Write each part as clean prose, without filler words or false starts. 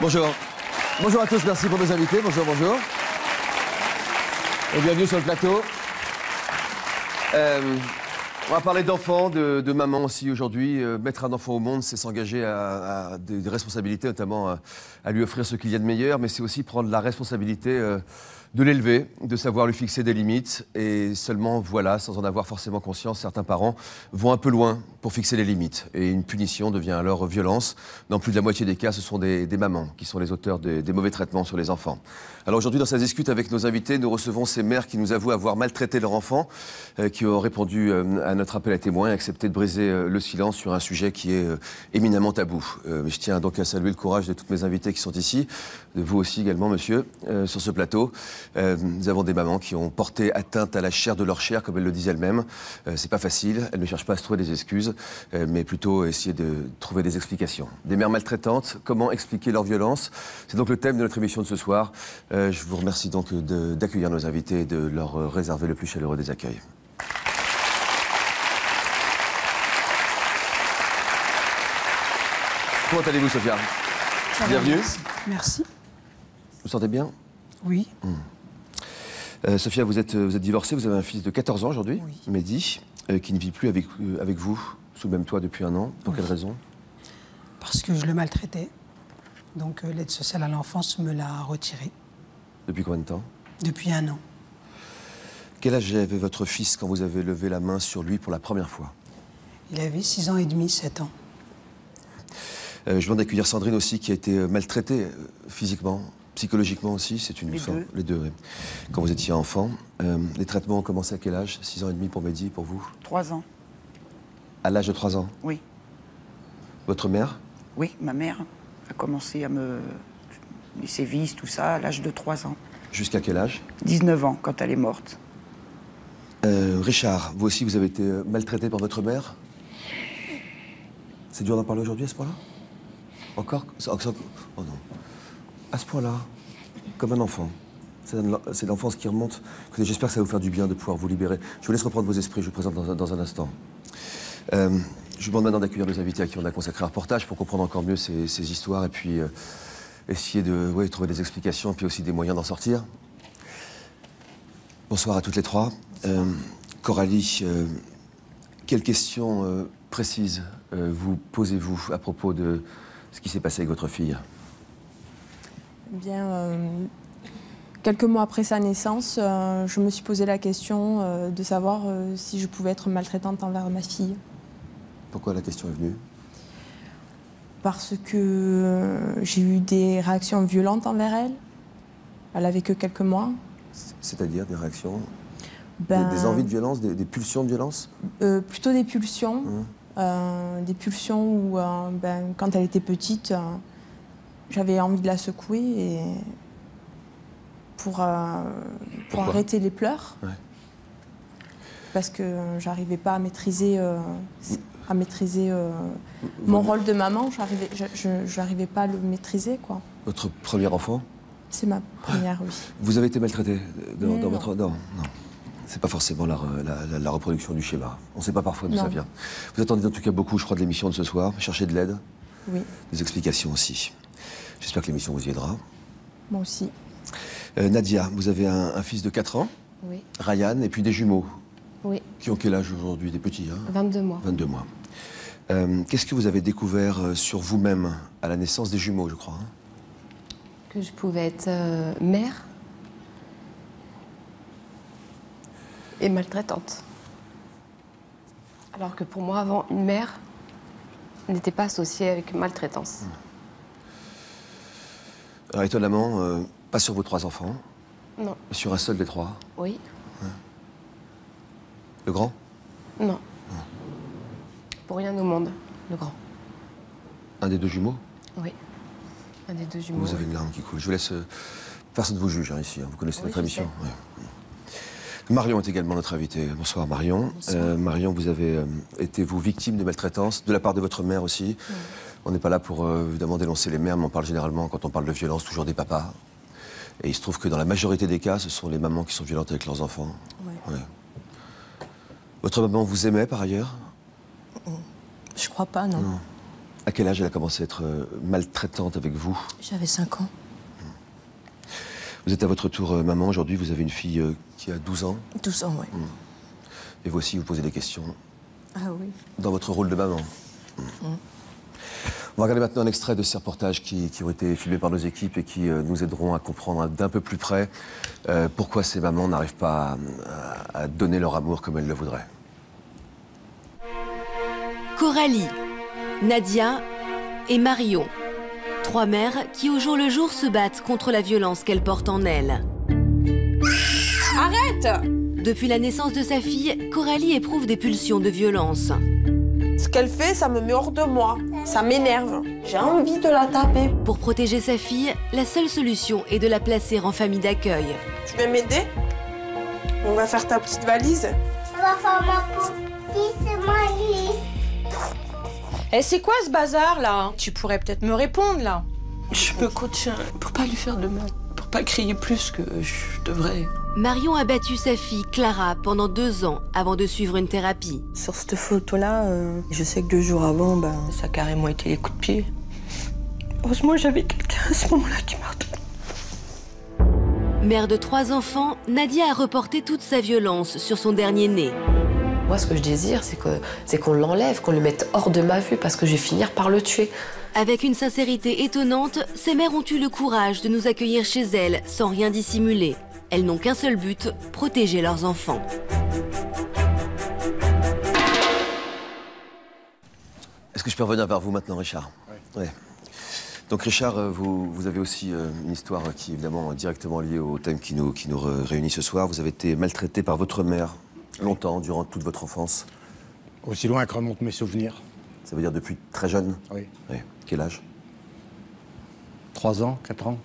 Bonjour. Bonjour à tous, merci pour nos invités. Bonjour, bonjour. Et bienvenue sur le plateau. On va parler d'enfants, de maman aussi aujourd'hui. Mettre un enfant au monde, c'est s'engager à des responsabilités, notamment à lui offrir ce qu'il y a de meilleur, mais c'est aussi prendre la responsabilité de l'élever, de savoir lui fixer des limites. Et seulement, voilà, sans en avoir forcément conscience, certains parents vont un peu loin pour fixer les limites. Et une punition devient alors violence. Dans plus de la moitié des cas, ce sont des mamans qui sont les auteurs des mauvais traitements sur les enfants. Alors aujourd'hui, dans cette discute avec nos invités, nous recevons ces mères qui nous avouent avoir maltraité leur enfant, qui ont répondu à notre appel à témoins et accepté de briser le silence sur un sujet qui est éminemment tabou. Je tiens donc à saluer le courage de toutes mes invités qui sont ici, de vous aussi également, monsieur, sur ce plateau. Nous avons des mamans qui ont porté atteinte à la chair de leur chair, comme elles le disent elles-mêmes. C'est pas facile, elles ne cherchent pas à se trouver des excuses, mais plutôt essayer de trouver des explications. Des mères maltraitantes, comment expliquer leur violence? C'est donc le thème de notre émission de ce soir. Je vous remercie donc d'accueillir nos invités et de leur réserver le plus chaleureux des accueils. Comment allez-vous, Sophia? Bienvenue. Merci. Vous vous sentez bien? Oui. Sophia, vous êtes divorcée, vous avez un fils de 14 ans aujourd'hui, oui. Mehdi, qui ne vit plus avec vous, sous le même toit depuis un an. Pour oui. quelle raison? Parce que je le maltraitais. Donc l'aide sociale à l'enfance me l'a retiré. Depuis combien de temps? Depuis un an. Quel âge avait votre fils quand vous avez levé la main sur lui pour la première fois? Il avait 6 ans et demi, 7 ans. Je viens d'accueillir Sandrine aussi, qui a été maltraitée physiquement, psychologiquement aussi. C'est une les deux, oui. Quand vous étiez enfant, les traitements ont commencé à quel âge? 6 ans et demi pour Mehdi, pour vous? 3 ans. À l'âge de 3 ans? Oui. Votre mère? Oui, ma mère a commencé à me... les sévices, tout ça, à l'âge de 3 ans. Jusqu'à quel âge? 19 ans, quand elle est morte. Richard, vous aussi, vous avez été maltraité par votre mère? C'est dur d'en parler aujourd'hui à ce point-là? Encore? Oh non. À ce point-là, comme un enfant. C'est l'enfance qui remonte. J'espère que ça va vous faire du bien de pouvoir vous libérer. Je vous laisse reprendre vos esprits, je vous présente dans un instant. Je vous demande maintenant d'accueillir nos invités à qui on a consacré un reportage pour comprendre encore mieux ces histoires et puis essayer de trouver des explications et puis aussi des moyens d'en sortir. Bonsoir à toutes les trois. Coralie, quelles questions précises vous posez-vous à propos de ce qui s'est passé avec votre fille? Bien, quelques mois après sa naissance, je me suis posé la question de savoir si je pouvais être maltraitante envers ma fille. Pourquoi la question est venue? Parce que j'ai eu des réactions violentes envers elle. Elle avait que quelques mois. C'est-à-dire des réactions? Des envies de violence, des pulsions de violence? Plutôt des pulsions. Des pulsions où, quand elle était petite, j'avais envie de la secouer et pour arrêter les pleurs. Ouais. Parce que j'arrivais pas à maîtriser, mon rôle de maman. Je n'arrivais pas à le maîtriser, quoi. Votre premier enfant? C'est ma première, oui. Vous avez été maltraitée dans votre... Non. C'est pas forcément la reproduction du schéma. On ne sait pas parfois d'où ça vient. Vous attendez en tout cas beaucoup, je crois, de l'émission de ce soir. Cherchez de l'aide. Oui. Des explications aussi. J'espère que l'émission vous y aidera. Moi aussi. Nadia, vous avez un fils de 4 ans. Oui. Ryan, et puis des jumeaux. Oui. Qui ont quel âge aujourd'hui? Des petits, hein? 22 mois. 22 mois. Qu'est-ce que vous avez découvert sur vous-même à la naissance des jumeaux, je crois, hein? Que je pouvais être mère et maltraitante. Alors que pour moi, avant, une mère n'était pas associée avec maltraitance. Alors étonnamment, pas sur vos 3 enfants. Non. Mais sur un seul des 3. Oui. Le grand? Non. Pour rien au monde, le grand. Un des 2 jumeaux? Oui. Un des 2 jumeaux. Vous avez une larme qui coule. Je vous laisse... Personne ne vous juge ici, hein. Vous connaissez notre émission. Ouais. Marion est également notre invitée. Bonsoir Marion. Bonsoir. Marion, vous avez été, vous, victime de maltraitance, de la part de votre mère aussi. On n'est pas là pour, évidemment, dénoncer les mères, mais on parle généralement, quand on parle de violence, toujours des papas. Et il se trouve que dans la majorité des cas, ce sont les mamans qui sont violentes avec leurs enfants. Ouais. Votre maman vous aimait, par ailleurs? Je crois pas, non. À quel âge elle a commencé à être maltraitante avec vous? J'avais 5 ans. Vous êtes à votre tour maman. Aujourd'hui, vous avez une fille qui a 12 ans. 12 ans, oui. Et vous aussi, vous posez des questions Ah oui. dans votre rôle de maman. On va regarder maintenant un extrait de ces reportages qui ont été filmés par nos équipes et qui nous aideront à comprendre d'un peu plus près pourquoi ces mamans n'arrivent pas à donner leur amour comme elles le voudraient. Coralie, Nadia et Marion. 3 mères qui au jour le jour se battent contre la violence qu'elles portent en elles. Arrête! Depuis la naissance de sa fille, Coralie éprouve des pulsions de violence. Ce qu'elle fait, ça me met hors de moi. Ça m'énerve. J'ai envie de la taper. Pour protéger sa fille, la seule solution est de la placer en famille d'accueil. Tu veux m'aider? On va faire ta petite valise. On va faire ma petite valise. Eh, c'est quoi ce bazar, là? Tu pourrais peut-être me répondre, là. Je me contiens pour pas lui faire de mal, pour pas crier plus que je devrais. Marion a battu sa fille Clara pendant 2 ans avant de suivre une thérapie. Sur cette photo-là, je sais que 2 jours avant, ça a carrément été les coups de pied. Heureusement, j'avais quelqu'un à ce moment-là qui m'a retenu. Mère de 3 enfants, Nadia a reporté toute sa violence sur son dernier né. Moi, ce que je désire, c'est qu'on l'enlève, qu'on le mette hors de ma vue, parce que je vais finir par le tuer. Avec une sincérité étonnante, ces mères ont eu le courage de nous accueillir chez elles sans rien dissimuler. Elles n'ont qu'un seul but, protéger leurs enfants. Est-ce que je peux revenir vers vous maintenant, Richard? Oui. Ouais. Donc Richard, vous avez aussi une histoire qui est évidemment directement liée au thème qui nous réunit ce soir. Vous avez été maltraité par votre mère longtemps, durant toute votre enfance. Aussi loin que remontent mes souvenirs. Ça veut dire depuis très jeune? Oui. Oui. Quel âge? 3 ans, 4 ans.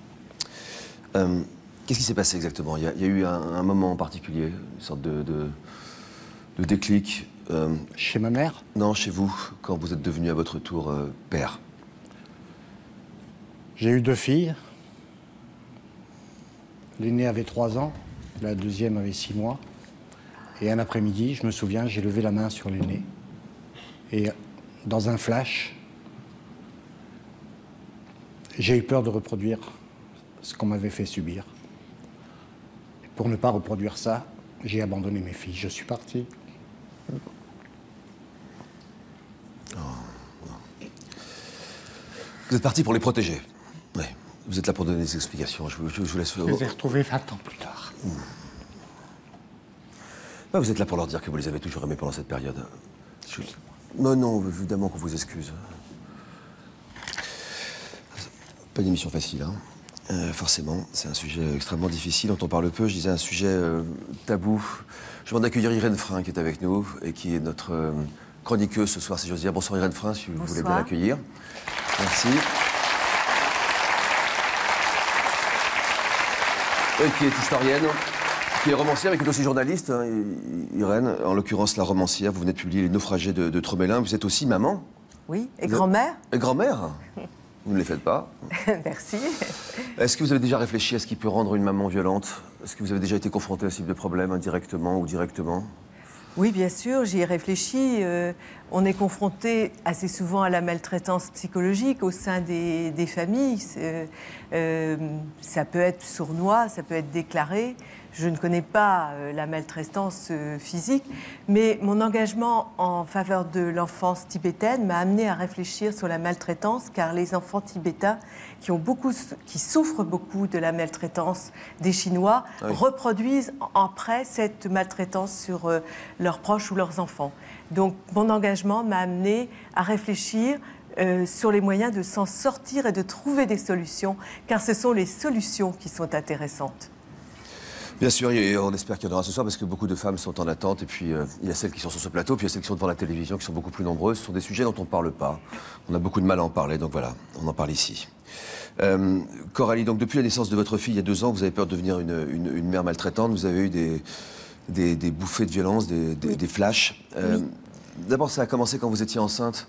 Qu'est-ce qui s'est passé exactement? Il y a eu un moment en particulier, une sorte de déclic. Chez ma mère? Non, chez vous, quand vous êtes devenu à votre tour père. J'ai eu 2 filles. L'aînée avait 3 ans, la deuxième avait 6 mois. Et un après-midi, je me souviens, j'ai levé la main sur l'aînée. Et dans un flash, j'ai eu peur de reproduire ce qu'on m'avait fait subir. Et pour ne pas reproduire ça, j'ai abandonné mes filles. Je suis parti. Vous êtes parti pour les protéger. Oui. Vous êtes là pour donner des explications. Je vous laisse... Je les ai retrouvés 20 ans plus tard. Ouais, vous êtes là pour leur dire que vous les avez toujours aimés pendant cette période. Non, non, évidemment qu'on vous excuse. Pas une émission facile, hein. Forcément, c'est un sujet extrêmement difficile, dont on parle peu. Je disais un sujet tabou. Je demande d'accueillir Irène Frein, qui est avec nous, et qui est notre chroniqueuse ce soir, si j'ose dire. Bonsoir Irène Frein, si vous voulez bien l'accueillir. Merci. Et qui est historienne, qui est romancière, mais qui est aussi journaliste, hein, Irène. En l'occurrence, la romancière, vous venez de publier Les Naufragés de Tromelin. Vous êtes aussi maman. Oui, et grand-mère. Et grand-mère. Vous ne les faites pas. Merci. Est-ce que vous avez déjà réfléchi à ce qui peut rendre une maman violente? Est-ce que vous avez déjà été confronté à ce type de problème, indirectement ou directement? Oui, bien sûr, j'y ai réfléchi. On est confronté assez souvent à la maltraitance psychologique au sein des familles. Ça peut être sournois, ça peut être déclaré. Je ne connais pas la maltraitance physique, mais mon engagement en faveur de l'enfance tibétaine m'a amené à réfléchir sur la maltraitance, car les enfants tibétains qui souffrent beaucoup de la maltraitance des Chinois reproduisent après cette maltraitance sur leurs proches ou leurs enfants. Donc mon engagement m'a amené à réfléchir sur les moyens de s'en sortir et de trouver des solutions, car ce sont les solutions qui sont intéressantes. Bien sûr, et on espère qu'il y en aura ce soir, parce que beaucoup de femmes sont en attente, et puis il y a celles qui sont sur ce plateau, puis il y a celles qui sont devant la télévision, qui sont beaucoup plus nombreuses. Ce sont des sujets dont on ne parle pas. On a beaucoup de mal à en parler, donc voilà, on en parle ici. Coralie, donc depuis la naissance de votre fille, il y a 2 ans, vous avez peur de devenir une mère maltraitante. Vous avez eu des bouffées de violence, des flashs. D'abord, ça a commencé quand vous étiez enceinte.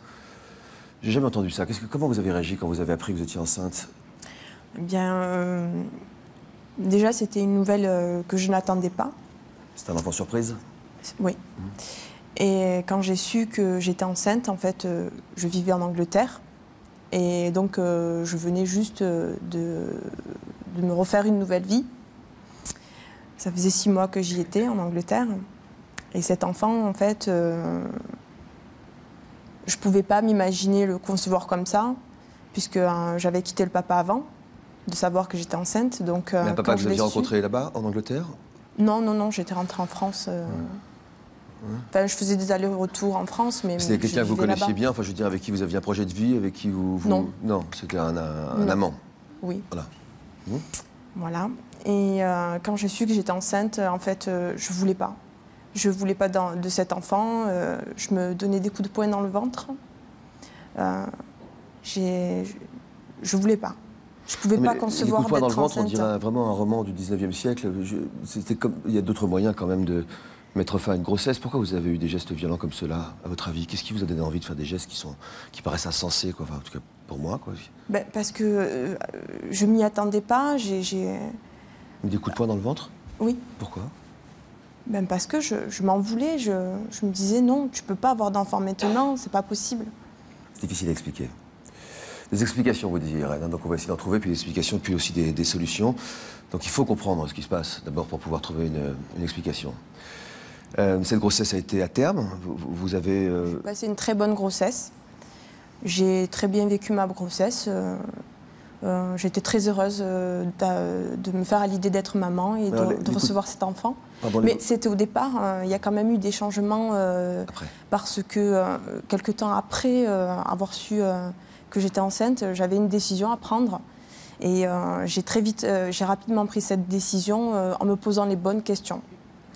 J'ai jamais entendu ça. Comment vous avez réagi quand vous avez appris que vous étiez enceinte? Eh bien, déjà, c'était une nouvelle que je n'attendais pas. C'était un enfant surprise? Oui. Et quand j'ai su que j'étais enceinte, en fait, je vivais en Angleterre. Et donc, je venais juste de me refaire une nouvelle vie. Ça faisait 6 mois que j'y étais, en Angleterre. Et cet enfant, en fait, je ne pouvais pas m'imaginer le concevoir comme ça, puisque j'avais quitté le papa avant, de savoir que j'étais enceinte. Donc, un papa quand que je vous l'ai aviez su- rencontré là-bas, en Angleterre? Non, j'étais rentrée en France. Enfin, je faisais des allers-retours en France, mais C'était quelqu'un que vous vivais connaissiez là-bas. bien, enfin je veux dire, avec qui vous aviez un projet de vie, avec qui vous... Non. Non, c'était un Non. amant. Oui. Voilà. Voilà. Et quand j'ai su que j'étais enceinte, en fait, je voulais pas. Je voulais pas de cet enfant. Je me donnais des coups de poing dans le ventre. Je voulais pas. Je pouvais Mais pas concevoir les coups de poing dans le d'être ventre, on enceinte. dirait vraiment un roman du 19e siècle. C'était comme... Il y a d'autres moyens quand même de mettre fin à une grossesse. Pourquoi vous avez eu des gestes violents comme cela, à votre avis? Qu'est-ce qui vous a donné envie de faire des gestes qui paraissent insensés, quoi? Enfin, en tout cas, pour moi, quoi. Ben, parce que je m'y attendais pas. Des coups de poing dans le ventre? Oui. Pourquoi? Ben parce que je m'en voulais. Je me disais non, tu peux pas avoir d'enfant maintenant, c'est pas possible. C'est difficile à expliquer. Des explications, vous disiez, Irène, hein, donc on va essayer d'en trouver, puis des explications, puis aussi des solutions. Donc il faut comprendre ce qui se passe, d'abord pour pouvoir trouver une explication. Cette grossesse a été à terme, vous avez... C'est une très bonne grossesse. J'ai très bien vécu ma grossesse. J'étais très heureuse de me faire à l'idée d'être maman et de recevoir cet enfant. Mais c'était au départ, il y a quand même eu des changements parce que quelque temps après avoir su que j'étais enceinte, j'avais une décision à prendre. Et j'ai rapidement pris cette décision en me posant les bonnes questions.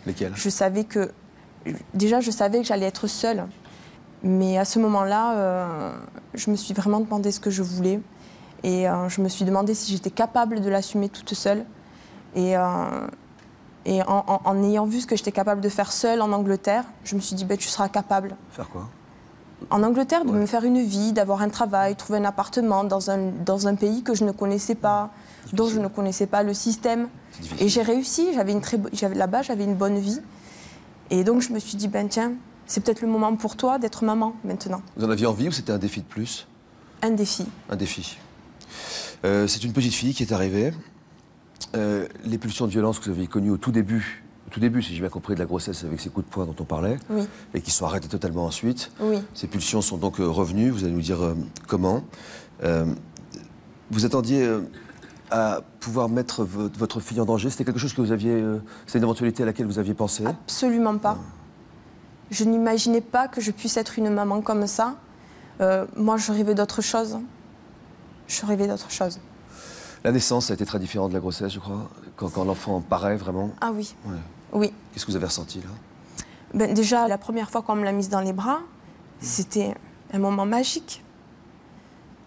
Lesquelles? Je savais que j'allais être seule. Mais à ce moment-là, je me suis vraiment demandé ce que je voulais. Et je me suis demandé si j'étais capable de l'assumer toute seule. Et en ayant vu ce que j'étais capable de faire seule en Angleterre, je me suis dit, ben, tu seras capable. Faire quoi? En Angleterre, de me faire une vie, d'avoir un travail, trouver un appartement dans un pays que je ne connaissais pas, dont je ne connaissais pas le système. Et j'ai réussi, là-bas, j'avais une bonne vie. Et donc je me suis dit, ben tiens, c'est peut-être le moment pour toi d'être maman maintenant. Vous en aviez envie ou c'était un défi de plus? Un défi. Un défi. C'est une petite fille qui est arrivée. Les pulsions de violence que vous aviez connues au tout début, si j'ai bien compris, de la grossesse avec ces coups de poing dont on parlait, oui. Et qui sont arrêtés totalement ensuite. Oui. Ces pulsions sont donc revenues, vous allez nous dire comment. Vous attendiez à pouvoir mettre votre fille en danger? C'était quelque chose que vous aviez... c'est une éventualité à laquelle vous aviez pensé? Absolument pas. Je n'imaginais pas que je puisse être une maman comme ça. Moi, je rêvais d'autre chose. La naissance a été très différente de la grossesse, je crois, quand l'enfant paraît vraiment. Ah oui. Ouais. Oui. Qu'est-ce que vous avez ressenti là? Ben, déjà, la première fois qu'on me l'a mise dans les bras, c'était un moment magique.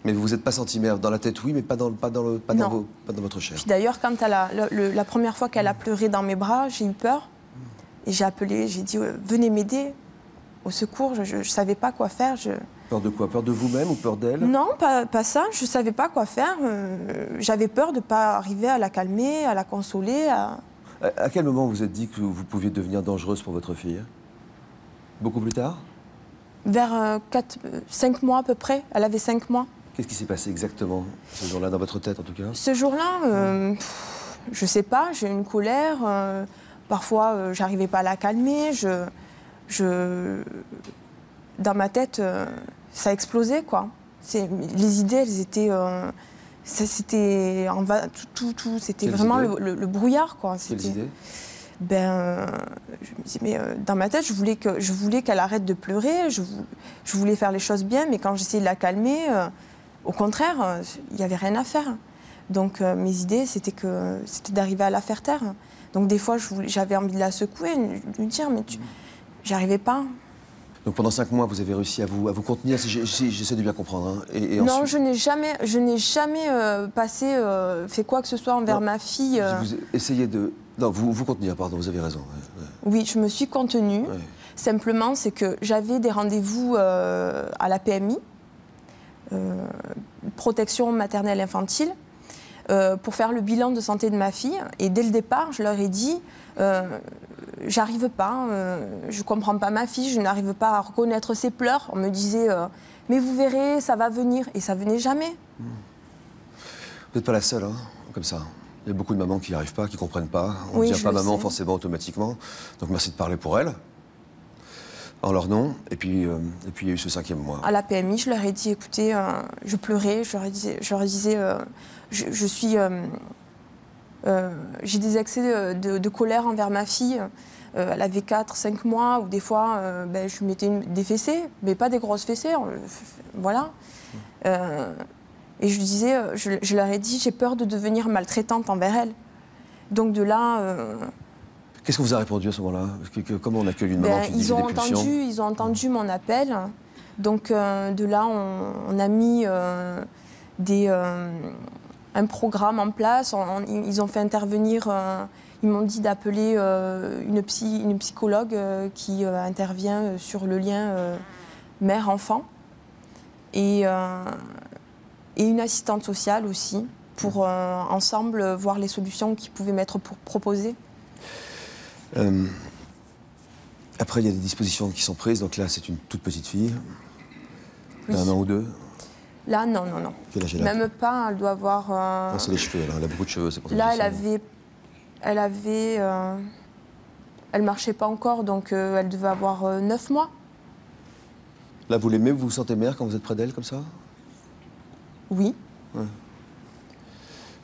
Mais vous vous êtes pas senti mère dans la tête, oui, mais pas dans votre chair. Puis d'ailleurs, quand la première fois qu'elle a pleuré dans mes bras, j'ai eu peur. Et j'ai appelé, j'ai dit venez m'aider, au secours. Je ne savais pas quoi faire. Peur de quoi? Peur de vous-même ou peur d'elle? Non, pas ça. Je ne savais pas quoi faire. J'avais peur de ne pas arriver à la calmer, à la consoler. À quel moment vous vous êtes dit que vous pouviez devenir dangereuse pour votre fille? Beaucoup plus tard? Vers 5 mois à peu près. Elle avait 5 mois. Qu'est-ce qui s'est passé exactement ce jour-là, dans votre tête en tout cas? Ce jour-là, je ne sais pas, j'ai eu une colère. Parfois, j'arrivais pas à la calmer. Dans ma tête, ça explosait, quoi. Les idées, elles étaient... c'était vraiment le brouillard, quoi. Quelles idées? Je me disais, mais dans ma tête, je voulais qu'elle arrête de pleurer. Je voulais faire les choses bien, mais quand j'essayais de la calmer, au contraire, il n'y avait rien à faire. Donc mes idées, c'était d'arriver à la faire taire. Donc des fois, j'avais envie de la secouer, de lui dire, mais j'arrivais pas. Donc pendant 5 mois, vous avez réussi à vous contenir, j'essaie de bien comprendre. Hein. Et non, ensuite... je n'ai jamais fait quoi que ce soit envers ma fille. Vous essayez de... Non, vous contenir, pardon, vous avez raison. Ouais. Oui, je me suis contenue. Ouais. Simplement, c'est que j'avais des rendez-vous à la PMI, protection maternelle infantile, pour faire le bilan de santé de ma fille. Et dès le départ, je leur ai dit, j'arrive pas, je comprends pas ma fille, je n'arrive pas à reconnaître ses pleurs. On me disait, mais vous verrez, ça va venir. Et ça venait jamais. Vous n'êtes pas la seule, hein, comme ça. Il y a beaucoup de mamans qui n'y arrivent pas, qui ne comprennent pas. On ne devient pas maman forcément automatiquement. Donc merci de parler pour elles, en leur nom. Et puis il y a eu ce 5e mois. À la PMI, je leur ai dit, écoutez, je pleurais, je leur disais, je suis... j'ai des excès de colère envers ma fille. Elle avait 4-5 mois, ou des fois, je lui mettais des fessées, mais pas des grosses fessées, voilà. Et je lui disais, je leur ai dit, j'ai peur de devenir maltraitante envers elle. Donc de là... Qu'est-ce que vous avez répondu à ce moment-là? Comment on accueille une maman qui dit des pulsions? Ils ont entendu mon appel. Donc de là, on a mis un programme en place. Ils ont fait intervenir... ils m'ont dit d'appeler une psychologue qui intervient sur le lien mère-enfant. Et une assistante sociale aussi, pour ensemble voir les solutions qui pouvaient m'être proposées. Après, il y a des dispositions qui sont prises. Donc là, c'est une toute petite fille, d'un an ou deux. Là, non. Quel âge elle a? Même pas, elle doit avoir... C'est les cheveux, elle a beaucoup de cheveux, c'est pour ça. Là, elle marchait pas encore, donc elle devait avoir 9 mois. Là, vous l'aimez, vous vous sentez mère quand vous êtes près d'elle, comme ça? Oui. Ouais.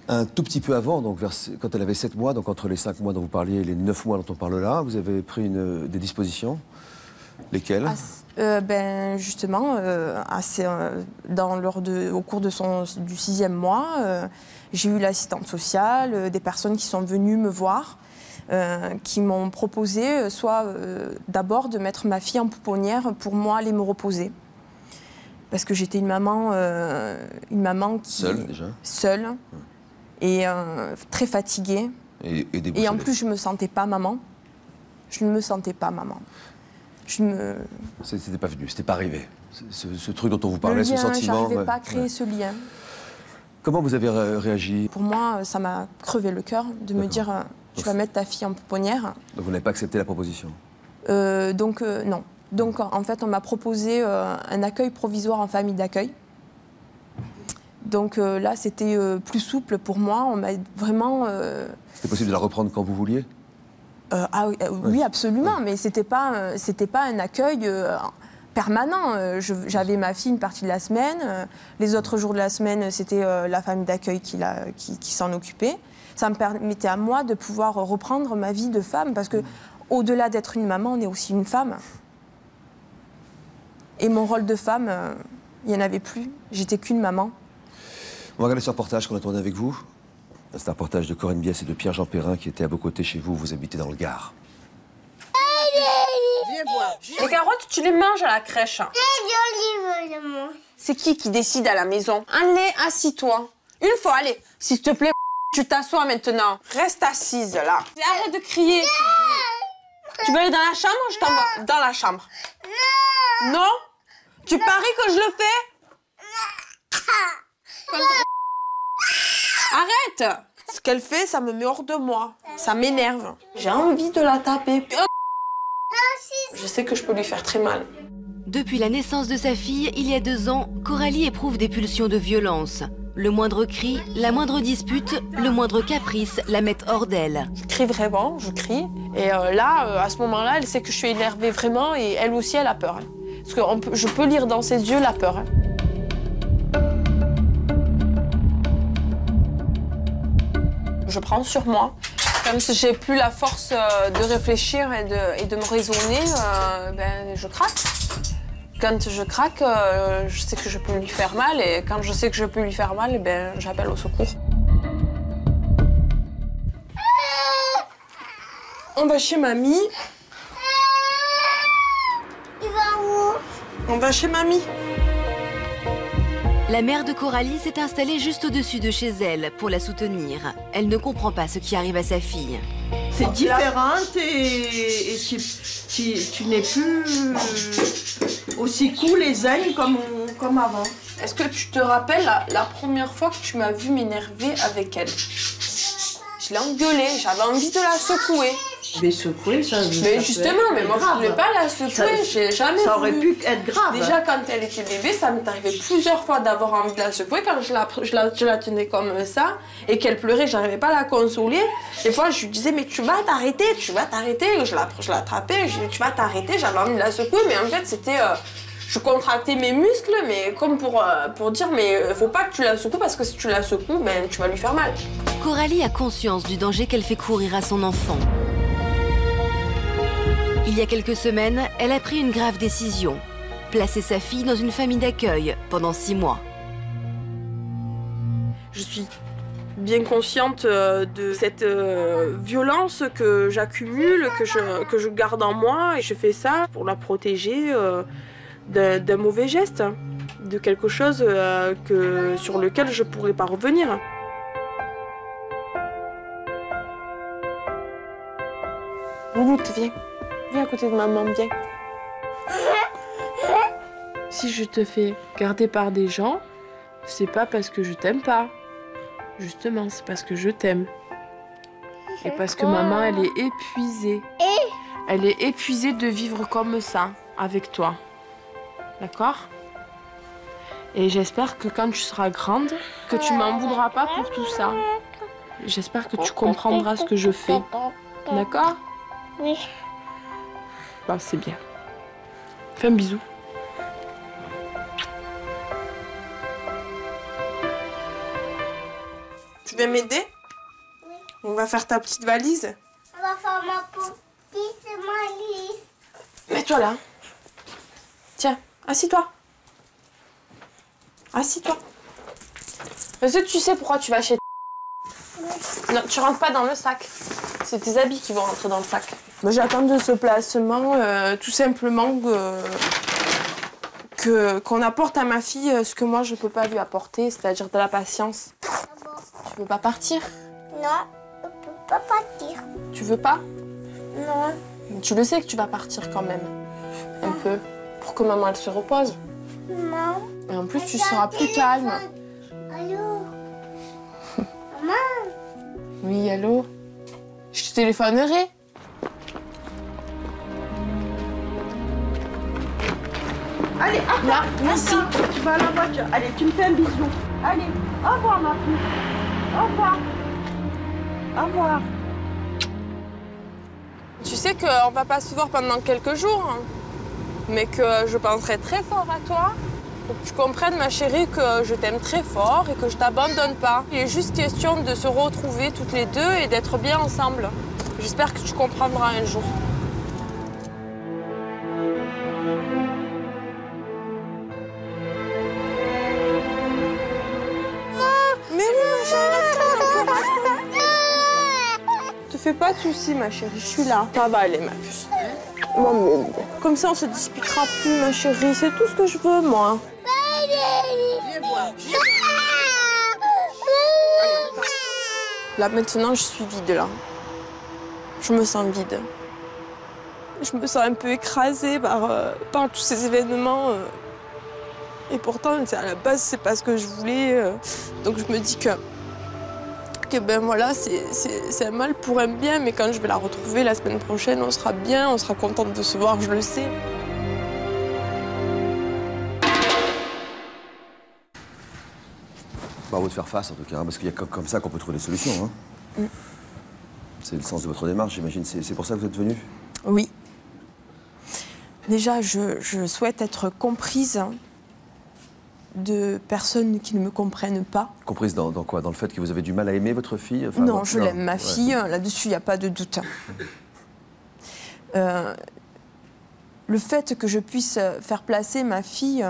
Un tout petit peu avant, donc quand elle avait 7 mois, donc entre les 5 mois dont vous parliez et les 9 mois dont on parle là, vous avez pris des dispositions. Lesquelles? Justement, au cours du 6e mois, j'ai eu l'assistante sociale, des personnes qui sont venues me voir, qui m'ont proposé soit d'abord de mettre ma fille en pouponnière pour moi aller me reposer. Parce que j'étais une maman qui... Seule, déjà? Seule. Et très fatiguée. Et en plus, je ne me sentais pas maman. Je ne me sentais pas maman. C'était pas venu, c'était pas arrivé. Ce truc dont on vous parlait, ce sentiment... Je n'arrivais pas à créer ce lien. Comment vous avez réagi? Pour moi, ça m'a crevé le cœur de me dire tu vas mettre ta fille en pouponnière. Donc vous n'avez pas accepté la proposition? Non. Donc en fait, on m'a proposé un accueil provisoire en famille d'accueil. Donc là, c'était plus souple pour moi. On m'a vraiment... C'était possible de la reprendre quand vous vouliez? Oui, absolument, mais c'était pas un accueil permanent. J'avais ma fille une partie de la semaine. Les autres jours de la semaine, c'était la famille d'accueil qui s'en occupait. Ça me permettait à moi de pouvoir reprendre ma vie de femme, parce que au-delà d'être une maman, on est aussi une femme. Et mon rôle de femme, il n'y en avait plus. J'étais qu'une maman. On va regarder ce reportage qu'on a tourné avec vous. C'est un reportage de Corinne Biès et de Pierre-Jean Perrin qui étaient à vos côtés chez vous. Vous habitez dans le Gard. Viens voir. Les carottes, tu les manges à la crèche. C'est qui décide à la maison? Allez, assis-toi. Une fois, allez. S'il te plaît, tu t'assois maintenant. Reste assise, là. Arrête de crier. Tu veux aller dans la chambre ou je t'envoie dans la chambre? Non. Tu paries que je le fais? Arrête! Ce qu'elle fait, ça me met hors de moi. Ça m'énerve. J'ai envie de la taper. Je sais que je peux lui faire très mal. Depuis la naissance de sa fille, il y a 2 ans, Coralie éprouve des pulsions de violence. Le moindre cri, la moindre dispute, le moindre caprice la mettent hors d'elle. Je crie vraiment, je crie. Et là, à ce moment-là, elle sait que je suis énervée vraiment et elle aussi, elle a peur. Parce que je peux lire dans ses yeux la peur. Je prends sur moi. Comme si j'ai plus la force de réfléchir et de me raisonner, je craque. Quand je craque, je sais que je peux lui faire mal, et quand je sais que je peux lui faire mal, j'appelle au secours. On va chez mamie. Il va où? On va chez mamie. La mère de Coralie s'est installée juste au-dessus de chez elle pour la soutenir. Elle ne comprend pas ce qui arrive à sa fille. C'est différente et tu n'es plus aussi cool et zen comme avant. Est-ce que tu te rappelles la première fois que tu m'as vu m'énerver avec elle? Je l'ai engueulée, j'avais envie de la secouer. Mais secouer, ça. Mais justement, mais moi je voulais pas la secouer, j'ai jamais Ça aurait voulu. pu être grave. Déjà quand elle était bébé, ça m'est arrivé plusieurs fois d'avoir envie de la secouer quand je la tenais comme ça et qu'elle pleurait, j'arrivais pas à la consoler. Des fois je lui disais mais tu vas t'arrêter, je l'attrapais, je disais tu vas t'arrêter, j'avais envie de la secouer mais en fait c'était... je contractais mes muscles, mais comme pour dire mais faut pas que tu la secoues parce que si tu la secoues, ben, tu vas lui faire mal. Coralie a conscience du danger qu'elle fait courir à son enfant. Il y a quelques semaines, elle a pris une grave décision. Placer sa fille dans une famille d'accueil pendant 6 mois. Je suis bien consciente de cette violence que j'accumule, que je garde en moi. Et je fais ça pour la protéger d'un mauvais geste, de quelque chose sur lequel je ne pourrais pas revenir. Louloute, viens. Viens à côté de maman, viens. Si je te fais garder par des gens, c'est pas parce que je t'aime pas. Justement, c'est parce que je t'aime. Et parce que maman, elle est épuisée. Elle est épuisée de vivre comme ça, avec toi. D'accord? Et j'espère que quand tu seras grande, que tu m'en voudras pas pour tout ça. J'espère que tu comprendras ce que je fais. D'accord? Oui. Bah, c'est bien. Fais un bisou. Tu viens m'aider? Oui. On va faire ta petite valise. On va faire ma petite valise. Mets-toi là. Tiens, assis-toi. Assis-toi. Est-ce que tu sais pourquoi tu vas chez... Non, tu rentres pas dans le sac. C'est tes habits qui vont rentrer dans le sac. Moi, j'attends de ce placement tout simplement qu'on apporte à ma fille ce que moi je peux pas lui apporter, c'est-à-dire de la patience. Tu veux pas partir? Non, je peux pas partir. Tu veux pas? Non. Tu le sais que tu vas partir quand même. Un peu. Pour que maman elle se repose. Non. Et en plus tu seras plus calme. Allô? Maman? Oui, allô? Je te téléphonerai. Allez, attends, là, merci. Tu vas à la voiture. Allez, tu me fais un bisou. Allez, au revoir ma fille. Au revoir. Au revoir. Tu sais qu'on va pas se voir pendant quelques jours, hein, mais que je penserai très fort à toi. Pour que tu comprennes, ma chérie, que je t'aime très fort et que je t'abandonne pas. Il est juste question de se retrouver toutes les deux et d'être bien ensemble. J'espère que tu comprendras un jour. Mais oui, ma chérie, te fais pas de soucis, ma chérie, je suis là. Ça va aller, ma puce. Comme ça, on se disputera plus, ma chérie. C'est tout ce que je veux, moi. Là, maintenant, je suis vide, là. Je me sens vide. Je me sens un peu écrasée par tous ces événements. Et pourtant, à la base, c'est pas ce que je voulais. Donc, je me dis que ben voilà, c'est un mal pour un bien, mais quand je vais la retrouver la semaine prochaine, on sera bien, on sera contente de se voir, je le sais. Bravo de faire face, en tout cas, hein, parce qu'il y a comme ça qu'on peut trouver des solutions. Hein. C'est le sens de votre démarche, j'imagine. C'est pour ça que vous êtes venu? Oui. Déjà, je souhaite être comprise de personnes qui ne me comprennent pas. Comprise dans quoi? Dans le fait que vous avez du mal à aimer votre fille? Enfin, non, je l'aime, ma fille. Là-dessus, il n'y a pas de doute. Le fait que je puisse faire placer ma fille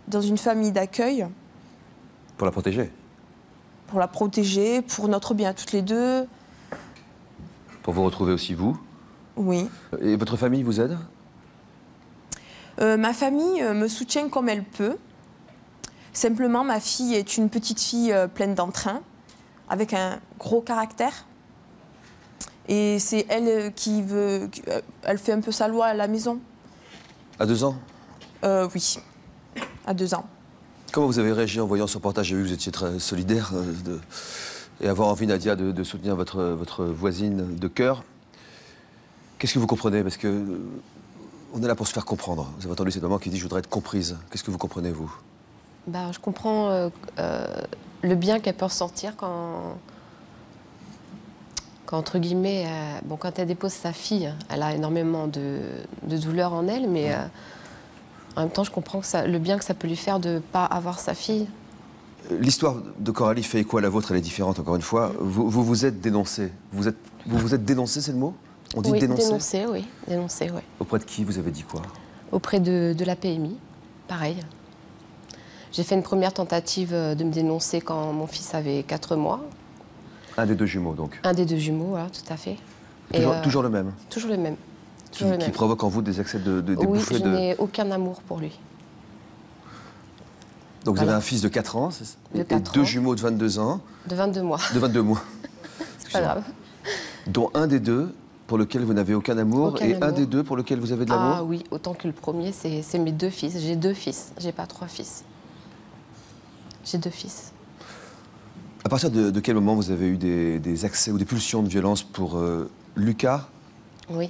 dans une famille d'accueil... Pour la protéger? Pour la protéger, pour notre bien toutes les deux. Pour vous retrouver aussi, vous? Oui. Et votre famille vous aide? Ma famille me soutient comme elle peut. Simplement, ma fille est une petite fille pleine d'entrain, avec un gros caractère. Et c'est elle qui veut... Elle fait un peu sa loi à la maison. À 2 ans? Oui, à 2 ans. Comment vous avez réagi en voyant ce reportage? J'ai vu que vous étiez très solidaire et avoir envie, Nadia, de soutenir votre voisine de cœur. Qu'est-ce que vous comprenez? Parce que on est là pour se faire comprendre. Vous avez entendu cette maman qui dit « je voudrais être comprise ». Qu'est-ce que vous comprenez, vous? Bah, je comprends le bien qu'elle peut ressentir quand entre guillemets, bon, quand elle dépose sa fille, elle a énormément de douleur en elle, mais en même temps, je comprends que le bien que ça peut lui faire de ne pas avoir sa fille. L'histoire de Coralie fait écho à la vôtre, elle est différente, encore une fois. Vous vous êtes dénoncé. Vous vous êtes dénoncé, c'est le mot? On dit oui, dénoncer? dénoncer, oui. Auprès de qui vous avez dit quoi? Auprès de la PMI, pareil. J'ai fait une première tentative de me dénoncer quand mon fils avait 4 mois. Un des deux jumeaux, donc? Un des deux jumeaux, voilà, tout à fait. Toujours le même? Toujours le même. Qui provoque en vous des accès des bouffées de... Oui, je n'ai aucun amour pour lui. Donc vous avez un fils de 4 ans, et 2 jumeaux de 22 ans. De 22 mois. De 22 mois. C'est pas grave. Dont un des deux pour lequel vous n'avez aucun amour, un des deux pour lequel vous avez de l'amour? Ah oui, autant que le premier, c'est mes 2 fils. J'ai 2 fils, j'ai pas 3 fils. J'ai 2 fils. À partir de quel moment vous avez eu des accès ou des pulsions de violence pour Lucas? Oui.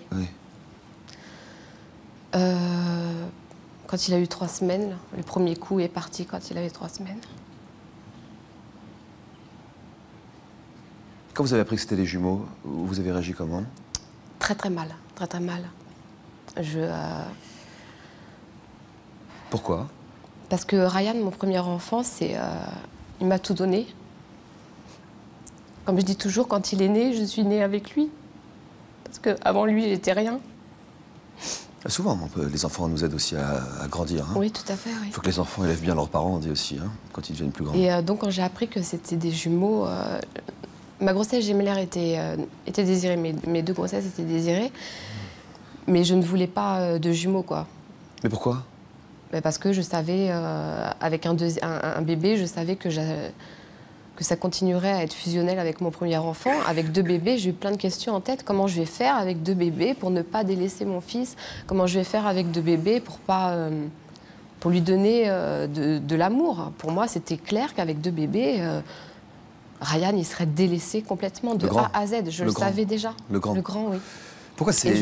Quand il a eu 3 semaines, le premier coup est parti quand il avait 3 semaines. Quand vous avez appris que c'était des jumeaux, vous avez réagi comment? Très très mal, très très mal. Pourquoi? Parce que Ryan, mon premier enfant, il m'a tout donné. Comme je dis toujours, quand il est né, je suis née avec lui. Parce qu'avant lui, j'étais rien. Souvent, les enfants nous aident aussi à grandir. Hein. Oui, tout à fait. Il faut que les enfants élèvent bien leurs parents, on dit aussi, hein, quand ils deviennent plus grands. Et donc, quand j'ai appris que c'était des jumeaux, ma grossesse gémellaire était désirée. Mes 2 grossesses étaient désirées. Mais je ne voulais pas de jumeaux, quoi. Mais pourquoi? Parce que je savais, avec un bébé, je savais que ça continuerait à être fusionnel avec mon premier enfant. Avec 2 bébés, j'ai eu plein de questions en tête. Comment je vais faire avec 2 bébés pour ne pas délaisser mon fils? Comment je vais faire avec 2 bébés pour lui donner de l'amour? Pour moi, c'était clair qu'avec 2 bébés, Ryan, il serait délaissé complètement de A à Z. Je le savais déjà. Le grand? Le grand, oui. Pourquoi c'est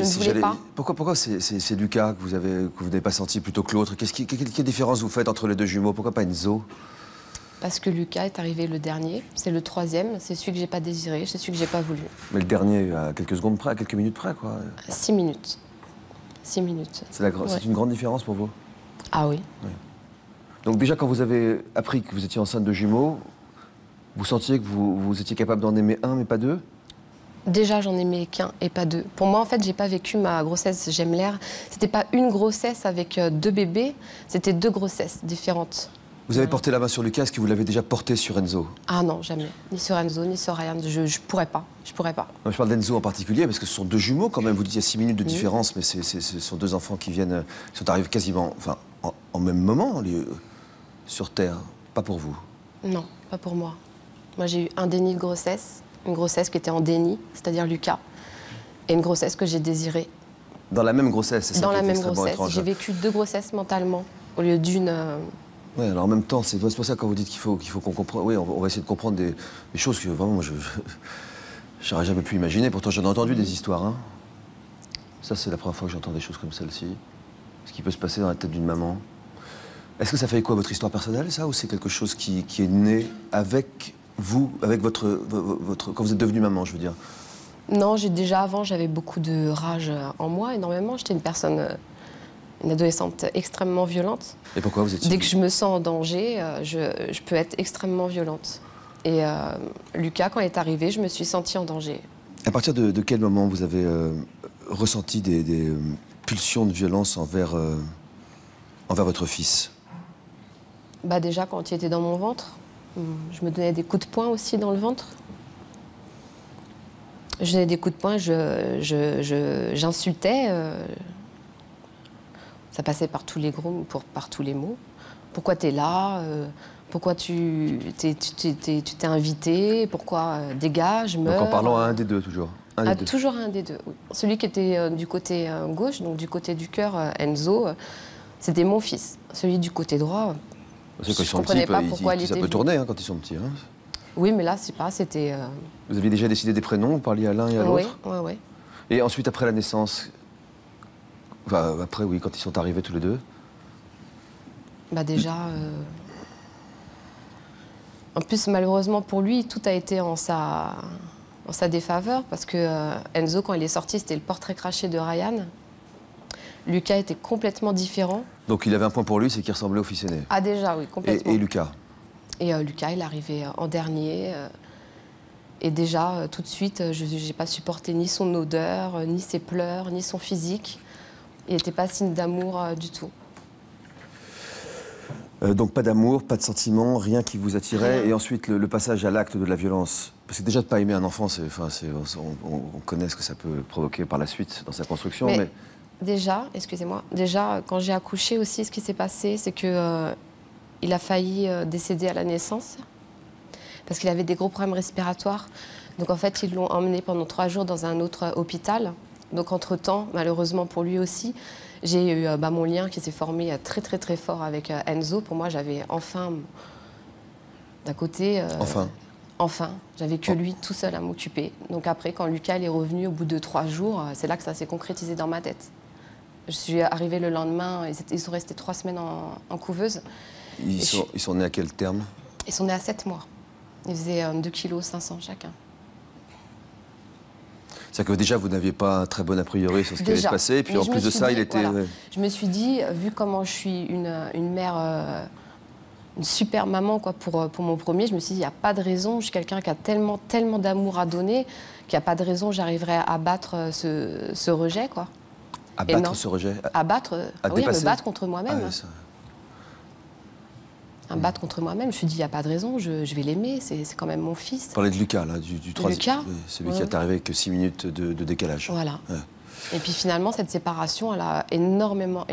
Lucas que vous n'avez pas senti plutôt que l'autre? Quelle différence vous faites entre les 2 jumeaux? Pourquoi pas Enzo? Parce que Lucas est arrivé le dernier, c'est le 3e, c'est celui que j'ai pas désiré, c'est celui que j'ai pas voulu. Mais le dernier, à quelques secondes près, à quelques minutes près, quoi. 6 minutes. 6 minutes. C'est une grande différence pour vous? Ah oui. Donc déjà, quand vous avez appris que vous étiez enceinte de jumeaux, vous sentiez que vous étiez capable d'en aimer un, mais pas 2? Déjà, j'en aimais qu'un et pas 2. Pour moi, en fait, j'ai pas vécu ma grossesse gémellaire. C'était pas une grossesse avec 2 bébés, c'était 2 grossesses différentes. Vous avez porté la main sur Lucas, est-ce que vous l'avez déjà porté sur Enzo? Ah non, jamais. Ni sur Enzo, ni sur Ryan. Je pourrais pas. Je pourrais pas. Non, je parle d'Enzo en particulier, parce que ce sont 2 jumeaux quand même. Vous dites qu'il y a 6 minutes de différence, mais ce sont 2 enfants qui sont arrivés quasiment, en même moment sur Terre. Pas pour vous? Non, pas pour moi. Moi, j'ai eu un déni de grossesse, une grossesse qui était en déni, c'est-à-dire Lucas, et une grossesse que j'ai désirée. Dans la même grossesse, c'est ça? Dans la même grossesse. J'ai vécu 2 grossesses mentalement, au lieu d'une... Oui, alors en même temps, c'est pour ça quand vous dites qu'il faut qu'on comprenne... Oui, on va essayer de comprendre des choses que vraiment, moi, j'aurais jamais pu imaginer. Pourtant, j'en ai entendu des histoires. Hein. Ça, c'est la première fois que j'entends des choses comme celle-ci. Ce qui peut se passer dans la tête d'une maman. Est-ce que ça fait écho à votre histoire personnelle, ça, ou c'est quelque chose qui est né avec vous, avec votre... Quand vous êtes devenue maman, je veux dire? Non, avant, j'avais beaucoup de rage en moi, énormément. J'étais une personne... une adolescente extrêmement violente. Et pourquoi vous étiez... Dès que je me sens en danger, je peux être extrêmement violente. Et Lucas, quand il est arrivé, je me suis sentie en danger. À partir de quel moment vous avez ressenti des pulsions de violence envers votre fils? Déjà, quand il était dans mon ventre, je me donnais des coups de poing aussi dans le ventre. Je donnais des coups de poing, j'insultais. Ça passait par tous les par tous les mots. Pourquoi t'es là? Pourquoi tu t'es invité? Pourquoi dégage, meurs? Donc en parlant à un des 2, toujours? Toujours à un des 2, oui. Celui qui était du côté gauche, donc du côté du cœur, Enzo, c'était mon fils. Celui du côté droit, je ne comprenais pas pourquoi il était... Ça peut tourner hein, quand ils sont petits. Hein. Oui, mais là, c'est pas, c'était... Vous aviez déjà décidé des prénoms? Vous parliez à l'un et à l'autre? Oui. Et ensuite, après la naissance, enfin, après, oui, quand ils sont arrivés tous les deux. Bah déjà, en plus, malheureusement pour lui, tout a été en sa défaveur, parce que Enzo, quand il est sorti, c'était le portrait craché de Ryan. Lucas était complètement différent. Donc il avait un point pour lui, c'est qu'il ressemblait au fils aîné. Ah déjà, oui, complètement. Et Lucas? Et Lucas, il arrivait en dernier. Et déjà, tout de suite, je n'ai pas supporté ni son odeur, ni ses pleurs, ni son physique. Il n'était pas signe d'amour du tout. Donc pas d'amour, pas de sentiment, rien qui vous attirait. Et ensuite, le passage à l'acte de la violence. Parce que déjà, de ne pas aimer un enfant, on connaît ce que ça peut provoquer par la suite dans sa construction. Mais... Déjà, excusez-moi, déjà, quand j'ai accouché aussi, ce qui s'est passé, c'est que il a failli décéder à la naissance. Parce qu'il avait des gros problèmes respiratoires. Donc en fait, ils l'ont emmené pendant 3 jours dans un autre hôpital. Donc entre-temps, malheureusement pour lui aussi, j'ai eu mon lien qui s'est formé très très très fort avec Enzo. Pour moi, j'avais enfin, d'un côté... Enfin, j'avais que lui tout seul à m'occuper. Donc après, quand Lucas est revenu au bout de 3 jours, c'est là que ça s'est concrétisé dans ma tête. Je suis arrivée le lendemain, ils sont restés 3 semaines en couveuse. Ils sont nés à quel terme? Ils sont nés à 7 mois. Ils faisaient 2,5 kg chacun. C'est-à-dire que déjà, vous n'aviez pas un très bon a priori sur ce qui allait se passer. Et puis en plus de ça, il était... Voilà. Je me suis dit, vu comment je suis une mère, une super maman quoi, pour mon premier, je me suis dit, il n'y a pas de raison. Je suis quelqu'un qui a tellement d'amour à donner qu'il n'y a pas de raison j'arriverai à abattre ce rejet. Quoi. Abattre ce rejet? Oui, à me battre contre moi-même. À me battre contre moi-même. Je me suis dit, il n'y a pas de raison, je vais l'aimer, c'est quand même mon fils. Vous parlez de Lucas, là, du troisième. Lucas, celui qui est arrivé avec 6 minutes de décalage. Voilà. Ouais. Et puis finalement, cette séparation, elle a énormément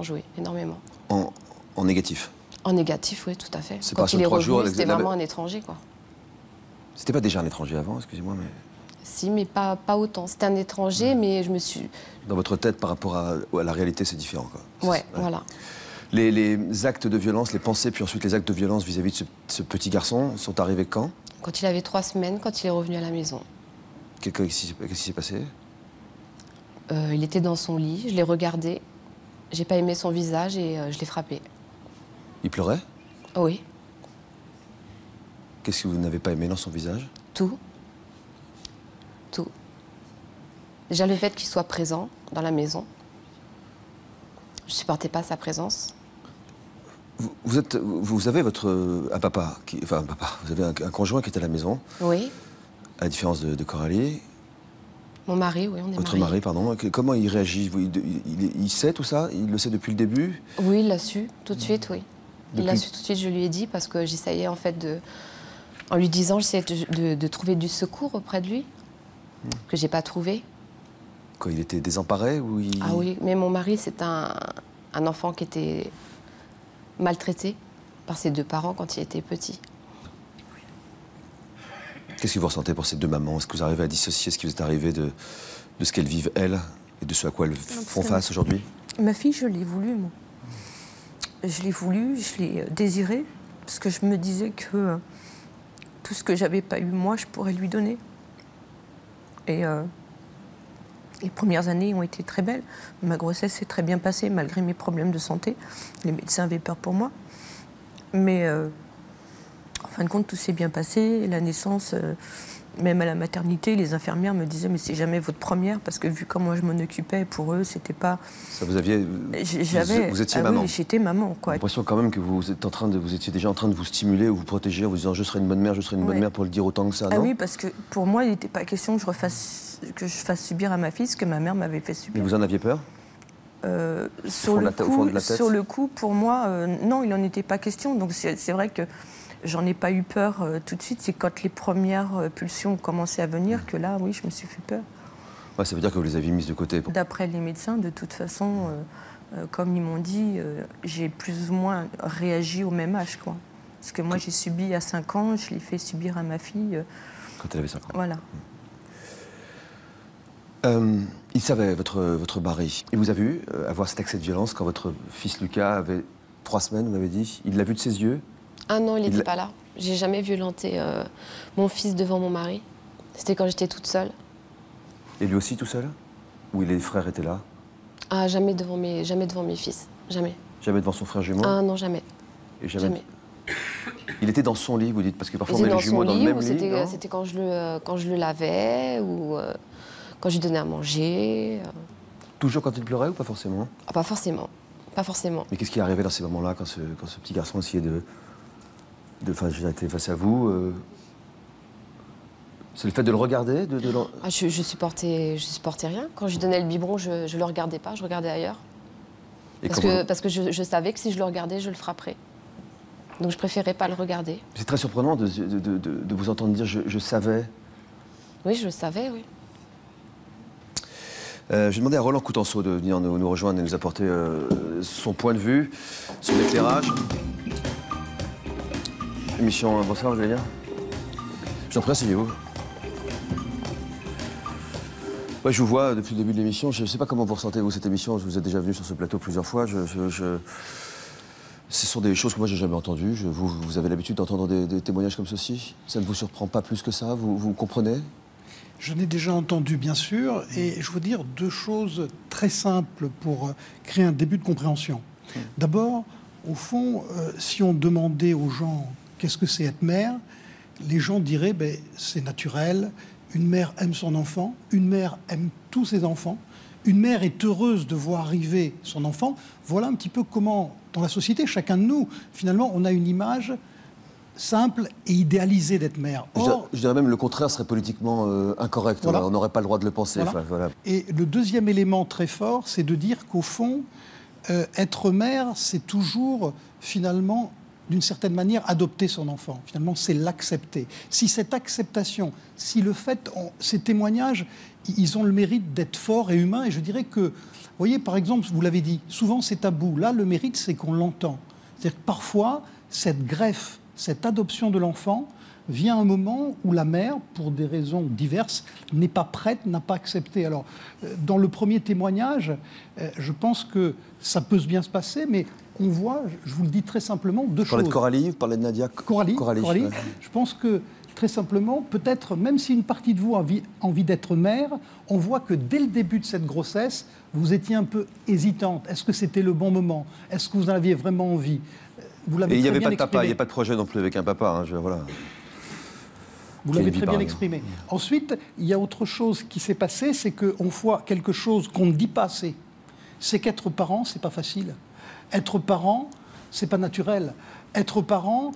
joué, énormément. En négatif? En négatif, oui, tout à fait. C'est quand il est revenu, c'était vraiment un étranger, quoi. C'était pas déjà un étranger avant, excusez-moi, mais... Si, mais pas autant. C'était un étranger, mais je me suis... Dans votre tête, par rapport à la réalité, c'est différent, quoi. Ouais, voilà. Les actes de violence, les pensées, puis ensuite les actes de violence vis-à-vis de ce petit garçon sont arrivés quand? Quand il avait 3 semaines, quand il est revenu à la maison. Qu'est-ce qui s'est passé? Il était dans son lit, je l'ai regardé, j'ai pas aimé son visage et je l'ai frappé. Il pleurait? Oui. Qu'est-ce que vous n'avez pas aimé dans son visage? Tout. Tout. Déjà le fait qu'il soit présent dans la maison. Je supportais pas sa présence. Vous avez un papa, vous avez un conjoint qui est à la maison. Oui. À la différence de Coralie. Mon mari, oui, on est mariés. Votre mari, pardon. Comment il réagit? Il sait tout ça? Il le sait depuis le début? Oui, il l'a su tout de suite, oui. Il l'a su tout de suite, je lui ai dit, parce que j'essayais en fait en lui disant, j'essayais de trouver du secours auprès de lui, que j'ai pas trouvé. Quoi, il était désemparé ou Ah oui, mais mon mari, c'est un enfant qui était maltraité par ses 2 parents quand il était petit. Qu'est-ce que vous ressentez pour ces 2 mamans? Est-ce que vous arrivez à dissocier ce qui vous est arrivé de ce qu'elles vivent, elles, et de ce à quoi elles font face aujourd'hui? Ma fille, je l'ai voulu, moi. Je l'ai voulu, je l'ai désirée, parce que je me disais que tout ce que j'avais pas eu, moi, je pourrais lui donner. Et les premières années ont été très belles. Ma grossesse s'est très bien passée, malgré mes problèmes de santé. Les médecins avaient peur pour moi. Mais en fin de compte, tout s'est bien passé. La naissance, même à la maternité, les infirmières me disaient « mais c'est jamais votre première », parce que vu comment je m'en occupais, pour eux, c'était pas... Ça vous aviez... Vous étiez maman. Oui, j'étais maman, quoi. J'ai l'impression quand même que vous étiez déjà en train de vous stimuler ou vous protéger en vous disant « je serai une bonne mère, je serai une bonne mère » pour le dire autant que ça, non? Ah oui, parce que pour moi, il n'était pas question que je fasse subir à ma fille ce que ma mère m'avait fait subir. Mais vous en aviez peur? Sur le coup, pour moi, non, il n'en était pas question. Donc c'est vrai que j'en ai pas eu peur tout de suite. C'est quand les premières pulsions ont commencé à venir que là, oui, je me suis fait peur. Ouais, ça veut dire que vous les aviez mises de côté. D'après les médecins, de toute façon, comme ils m'ont dit, j'ai plus ou moins réagi au même âge, quoi. Parce que moi, j'ai subi à 5 ans, je l'ai fait subir à ma fille. Quand elle avait 5 ans. Voilà. Il savait, votre mari. Il vous a vu avoir cet accès de violence quand votre fils Lucas avait 3 semaines, vous m'avez dit. Il l'a vu de ses yeux? Ah non, il n'était pas là. J'ai jamais violenté mon fils devant mon mari. C'était quand j'étais toute seule. Et lui aussi tout seul? Ou les frères étaient là? Ah, jamais devant mes fils. Jamais. Jamais devant son frère jumeau? Ah non, jamais. Et jamais. Il était dans son lit, vous dites? Parce que parfois il on met était les jumeaux dans le même lit. C'était quand je le lavais ou quand je lui donnais à manger. Toujours quand il pleurait ou pas forcément? Ah, pas forcément. Pas forcément. Mais qu'est-ce qui est arrivé dans ces moments-là, quand ce petit garçon essayait de être face à vous C'est le fait de le regarder Ah, je supportais rien. Quand je lui donnais le biberon, je le regardais pas, je regardais ailleurs. Parce que je savais que si je le regardais, je le frapperais. Donc je préférais pas le regarder. C'est très surprenant de vous entendre dire je savais. Oui, je le savais, oui. J'ai demandé à Roland Coutenceau de venir nous rejoindre et nous apporter son point de vue, son éclairage. Émission, bonsoir, vous allez bien? J'en prie, asseyez-vous. Ouais, je vous vois depuis le début de l'émission. Je ne sais pas comment vous ressentez, vous, cette émission. Je vous ai déjà venu sur ce plateau plusieurs fois. Ce sont des choses que moi, je n'ai jamais entendues. Vous avez l'habitude d'entendre des témoignages comme ceci? Ça ne vous surprend pas plus que ça? Vous comprenez? Je n'ai déjà entendu, bien sûr, et je veux dire 2 choses très simples pour créer un début de compréhension. D'abord, au fond, si on demandait aux gens qu'est-ce que c'est être mère, les gens diraient c'est naturel, une mère aime son enfant, une mère aime tous ses enfants, une mère est heureuse de voir arriver son enfant. Voilà un petit peu comment, dans la société, chacun de nous, finalement, on a une image simple et idéalisée d'être mère. Or, je dirais même le contraire serait politiquement incorrect. Voilà. On n'aurait pas le droit de le penser. Voilà. Voilà. Et le deuxième élément très fort, c'est de dire qu'au fond, être mère, c'est toujours, finalement, d'une certaine manière, adopter son enfant. Finalement, c'est l'accepter. Si cette acceptation, si le fait, ces témoignages, ils ont le mérite d'être forts et humains. Et je dirais que, vous voyez, par exemple, vous l'avez dit, souvent c'est tabou. Là, le mérite, c'est qu'on l'entend. C'est-à-dire que parfois, cette greffe, cette adoption de l'enfant, vient un moment où la mère, pour des raisons diverses, n'est pas prête, n'a pas accepté. Alors, dans le premier témoignage, je pense que ça peut bien se passer, mais on voit, je vous le dis très simplement, 2 choses. Vous parlez de Coralie, vous parlez de Nadia? Coralie. Ouais. Je pense que, très simplement, peut-être, même si une partie de vous a envie d'être mère, on voit que dès le début de cette grossesse, vous étiez un peu hésitante. Est-ce que c'était le bon moment? Est-ce que vous en aviez vraiment envie? Vous l'avez Et il n'y très avait bien pas de papa, exprimé. il n'y a pas de projet non plus avec un papa. Hein, voilà. Vous l'avez très bien exprimé. Ensuite, il y a autre chose qui s'est passé, c'est qu'on voit quelque chose qu'on ne dit pas assez. C'est qu'être parent, c'est pas facile. Être parent, c'est pas naturel. Être parent,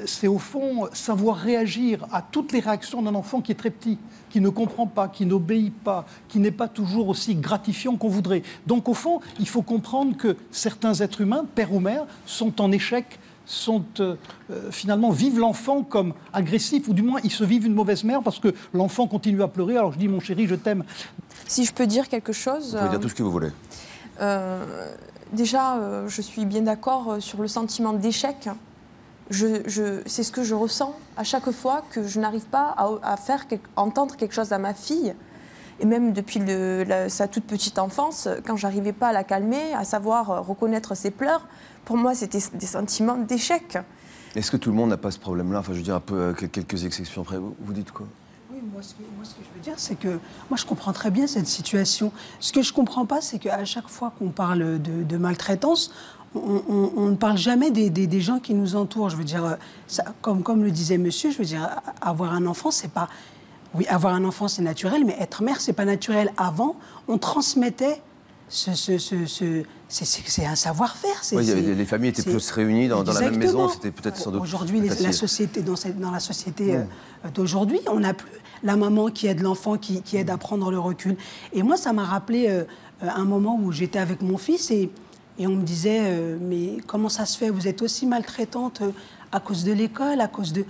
c'est au fond savoir réagir à toutes les réactions d'un enfant qui est très petit, qui ne comprend pas, qui n'obéit pas, qui n'est pas toujours aussi gratifiant qu'on voudrait. Donc au fond, il faut comprendre que certains êtres humains, père ou mère, sont en échec, finalement vivent l'enfant comme agressif, ou du moins ils se vivent une mauvaise mère parce que l'enfant continue à pleurer, alors je dis mon chéri, je t'aime. Si je peux dire quelque chose... Vous pouvez dire tout ce que vous voulez. Déjà, je suis bien d'accord sur le sentiment d'échec. C'est ce que je ressens à chaque fois que je n'arrive pas à entendre quelque chose à ma fille. Et même depuis sa toute petite enfance, quand j'arrivais pas à la calmer, à savoir reconnaître ses pleurs, pour moi, c'était des sentiments d'échec. Est-ce que tout le monde n'a pas ce problème-là? Enfin, je veux dire, un peu quelques exceptions après. Vous dites quoi? Oui, moi, ce que je veux dire, c'est que moi, je comprends très bien cette situation. Ce que je comprends pas, c'est qu'à chaque fois qu'on parle de maltraitance, on ne parle jamais des gens qui nous entourent. Je veux dire, ça, comme le disait monsieur, je veux dire, avoir un enfant, c'est pas... Oui, avoir un enfant, c'est naturel, mais être mère, c'est pas naturel. Avant, on transmettait c'est un savoir-faire. Oui, les familles étaient plus réunies dans la même maison, c'était peut-être sans doute. Aujourd'hui, la société, dans la société d'aujourd'hui, on n'a plus la maman qui aide l'enfant, qui aide à prendre le recul. Et moi, ça m'a rappelé un moment où j'étais avec mon fils et on me disait mais comment ça se fait? Vous êtes aussi maltraitante à cause de l'école, à cause de...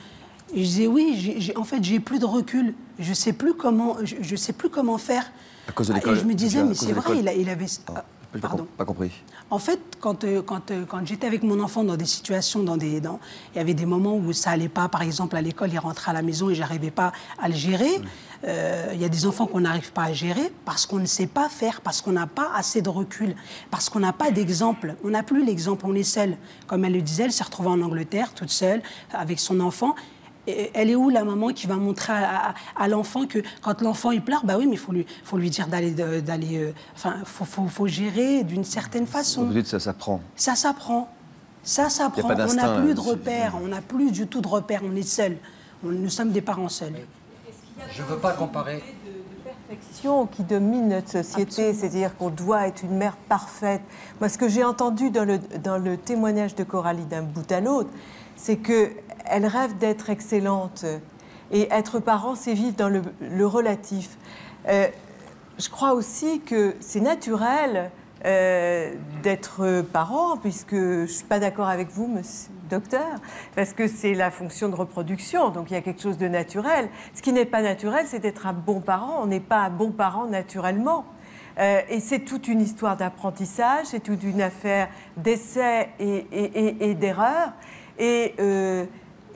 Et je disais oui, en fait, j'ai plus de recul. Je sais plus comment faire. À cause de l'école. Et je me disais, mais c'est vrai, il avait... Pardon. Pas compris. En fait, quand j'étais avec mon enfant dans des situations, il y avait des moments où ça allait pas. Par exemple, à l'école, il rentrait à la maison et j'arrivais pas à le gérer. Il y a des enfants qu'on n'arrive pas à gérer parce qu'on ne sait pas faire, parce qu'on n'a pas assez de recul, parce qu'on n'a pas d'exemple. On n'a plus l'exemple, on est seul. Comme elle le disait, elle s'est retrouvée en Angleterre, toute seule, avec son enfant. elle est où la maman qui va montrer à l'enfant que quand l'enfant il pleure, bah oui, mais faut lui dire enfin, faut gérer d'une certaine façon. Vous dites ça s'apprend. Ça s'apprend. Ça s'apprend. On n'a plus de repères. On n'a plus du tout de repères. On est seuls. Nous sommes des parents seuls. Je ne veux pas comparer. Perfection qui domine notre société, c'est-à-dire qu'on doit être une mère parfaite. Moi, ce que j'ai entendu dans le témoignage de Coralie d'un bout à l'autre, c'est qu'elle rêve d'être excellente. Et être parent, c'est vivre dans le relatif. Je crois aussi que c'est naturel d'être parent, puisque je ne suis pas d'accord avec vous, monsieur le docteur, parce que c'est la fonction de reproduction, donc il y a quelque chose de naturel. Ce qui n'est pas naturel, c'est d'être un bon parent. On n'est pas un bon parent naturellement. Et c'est toute une histoire d'apprentissage, c'est toute une affaire d'essais et d'erreurs. Et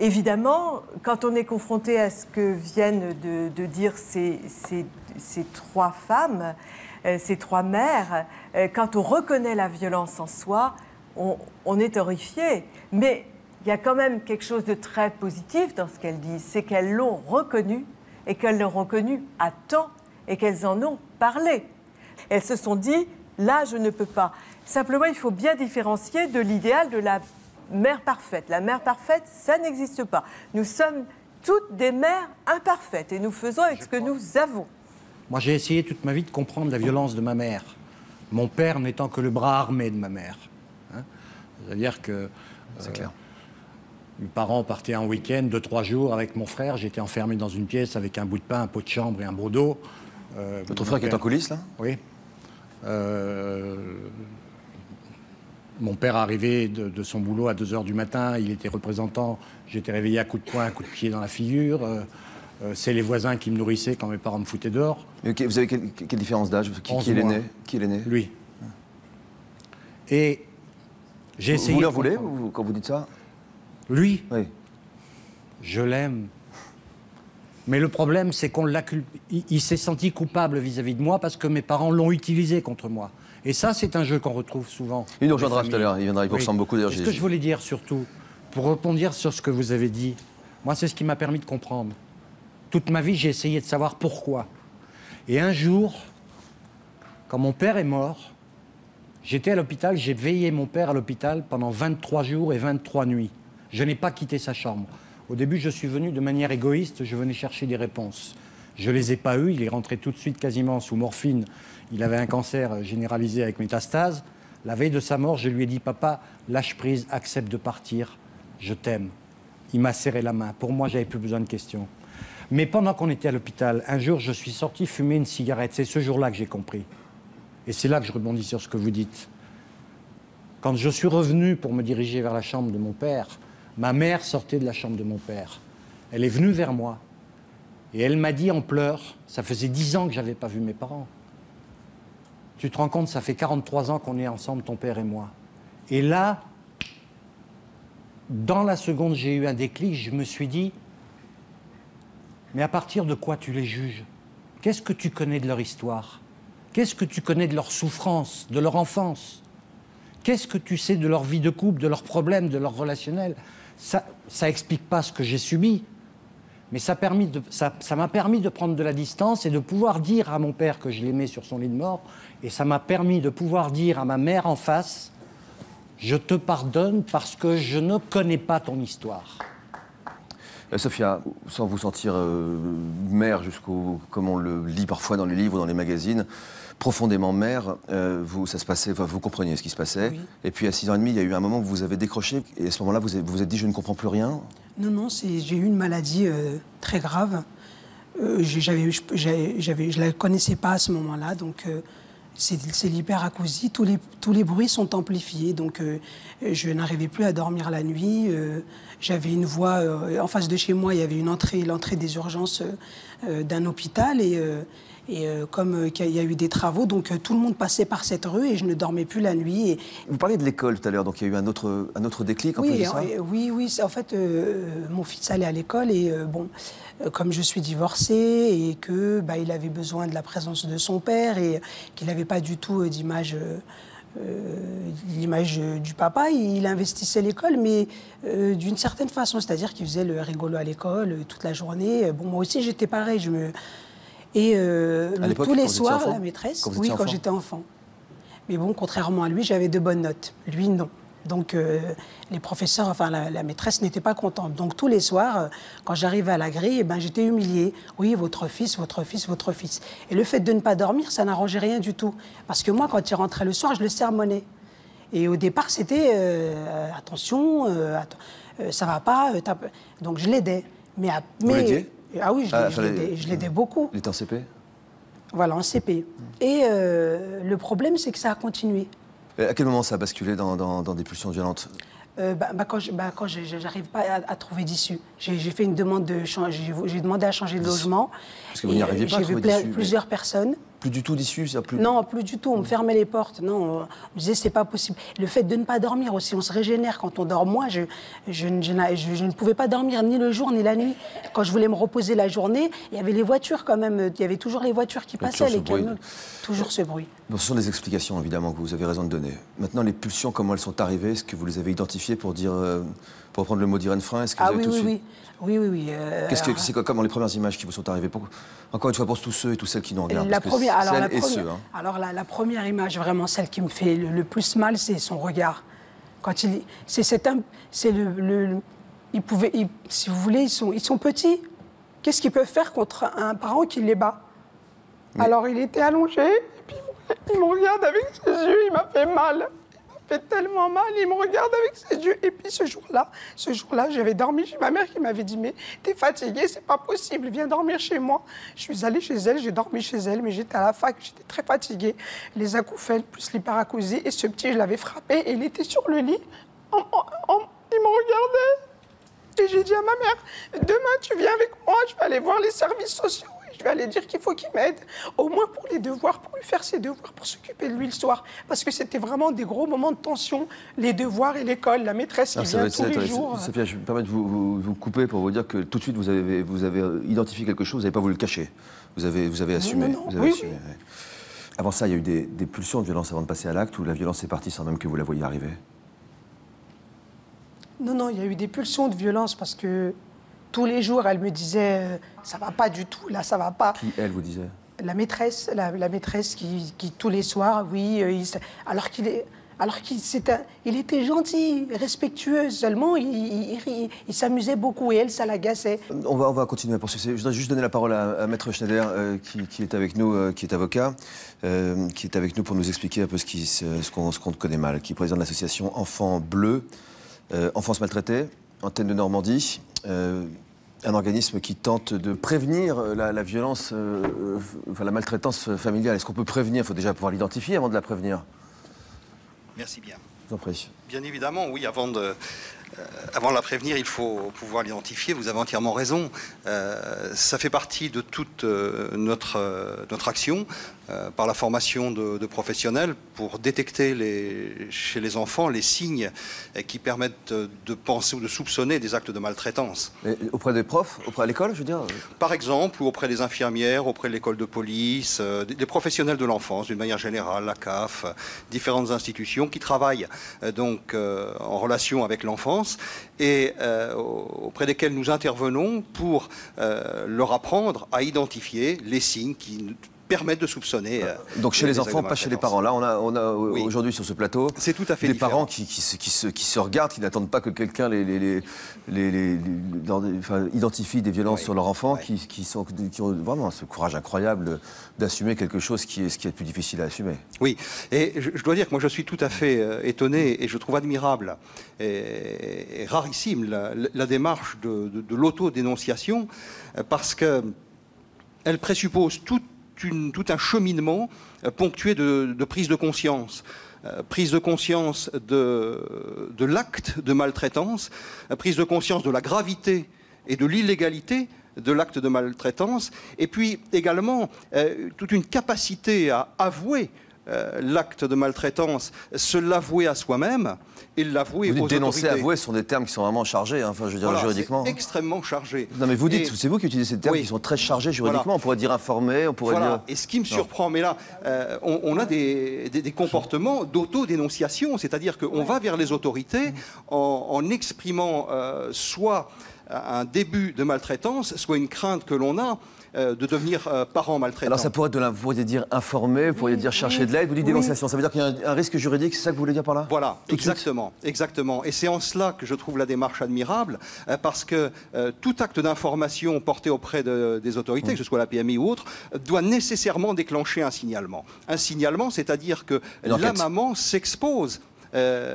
évidemment, quand on est confronté à ce que viennent de dire ces trois femmes, ces trois mères, quand on reconnaît la violence en soi, on est horrifié. Mais il y a quand même quelque chose de très positif dans ce qu'elles disent, c'est qu'elles l'ont reconnu et qu'elles l'ont reconnu à temps et qu'elles en ont parlé. Elles se sont dit, là, je ne peux pas. Simplement, il faut bien différencier de l'idéal de la mère parfaite. La mère parfaite, ça n'existe pas. Nous sommes toutes des mères imparfaites et nous faisons avec ce que nous avons. Moi, j'ai essayé toute ma vie de comprendre la violence de ma mère. Mon père n'étant que le bras armé de ma mère. Hein, c'est-à-dire que c'est clair. Mes parents partaient en week-end, 2-3 jours avec mon frère. J'étais enfermé dans une pièce avec un bout de pain, un pot de chambre et un broc d'eau. Votre frère qui est en coulisses, là? Oui. Mon père arrivait de son boulot à 2h du matin. Il était représentant. J'étais réveillé à coups de poing, à coups de pied dans la figure. C'est les voisins qui me nourrissaient quand mes parents me foutaient dehors. Okay, vous avez quelle différence d'âge? Qui est l'aîné? Qui est l'aîné? Lui. Et j'ai essayé... Vous leur voulez quand vous dites ça? Lui? Oui. Je l'aime. Mais le problème, c'est qu'on il s'est senti coupable vis-à-vis de moi parce que mes parents l'ont utilisé contre moi. Et ça, c'est un jeu qu'on retrouve souvent. Il nous rejoindra tout à l'heure. Il viendra, il vous ressemble beaucoup d'ailleurs. Ce que je voulais dire surtout, pour rebondir sur ce que vous avez dit, moi, c'est ce qui m'a permis de comprendre. Toute ma vie, j'ai essayé de savoir pourquoi. Et un jour, quand mon père est mort, j'étais à l'hôpital, j'ai veillé mon père à l'hôpital pendant 23 jours et 23 nuits. Je n'ai pas quitté sa chambre. Au début, je suis venu de manière égoïste, je venais chercher des réponses. Je ne les ai pas eues, il est rentré tout de suite quasiment sous morphine. Il avait un cancer généralisé avec métastase. La veille de sa mort, je lui ai dit « Papa, lâche prise, accepte de partir, je t'aime ». Il m'a serré la main. Pour moi, je n'avais plus besoin de questions. Mais pendant qu'on était à l'hôpital, un jour, je suis sorti fumer une cigarette. C'est ce jour-là que j'ai compris. Et c'est là que je rebondis sur ce que vous dites. Quand je suis revenu pour me diriger vers la chambre de mon père, ma mère sortait de la chambre de mon père. Elle est venue vers moi. Et elle m'a dit en pleurs, ça faisait 10 ans que je n'avais pas vu mes parents. Tu te rends compte, ça fait 43 ans qu'on est ensemble, ton père et moi. Et là, dans la seconde, j'ai eu un déclic, je me suis dit, mais à partir de quoi tu les juges? Qu'est-ce que tu connais de leur histoire? Qu'est-ce que tu connais de leur souffrance, de leur enfance? Qu'est-ce que tu sais de leur vie de couple, de leurs problèmes, de leur relationnel? Ça explique pas ce que j'ai subi, mais ça m'a permis de prendre de la distance et de pouvoir dire à mon père que je l'aimais sur son lit de mort, et ça m'a permis de pouvoir dire à ma mère en face, je te pardonne parce que je ne connais pas ton histoire. Sophia, sans vous sentir mère jusqu'au, comme on le lit parfois dans les livres, dans les magazines, profondément mère, ça se passait, vous compreniez ce qui se passait. Oui. Et puis à 6 ans et demi, il y a eu un moment où vous avez décroché, et à ce moment-là, vous vous êtes dit, je ne comprends plus rien. Non, j'ai eu une maladie très grave. Je ne la connaissais pas à ce moment-là, donc c'est l'hyperacousie. Tous les bruits sont amplifiés, donc je n'arrivais plus à dormir la nuit. J'avais une voix, en face de chez moi, il y avait l'entrée des urgences d'un hôpital, et comme il y a eu des travaux, donc tout le monde passait par cette rue et je ne dormais plus la nuit. Vous parliez de l'école tout à l'heure, donc il y a eu un autre déclic en plus de ça? Oui, en fait, mon fils allait à l'école et comme je suis divorcée et que il avait besoin de la présence de son père et qu'il n'avait pas du tout d'image l'image du papa, il investissait l'école, mais d'une certaine façon, c'est-à-dire qu'il faisait le rigolo à l'école toute la journée. Bon, moi aussi, j'étais pareil. Et tous les soirs, la maîtresse, oui, quand j'étais enfant. Mais bon, contrairement à lui, j'avais de bonnes notes. Lui, non. Donc, les professeurs, enfin, la maîtresse n'était pas contente. Donc, tous les soirs, quand j'arrivais à la grille, eh ben, j'étais humiliée. Oui, votre fils, votre fils, votre fils. Et le fait de ne pas dormir, ça n'arrangeait rien du tout. Parce que moi, quand il rentrait le soir, je le sermonnais. Et au départ, c'était attention, ça va pas. Donc, je l'aidais. Vous l'aidiez ? Ah oui, je l'aidais beaucoup. Il était en CP ? Voilà, en CP. Et le problème, c'est que ça a continué. À quel moment ça a basculé dans des pulsions violentes ? Quand j'arrive pas à trouver d'issue. J'ai fait une demande de j'ai demandé à changer de logement. Parce que vous n'y arriviez pas à trouver d'issue. J'ai vu plusieurs personnes. Plus du tout d'issue, Non, plus du tout. On me fermait les portes. Non, on me disait c'est pas possible. Le fait de ne pas dormir aussi, on se régénère quand on dort. Moi, je ne pouvais pas dormir ni le jour ni la nuit. Quand je voulais me reposer la journée, il y avait les voitures quand même. Il y avait toujours les voitures qui passaient, les camions. Toujours ce bruit. Bon, ce sont des explications évidemment que vous avez raison de donner. Maintenant, les pulsions, comment elles sont arrivées ? Est-ce que vous les avez identifiées pour dire, pour reprendre le mot d'Irène Frein ? Est-ce que vous avez tout de suite... Oui. Comment les premières images qui vous sont arrivées ? Encore une fois, pour tous ceux et toutes celles qui nous regardent. La première image, vraiment celle qui me fait le plus mal, c'est son regard. Quand il si vous voulez, ils sont petits. Qu'est-ce qu'ils peuvent faire contre un parent qui les bat ? Alors il était allongé, et puis il me regarde avec ses yeux, il m'a fait mal. Fait tellement mal, il me regarde avec ses yeux. Et puis ce jour-là, j'avais dormi chez ma mère qui m'avait dit « Mais t'es fatiguée, c'est pas possible, viens dormir chez moi ». Je suis allée chez elle, j'ai dormi chez elle, mais j'étais à la fac, j'étais très fatiguée. Les acouphènes plus l'hyperacousie, et ce petit, je l'avais frappé, et il était sur le lit. Il me regardait. Et j'ai dit à ma mère « Demain, tu viens avec moi, je vais aller voir les services sociaux. » Je vais aller dire qu'il faut qu'il m'aide, au moins pour les devoirs, pour lui faire ses devoirs, pour s'occuper de lui le soir. Parce que c'était vraiment des gros moments de tension, les devoirs et l'école, la maîtresse qui vient tous les jours. Sophia, je me permets de vous couper pour vous dire que tout de suite, vous avez identifié quelque chose, vous n'avez pas voulu le cacher. Vous avez assumé. Non, vous avez assumé. Oui. Avant ça, il y a eu des pulsions de violence avant de passer à l'acte, ou la violence est partie sans même que vous la voyiez arriver ? Non, il y a eu des pulsions de violence parce que tous les jours, elle me disait ça va pas du tout, là, ça va pas. Qui, elle, vous disait ? La maîtresse qui tous les soirs, oui, il était gentil, respectueux, seulement il s'amusait beaucoup et elle, ça l'agaçait. On va continuer à poursuivre. Je voudrais juste donner la parole à Maître Schneider, qui est avec nous, qui est avocat, qui est avec nous pour nous expliquer un peu ce qu'on connaît mal, qui est président de l'association Enfants Bleus, Enfance Maltraitée, antenne de Normandie. Un organisme qui tente de prévenir la violence, la maltraitance familiale. Est-ce qu'on peut prévenir ? Il faut déjà pouvoir l'identifier avant de la prévenir. Merci bien. Je vous en prie. Bien évidemment, oui, avant de la prévenir, il faut pouvoir l'identifier. Vous avez entièrement raison. Ça fait partie de toute notre action par la formation de professionnels pour détecter chez les enfants les signes qui permettent de penser ou de soupçonner des actes de maltraitance. Et auprès des profs, à l'école, je veux dire ? Par exemple, ou auprès des infirmières, auprès de l'école de police, des professionnels de l'enfance, d'une manière générale, la CAF, différentes institutions qui travaillent en relation avec l'enfance et auprès desquels nous intervenons pour leur apprendre à identifier les signes qui permettent de soupçonner. Donc chez les enfants, pas chez les parents. Là, on a oui. Aujourd'hui sur ce plateau c'est tout à fait des différent. Parents qui se regardent, qui n'attendent pas que quelqu'un identifie des violences sur leur enfant, qui ont vraiment ce courage incroyable d'assumer quelque chose qui est le plus difficile à assumer. Oui, et je dois dire que moi je suis tout à fait étonné et je trouve admirable et rarissime la démarche de l'autodénonciation parce qu'elle présuppose tout un cheminement ponctué de prise de conscience. Prise de conscience de l'acte de maltraitance, prise de conscience de la gravité et de l'illégalité de l'acte de maltraitance, et puis également toute une capacité à avouer l'acte de maltraitance, se l'avouer à soi-même et l'avouer aux autorités. Dénoncer, avouer, ce sont des termes qui sont vraiment chargés, hein, enfin, je veux dire, voilà, juridiquement. C'est extrêmement chargé. Non, mais vous dites, c'est vous qui utilisez ces termes qui sont très chargés juridiquement. Voilà. On pourrait dire informé, on pourrait dire... Et ce qui me surprend, mais là, on a des comportements d'autodénonciation, c'est-à-dire qu'on va vers les autorités en exprimant soit un début de maltraitance, soit une crainte que l'on a de devenir parent maltraitant. Alors ça pourrait être vous pourriez dire informer, vous pourriez dire chercher de l'aide, vous dites dénonciation. Ça veut dire qu'il y a un risque juridique, c'est ça que vous voulez dire par là? Voilà, exactement. Et c'est en cela que je trouve la démarche admirable, parce que tout acte d'information porté auprès des autorités, que ce soit la PMI ou autre, doit nécessairement déclencher un signalement. Un signalement, c'est-à-dire que la maman s'expose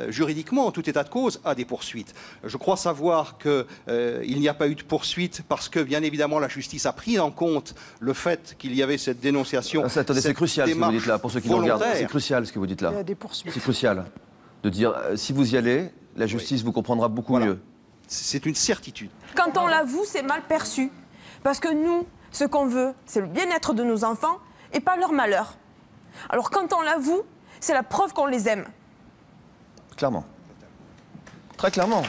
juridiquement, en tout état de cause, à des poursuites. Je crois savoir qu'il n'y a pas eu de poursuite parce que, bien évidemment, la justice a pris en compte le fait qu'il y avait cette dénonciation. Attendez, c'est crucial ce que vous dites là, pour ceux qui nous regardent. C'est crucial ce que vous dites là. Il y a des poursuites. C'est crucial de dire, si vous y allez, la justice vous comprendra beaucoup mieux. C'est une certitude. Quand on l'avoue, c'est mal perçu. Parce que nous, ce qu'on veut, c'est le bien-être de nos enfants et pas leur malheur. Alors quand on l'avoue, c'est la preuve qu'on les aime. Clairement. Très clairement.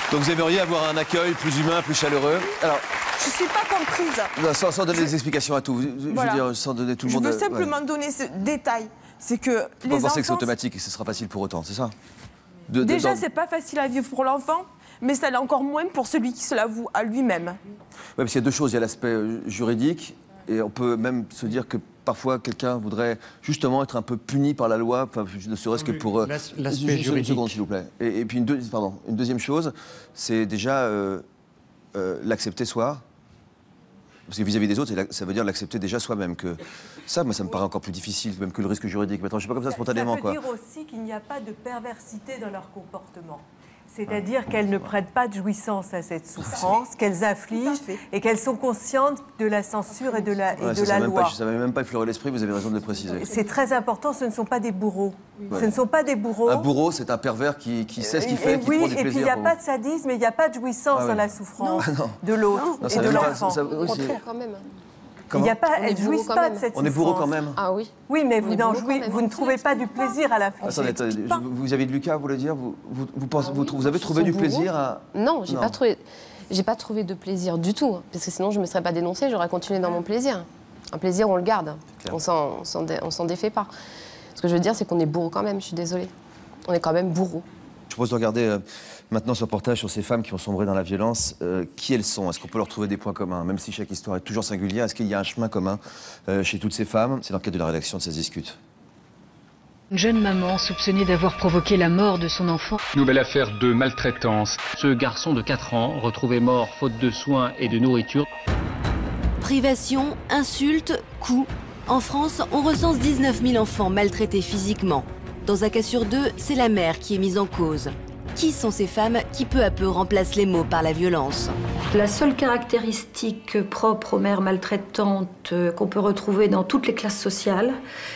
Donc vous aimeriez avoir un accueil plus humain, plus chaleureux. Alors, je ne suis pas comprise. Non, sans donner des explications à tout. Voilà. Je veux dire, sans donner tout le monde... Je veux simplement donner ce détail. C'est que les enfants... Vous pensez que c'est automatique et que ce sera facile pour autant, c'est ça? Déjà, c'est pas facile à vivre pour l'enfant, mais ça l'est encore moins pour celui qui se l'avoue à lui-même. Oui, parce qu'il y a deux choses. Il y a l'aspect juridique, et on peut même se dire que parfois, quelqu'un voudrait justement être un peu puni par la loi, enfin, ne serait-ce que pour... L'aspect juridique. Une seconde, s'il vous plaît. Et puis une deuxième chose, c'est déjà l'accepter soi. Parce que vis-à-vis des autres, ça veut dire l'accepter déjà soi-même. Ça, moi, ça me paraît encore plus difficile, même que le risque juridique. Maintenant, je ne suis pas comme ça spontanément. Ça veut dire aussi qu'il n'y a pas de perversité dans leur comportement. C'est-à-dire qu'elles ne prêtent pas de jouissance à cette souffrance, qu'elles affligent et qu'elles sont conscientes de la censure et de la loi. Ça ne m'avait même pas effleuré l'esprit, vous avez raison de le préciser. C'est très important, ce ne sont pas des bourreaux. Ce ne sont pas des bourreaux. Un bourreau, c'est un pervers qui sait ce qu'il fait, qui prend du plaisir. Oui, et puis il n'y a pas de sadisme, il n'y a pas de jouissance dans la souffrance de l'autre et de l'enfant. Au contraire, quand même. Elles ne jouissent pas de cette souffrance. On est bourreau quand même. Ah oui. Oui, mais vous ne trouvez pas du plaisir à la fin. Attendez, vous avez de Lucas, vous voulez dire vous avez trouvé du plaisir à... Non, j'ai pas trouvé de plaisir du tout. Parce que sinon, je ne me serais pas dénoncée, j'aurais continué dans mon plaisir. Un plaisir, on le garde. On s'en défait pas. Ce que je veux dire, c'est qu'on est bourreau quand même, je suis désolée. On est quand même bourreau. Je propose de regarder maintenant ce reportage sur ces femmes qui ont sombré dans la violence. Qui elles sont? Est-ce qu'on peut leur trouver des points communs? Même si chaque histoire est toujours singulière, est-ce qu'il y a un chemin commun chez toutes ces femmes? C'est dans le cadre de la rédaction de Ça se discute. Une jeune maman soupçonnée d'avoir provoqué la mort de son enfant. Nouvelle affaire de maltraitance. Ce garçon de 4 ans, retrouvé mort faute de soins et de nourriture. Privation, insultes, coups. En France, on recense 19 000 enfants maltraités physiquement. Dans un cas sur deux, c'est la mère qui est mise en cause. Qui sont ces femmes qui peu à peu remplacent les mots par la violence? La seule caractéristique propre aux mères maltraitantes qu'on peut retrouver dans toutes les classes sociales,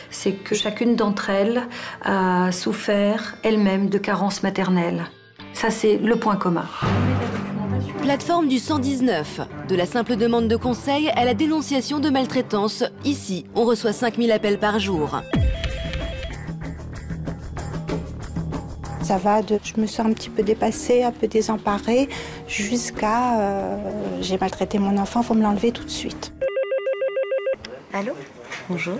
c'est que chacune d'entre elles a souffert elle-même de carences maternelles. Ça, c'est le point commun. Plateforme du 119. De la simple demande de conseil à la dénonciation de maltraitance. Ici, on reçoit 5000 appels par jour. Ça va de je me sens un petit peu dépassée, un peu désemparée, jusqu'à j'ai maltraité mon enfant, faut me l'enlever tout de suite. Allô? Bonjour.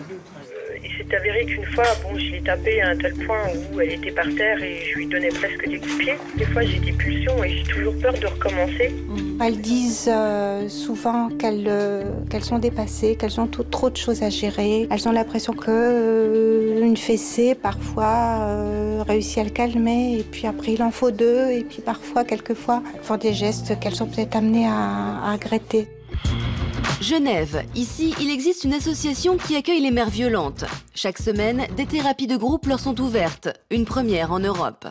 Il s'est avéré qu'une fois, je l'ai tapée à un tel point où elle était par terre et je lui donnais presque des coups de pied. Des fois, j'ai des pulsions et j'ai toujours peur de recommencer. Elles disent souvent qu'elles sont dépassées, qu'elles ont trop de choses à gérer. Elles ont l'impression qu'une fessée, parfois, réussit à le calmer. Et puis après, il en faut deux. Et puis parfois, quelquefois, elles font des gestes qu'elles sont peut-être amenées à regretter. Genève. Ici, il existe une association qui accueille les mères violentes. Chaque semaine, des thérapies de groupe leur sont ouvertes. Une première en Europe.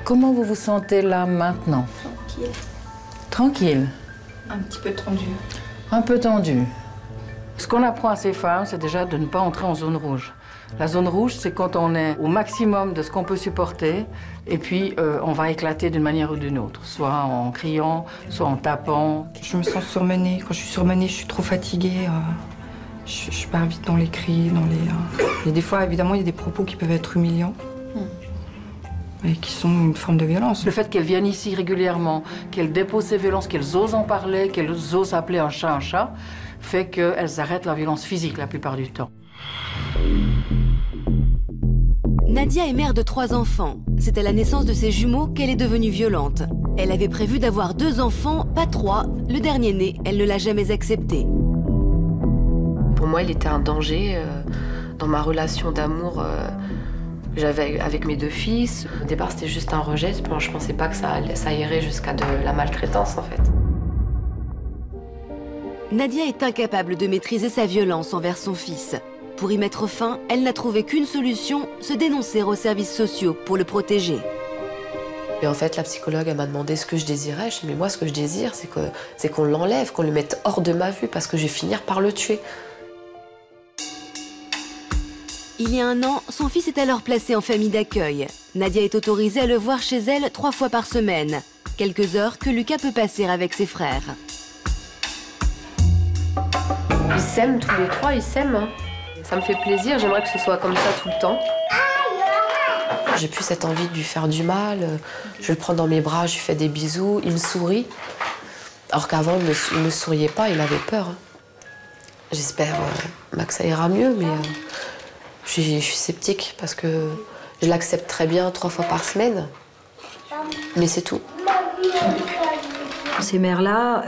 Comment vous vous sentez là maintenant? Tranquille. Tranquille? Un petit peu tendu. Un peu tendu. Ce qu'on apprend à ces femmes, c'est déjà de ne pas entrer en zone rouge. La zone rouge, c'est quand on est au maximum de ce qu'on peut supporter et puis on va éclater d'une manière ou d'une autre, soit en criant, soit en tapant. Je me sens surmenée. Quand je suis surmenée, je suis trop fatiguée. Je suis pas vite dans les cris, dans les... Et des fois, évidemment, il y a des propos qui peuvent être humiliants. Et qui sont une forme de violence. Le fait qu'elles viennent ici régulièrement, qu'elles déposent ces violences, qu'elles osent en parler, qu'elles osent appeler un chat, fait qu'elles arrêtent la violence physique la plupart du temps. Nadia est mère de 3 enfants. C'est à la naissance de ses jumeaux qu'elle est devenue violente. Elle avait prévu d'avoir 2 enfants, pas 3. Le dernier né, elle ne l'a jamais accepté. Pour moi, il était un danger dans ma relation d'amour que j'avais avec mes 2 fils. Au départ, c'était juste un rejet. Je pensais pas que ça irait jusqu'à de la maltraitance, en fait. Nadia est incapable de maîtriser sa violence envers son fils. Pour y mettre fin, elle n'a trouvé qu'une solution, se dénoncer aux services sociaux pour le protéger. Et en fait, la psychologue, elle m'a demandé ce que je désirais. Je dis, mais moi, ce que je désire, c'est qu'on l'enlève, qu'on le mette hors de ma vue, parce que je vais finir par le tuer. Il y a 1 an, son fils est alors placé en famille d'accueil. Nadia est autorisée à le voir chez elle 3 fois par semaine. Quelques heures que Lucas peut passer avec ses frères. Ils s'aiment tous les 3, ils s'aiment. Hein. Ça me fait plaisir, j'aimerais que ce soit comme ça tout le temps. J'ai plus cette envie de lui faire du mal. Je le prends dans mes bras, je lui fais des bisous, il me sourit. Alors qu'avant, il ne me souriait pas, il avait peur. J'espère que ça ira mieux, mais je suis sceptique parce que je l'accepte très bien 3 fois par semaine. Mais c'est tout. Ces mères-là,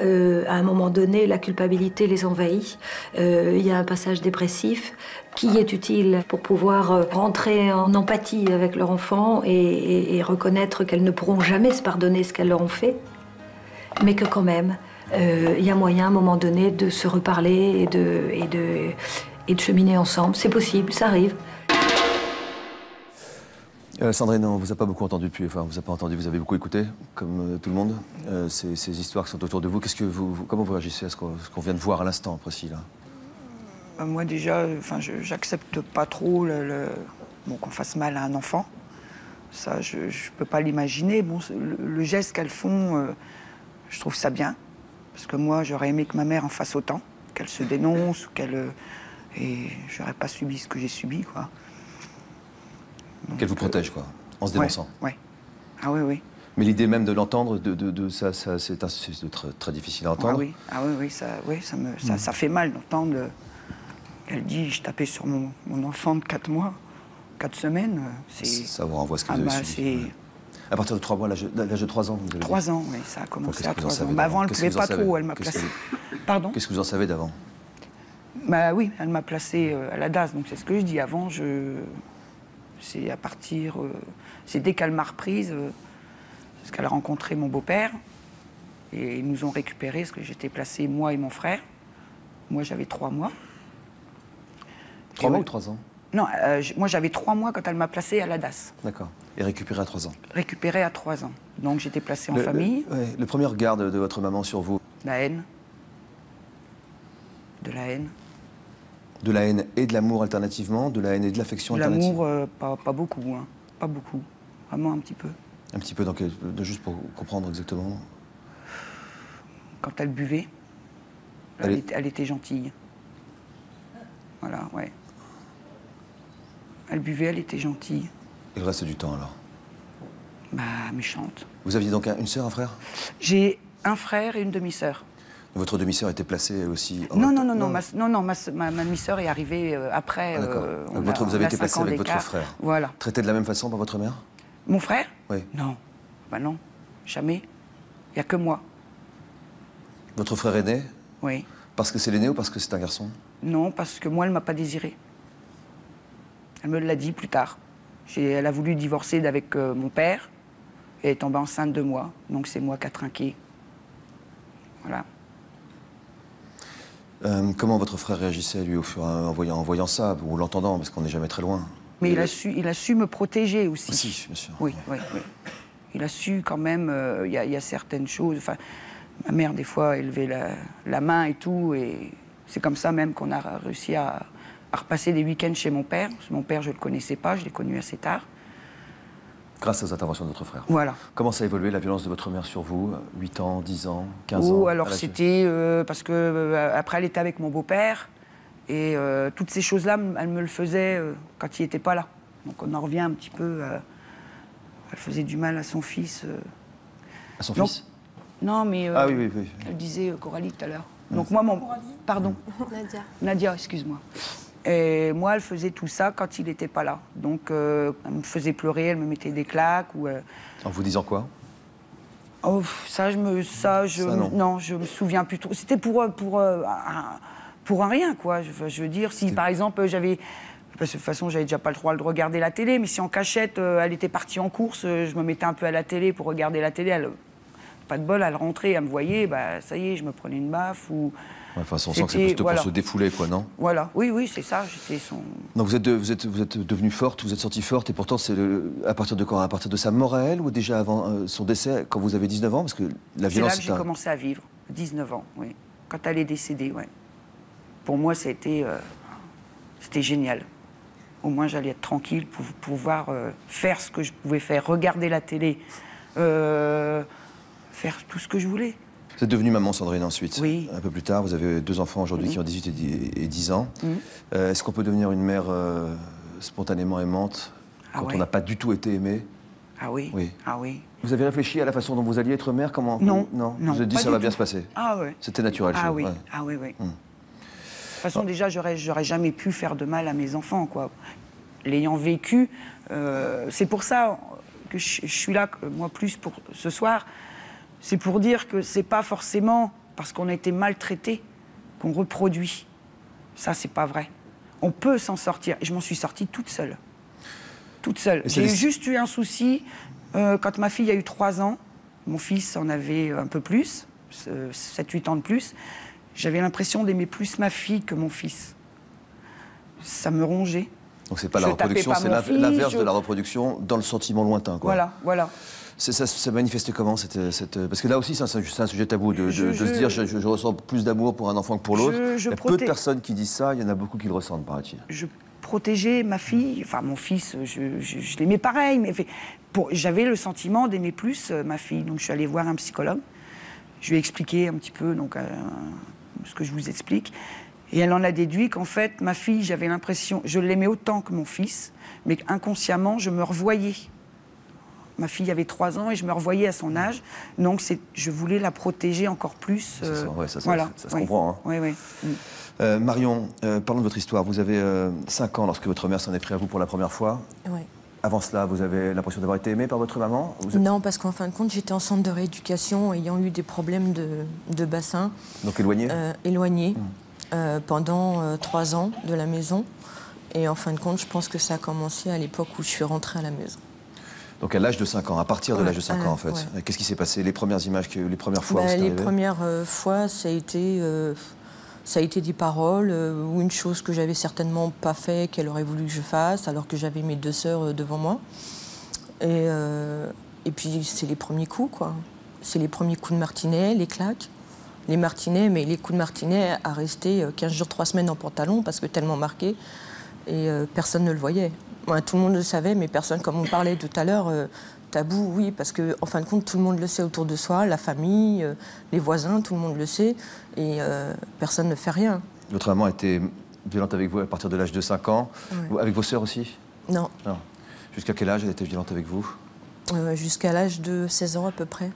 à un moment donné, la culpabilité les envahit. Il y a un passage dépressif qui est utile pour pouvoir rentrer en empathie avec leur enfant et reconnaître qu'elles ne pourront jamais se pardonner ce qu'elles leur ont fait, mais que quand même, il y a moyen à un moment donné de se reparler et de cheminer ensemble. C'est possible, ça arrive. Sandrine, on ne vous a pas beaucoup entendu depuis, enfin, on vous a pas entendu, vous avez beaucoup écouté, comme tout le monde. Ces histoires qui sont autour de vous, comment vous réagissez à ce qu'on vient de voir à l'instant précis, là? Moi déjà, j'accepte pas trop qu'on fasse mal à un enfant. Ça, je peux pas l'imaginer. Bon, le geste qu'elles font, je trouve ça bien. Parce que moi, j'aurais aimé que ma mère en fasse autant, qu'elle se dénonce, ou et j'aurais pas subi ce que j'ai subi, quoi. Qu'elle vous protège, quoi, en se dénonçant. Ouais. Ah oui, oui. Mais l'idée même de l'entendre, ça c'est très difficile à entendre. Ça fait mal d'entendre. Elle dit, je tapais sur mon enfant de 4 mois, 4 semaines. Ça vous renvoie à ce que vous avez subi. À partir de 3 mois, l'âge de 3 ans, vous avez 3 ans, oui, ça a commencé à 3 ans. Bah, avant, elle ne pouvait pas trop, elle m'a placé. Pardon ? Qu'est-ce que vous en savez d'avant ? Bah oui, elle m'a placé à la DAS, donc c'est ce que je dis. Avant, c'est à partir... c'est dès qu'elle m'a reprise, parce qu'elle a rencontré mon beau-père, et ils nous ont récupérés, parce que j'étais placée, moi et mon frère. Moi, j'avais 3 mois. 3 mois ou 3 ans ? Non, moi j'avais 3 mois quand elle m'a placée à la DAS. D'accord. Et récupérée à 3 ans ? Récupérée à 3 ans. Donc j'étais placée en famille. Le premier regard de votre maman sur vous ? La haine. De la haine. De la haine et de l'amour alternativement, de la haine et de l'affection alternativement. L'amour, pas beaucoup, hein. Pas beaucoup. Vraiment un petit peu. Un petit peu, donc juste pour comprendre exactement. Quand elle buvait, elle était gentille. Voilà, ouais. Elle buvait, elle était gentille. Et le reste du temps, alors ? Bah, méchante. Vous aviez donc une sœur, un frère ? J'ai un frère et une demi-sœur. Votre demi-sœur était placée aussi Non, ma demi-sœur est arrivée après. Vous avez été placée avec votre frère. Voilà. Traité de la même façon par votre mère ? Mon frère ? Oui. Non. Bah non, jamais. Il n'y a que moi. Votre frère aîné ? Oui. Parce que c'est l'aîné ou parce que c'est un garçon ? Non, parce que moi, elle ne m'a pas désiré. Elle me l'a dit plus tard. Elle a voulu divorcer avec mon père et elle est tombée enceinte de moi. Donc c'est moi qui a trinqué. Voilà. Comment votre frère réagissait, lui, en voyant ça, ou l'entendant, parce qu'on n'est jamais très loin? Mais il a su me protéger aussi. Aussi, bien sûr. Oui. Il a su quand même, il y a certaines choses. Enfin, ma mère, des fois, elle levait la main et tout, et c'est comme ça même qu'on a réussi à repasser des week-ends chez mon père. Parce que mon père, je ne le connaissais pas, je l'ai connu assez tard. Grâce aux interventions de votre frère. Voilà. Comment ça a évolué, la violence de votre mère sur vous? 8 ans, 10 ans, 15 ans? Alors c'était parce que après elle était avec mon beau-père Et toutes ces choses-là, elle me le faisait quand il n'était pas là. Donc on en revient un petit peu... elle faisait du mal à son fils. À son fils? Non, mais ah, oui, oui. Elle disait Coralie tout à l'heure. Donc moi, pardon. Nadia. Nadia, excuse-moi. Et moi, elle faisait tout ça quand il n'était pas là. Donc elle me faisait pleurer, elle me mettait des claques. Ou, en vous disant quoi? Oh, non, je me souviens plus trop. C'était pour un rien, quoi. Je veux dire, si par exemple j'avais... Parce que de toute façon, j'avais déjà pas le droit de regarder la télé, mais si en cachette, elle était partie en course, je me mettais un peu à la télé pour regarder la télé. Pas de bol, elle rentrait, elle me voyait, bah, ça y est, je me prenais une baffe. Ou... Ouais, on sent que c'est plutôt pour se défouler, quoi, non? Voilà, oui, c'est ça, j'étais son... Donc vous êtes devenue forte, vous êtes sortie forte, et pourtant, c'est à partir de quand? À partir de sa mort à elle, ou déjà avant son décès, quand vous avez 19 ans? Parce que la violence... C'est là que j'ai commencé à vivre, 19 ans, oui. Quand elle est décédée, ouais. Pour moi, c'était génial. Au moins, j'allais être tranquille pour pouvoir faire ce que je pouvais faire, regarder la télé, faire tout ce que je voulais. Vous êtes devenue maman, Sandrine, ensuite. Oui. Un peu plus tard, vous avez 2 enfants aujourd'hui qui ont 18 et 10 ans. Est-ce qu'on peut devenir une mère spontanément aimante quand on n'a pas du tout été aimé? Ah oui. Oui. Ah oui. Vous avez réfléchi à la façon dont vous alliez être mère? Comment? Non. Vous vous êtes dit ça va bien se passer? Ah oui. C'était naturel chez Ah vous? oui. Ouais. Ah oui, oui. De toute façon, déjà, j'aurais jamais pu faire de mal à mes enfants, quoi. L'ayant vécu, c'est pour ça que je suis là, moi, plus pour ce soir. C'est pour dire que c'est pas forcément parce qu'on a été maltraité qu'on reproduit. Ça, c'est pas vrai. On peut s'en sortir. Et je m'en suis sortie toute seule. Toute seule. J'ai juste eu un souci quand ma fille a eu 3 ans. Mon fils en avait un peu plus, 7-8 ans de plus. J'avais l'impression d'aimer plus ma fille que mon fils. Ça me rongeait. Donc c'est pas la reproduction, c'est l'inverse de la reproduction dans le sentiment lointain, quoi. Voilà. Ça manifestait comment parce que là aussi, c'est un sujet tabou de se dire je ressens plus d'amour pour un enfant que pour l'autre. Il y a peu de personnes qui disent ça, il y en a beaucoup qui le ressentent, paraît-il. Je protégeais ma fille, enfin mon fils, je l'aimais pareil, mais j'avais le sentiment d'aimer plus ma fille. Donc je suis allée voir un psychologue. Je lui ai expliqué un petit peu ce que je vous explique. Et elle en a déduit qu'en fait, ma fille, j'avais l'impression, je l'aimais autant que mon fils, mais inconsciemment, je me revoyais. Ma fille avait 3 ans et je me revoyais à son âge. Donc, je voulais la protéger encore plus. Ça se comprend. Hein. Oui. Marion, parlons de votre histoire. Vous avez 5 ans lorsque votre mère s'en est pris à vous pour la première fois. Oui. Avant cela, vous avez l'impression d'avoir été aimée par votre maman? Non, parce qu'en fin de compte, j'étais en centre de rééducation ayant eu des problèmes de bassin. Donc éloignée? Éloignée. Pendant 3 ans de la maison. Et en fin de compte, je pense que ça a commencé à l'époque où je suis rentrée à la maison. Donc à l'âge de 5 ans, à partir de l'âge de 5 ans en fait. Ouais. Qu'est-ce qui s'est passé? Les premières images, les premières fois où c'est arrivé? Les premières fois, ça a été des paroles ou une chose que j'avais certainement pas fait, qu'elle aurait voulu que je fasse, alors que j'avais mes 2 sœurs devant moi. Et puis c'est les premiers coups, quoi. C'est les premiers coups de martinet, les claques. Les martinets, mais les coups de martinet à rester 15 jours, 3 semaines en pantalon parce que tellement marqué et personne ne le voyait. Ouais, tout le monde le savait, mais personne, comme on parlait tout à l'heure, tabou, oui, parce qu'en fin de compte, tout le monde le sait autour de soi, la famille, les voisins, tout le monde le sait, et personne ne fait rien. Votre maman était violente avec vous à partir de l'âge de 5 ans, avec vos sœurs aussi? Non. Jusqu'à quel âge elle était violente avec vous? Jusqu'à l'âge de 16 ans à peu près.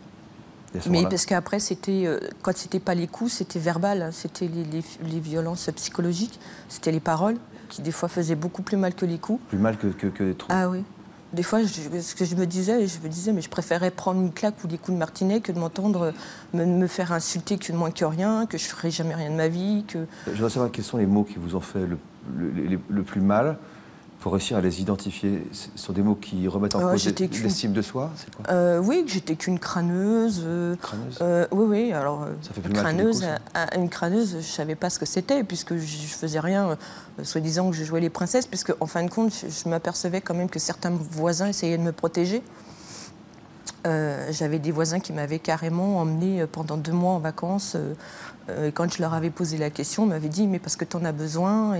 Mais parce qu'après, quand c'était pas les coups, c'était verbal, hein, c'était les violences psychologiques, c'était les paroles qui des fois faisaient beaucoup plus mal que les coups. Plus mal que les trous? Ah oui. Des fois, ce que je me disais, mais je préférais prendre une claque ou des coups de martinet que de m'entendre me faire insulter que de moins que rien, que je ferais jamais rien de ma vie. Je voudrais savoir quels sont les mots qui vous ont fait le plus mal. Pour réussir à les identifier, ce sont des mots qui remettent en cause l'estime de soi, c'est quoi? Oui, que j'étais qu'une crâneuse. Crâneuse? Oui, alors ça fait plus mal que les coups, une crâneuse, je savais pas ce que c'était, puisque je faisais rien, soi-disant que je jouais les princesses, puisque en fin de compte, je m'apercevais quand même que certains voisins essayaient de me protéger. J'avais des voisins qui m'avaient carrément emmenée pendant 2 mois en vacances. Quand je leur avais posé la question, ils m'avaient dit « mais parce que tu en as besoin »,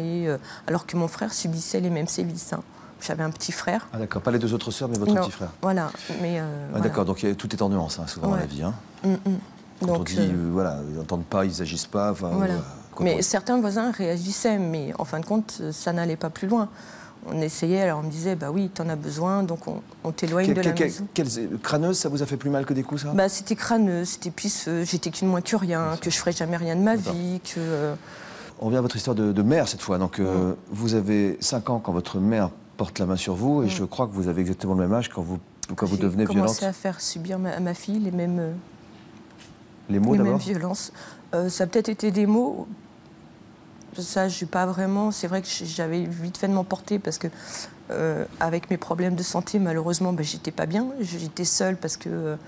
alors que mon frère subissait les mêmes sévices. Hein. J'avais un petit frère. Ah d'accord, pas les 2 autres sœurs, mais votre petit frère. Voilà. Mais, d'accord, donc tout est en nuance, hein, souvent dans la vie. Hein. Quand on dit, ils n'entendent pas, ils n'agissent pas, Mais certains voisins réagissaient, mais en fin de compte, ça n'allait pas plus loin. On essayait, alors on me disait, bah oui, t'en as besoin, donc on t'éloigne de la maison. Crâneuse, ça vous a fait plus mal que des coups, ça? Bah, c'était crâneuse, c'était plus, j'étais qu'une moins que rien, que je ferais jamais rien de ma vie, que... On revient à votre histoire de mère cette fois. Donc, vous avez 5 ans quand votre mère porte la main sur vous, et je crois que vous avez exactement le même âge quand vous devenez violente. J'ai commencé à faire subir à ma fille les mêmes violences. Ça a peut-être été des mots. Ça, je n'ai pas vraiment. C'est vrai que j'avais vite fait de m'emporter parce que, avec mes problèmes de santé, malheureusement, j'étais pas bien. J'étais seule parce que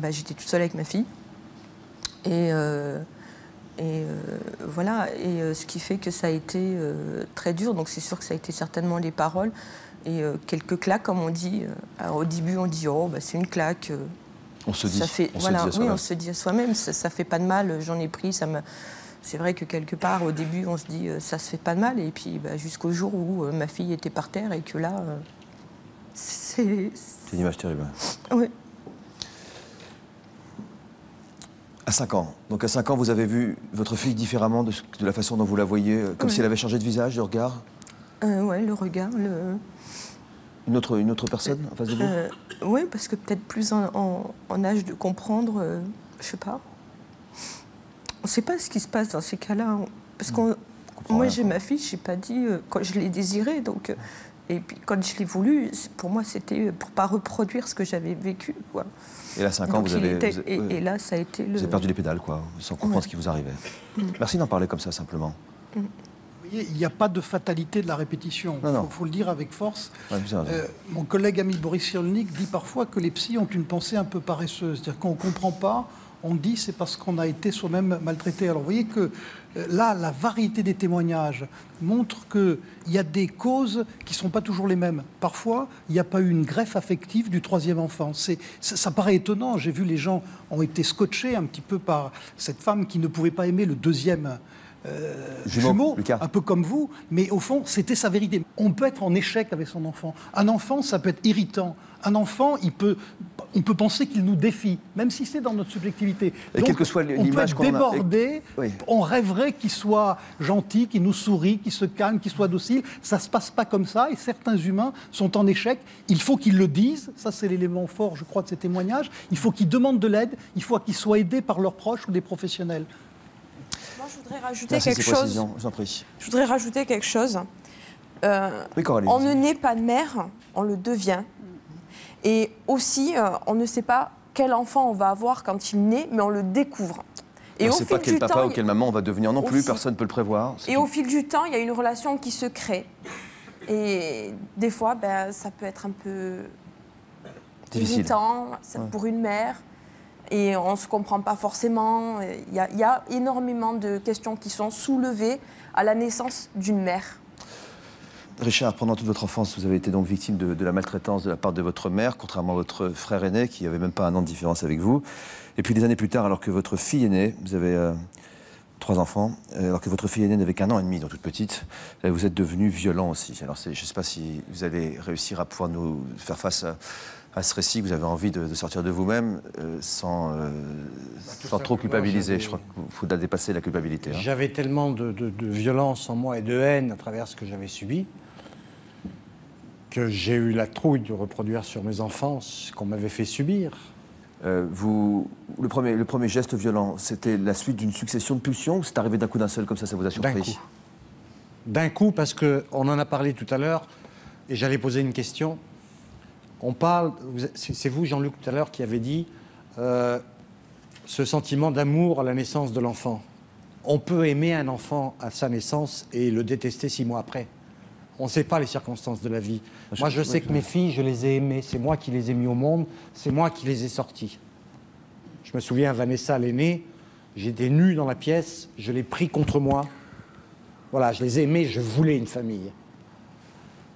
j'étais toute seule avec ma fille. Et voilà. Et ce qui fait que ça a été très dur. Donc, c'est sûr que ça a été certainement les paroles et quelques claques, comme on dit. Alors, au début, on dit oh, c'est une claque. On se dit. On se dit à soi-même. Ça fait pas de mal. J'en ai pris. C'est vrai que quelque part, au début, on se dit ça se fait pas de mal. Et puis jusqu'au jour où ma fille était par terre et que là, c'est une image terrible. Oui. À 5 ans. Donc à 5 ans, vous avez vu votre fille différemment de la façon dont vous la voyez, comme si elle avait changé de visage, de regard? Oui, le regard. Une autre personne en face de vous? Oui, parce que peut-être plus en âge de comprendre, je sais pas. On ne sait pas ce qui se passe dans ces cas-là. Parce que moi, j'ai ma fille, je n'ai pas dit quand je l'ai désirée. Donc, et puis quand je l'ai voulu, pour moi, c'était pour ne pas reproduire ce que j'avais vécu. Quoi. Et là, à 5 ans, vous avez... Et là, ça a été le... Vous avez perdu les pédales, quoi, sans comprendre ce qui vous arrivait. Merci d'en parler comme ça, simplement. Vous voyez, il n'y a pas de fatalité de la répétition. Il faut le dire avec force. Mon collègue ami Boris Cyrulnik dit parfois que les psys ont une pensée un peu paresseuse. C'est-à-dire qu'on ne comprend pas, on dit c'est parce qu'on a été soi-même maltraité. Alors vous voyez que là, la variété des témoignages montre qu'il y a des causes qui ne sont pas toujours les mêmes. Parfois, il n'y a pas eu une greffe affective du 3e enfant. Ça paraît étonnant. J'ai vu les gens ont été scotchés un petit peu par cette femme qui ne pouvait pas aimer le 2e jumeau, un peu comme vous, mais au fond, c'était sa vérité. On peut être en échec avec son enfant. Un enfant, ça peut être irritant. Un enfant, on peut penser qu'il nous défie, même si c'est dans notre subjectivité. Et quelle que soit l'image qu'on a... On peut être débordé, on rêverait qu'il soit gentil, qu'il nous sourit, qu'il se calme, qu'il soit docile. Ça ne se passe pas comme ça, et certains humains sont en échec. Il faut qu'ils le disent, ça c'est l'élément fort, je crois, de ces témoignages. Il faut qu'ils demandent de l'aide, il faut qu'ils soient aidés par leurs proches ou des professionnels. Moi, je voudrais rajouter quelque chose. Je vous en prie. Je voudrais rajouter quelque chose. On ne naît pas de mère, on le devient. Et aussi, on ne sait pas quel enfant on va avoir quand il naît, mais on le découvre. Et on ne sait pas quel papa ou quelle maman on va devenir non plus, personne ne peut le prévoir. Et au fil du temps, il y a une relation qui se crée. Et des fois, ça peut être un peu irritant pour une mère. Et on ne se comprend pas forcément. Il y a énormément de questions qui sont soulevées à la naissance d'une mère. Richard, pendant toute votre enfance, vous avez été donc victime de la maltraitance de la part de votre mère, contrairement à votre frère aîné, qui n'avait même pas 1 an de différence avec vous. Et puis des années plus tard, alors que votre fille aînée, vous avez 3 enfants, alors que votre fille aînée n'avait qu'1 an et demi, donc toute petite, vous êtes devenu violent aussi. Alors je ne sais pas si vous allez réussir à pouvoir nous faire face à ce récit que vous avez envie de sortir de vous-même sans trop culpabiliser. Je crois qu'il faut dépasser la culpabilité. J'avais tellement de violence en moi et de haine à travers ce que j'avais subi que j'ai eu la trouille de reproduire sur mes enfants ce qu'on m'avait fait subir. Le premier geste violent, c'était la suite d'une succession de pulsions ou c'est arrivé d'un coup d'un seul, comme ça vous a surpris? D'un coup, parce qu'on en a parlé tout à l'heure, et j'allais poser une question. On parle, c'est vous, Jean-Luc, tout à l'heure, qui avez dit ce sentiment d'amour à la naissance de l'enfant. On peut aimer un enfant à sa naissance et le détester 6 mois après. On ne sait pas les circonstances de la vie. Moi, je sais que mes filles, je les ai aimées. C'est moi qui les ai mis au monde. C'est moi qui les ai sorties. Je me souviens, Vanessa, l'aînée, j'étais nu dans la pièce. Je l'ai pris contre moi. Voilà, je les ai aimées. Je voulais une famille.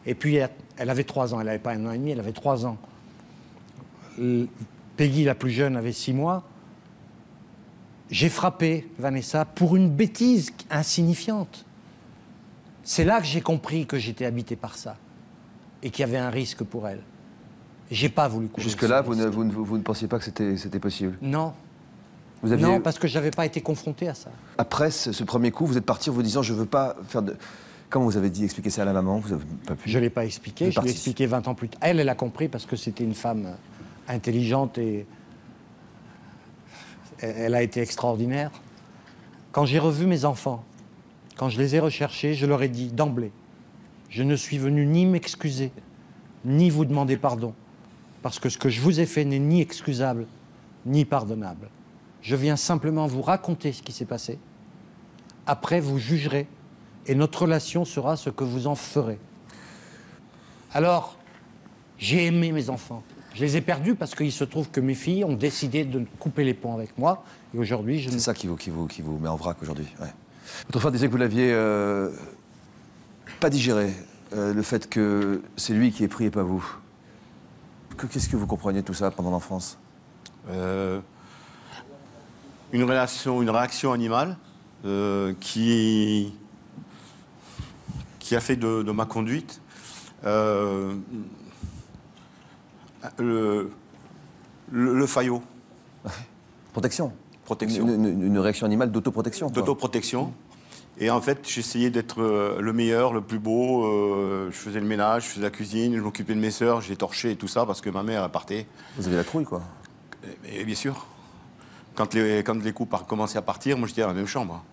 Et puis, elle avait 3 ans. Elle n'avait pas 1 an et demi, elle avait 3 ans. Peggy, la plus jeune, avait 6 mois. J'ai frappé Vanessa pour une bêtise insignifiante. C'est là que j'ai compris que j'étais habité par ça et qu'il y avait un risque pour elle. J'ai pas voulu courir. Jusque-là, vous ne pensiez pas que c'était possible? Non. Non, parce que je n'avais pas été confronté à ça. Après ce premier coup, vous êtes parti en vous disant, je ne veux pas faire de... Comment vous avez dit expliquer ça à la maman? Vous n'avez pas pu. Je ne l'ai pas expliqué, je l'ai expliqué 20 ans plus tard. Elle a compris parce que c'était une femme intelligente et elle a été extraordinaire. Quand j'ai revu mes enfants, quand je les ai recherchés, je leur ai dit d'emblée, je ne suis venu ni m'excuser, ni vous demander pardon, parce que ce que je vous ai fait n'est ni excusable, ni pardonnable. Je viens simplement vous raconter ce qui s'est passé. Après, vous jugerez, et notre relation sera ce que vous en ferez. Alors, j'ai aimé mes enfants. Je les ai perdus parce qu'il se trouve que mes filles ont décidé de couper les ponts avec moi. Et aujourd'hui, je... C'est ça qui vous met en vrac aujourd'hui. Ouais. Votre frère disait que vous l'aviez pas digéré, le fait que c'est lui qui est pris et pas vous. Qu'est-ce que vous compreniez de tout ça pendant l'enfance? Une réaction animale qui a fait de ma conduite le faillot. Protection. Protection. Une réaction animale d'autoprotection. D'autoprotection. Et en fait, j'essayais d'être le meilleur, le plus beau. Je faisais le ménage, je faisais la cuisine, je m'occupais de mes sœurs, j'ai torché et tout ça parce que ma mère, elle partait. Vous avez la trouille, quoi. Et bien sûr. Quand les coups commençaient à partir, moi j'étais dans la même chambre.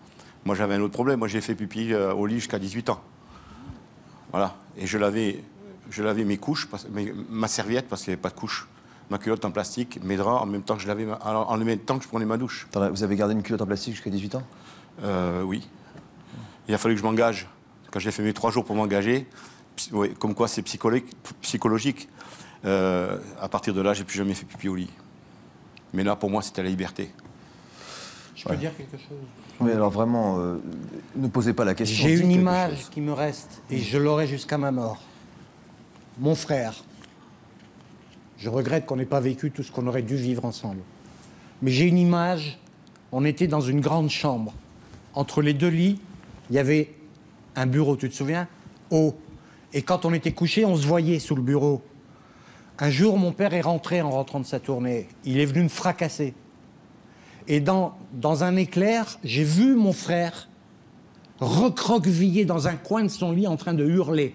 Moi j'avais un autre problème. Moi j'ai fait pipi au lit jusqu'à 18 ans. Voilà. Et je lavais mes couches, ma serviette parce qu'il n'y avait pas de couche, ma culotte en plastique, mes draps en même temps que en même temps que je prenais ma douche. Vous avez gardé une culotte en plastique jusqu'à 18 ans? Oui. Il a fallu que je m'engage. Quand j'ai fait mes 3 jours pour m'engager, comme quoi c'est psychologique. À partir de là, j'ai plus jamais fait pipi au lit. Mais là, pour moi, c'était la liberté. Je peux dire quelque chose? Oui, alors vraiment, ne posez pas la question. J'ai une image qui me reste, et je l'aurai jusqu'à ma mort. Mon frère. Je regrette qu'on n'ait pas vécu tout ce qu'on aurait dû vivre ensemble. Mais j'ai une image, on était dans une grande chambre. Entre les 2 lits, il y avait un bureau, tu te souviens? Haut. Et quand on était couché, on se voyait sous le bureau. Un jour, mon père est rentré en rentrant de sa tournée. Il est venu me fracasser. Et dans un éclair, j'ai vu mon frère recroquevillé dans un coin de son lit en train de hurler.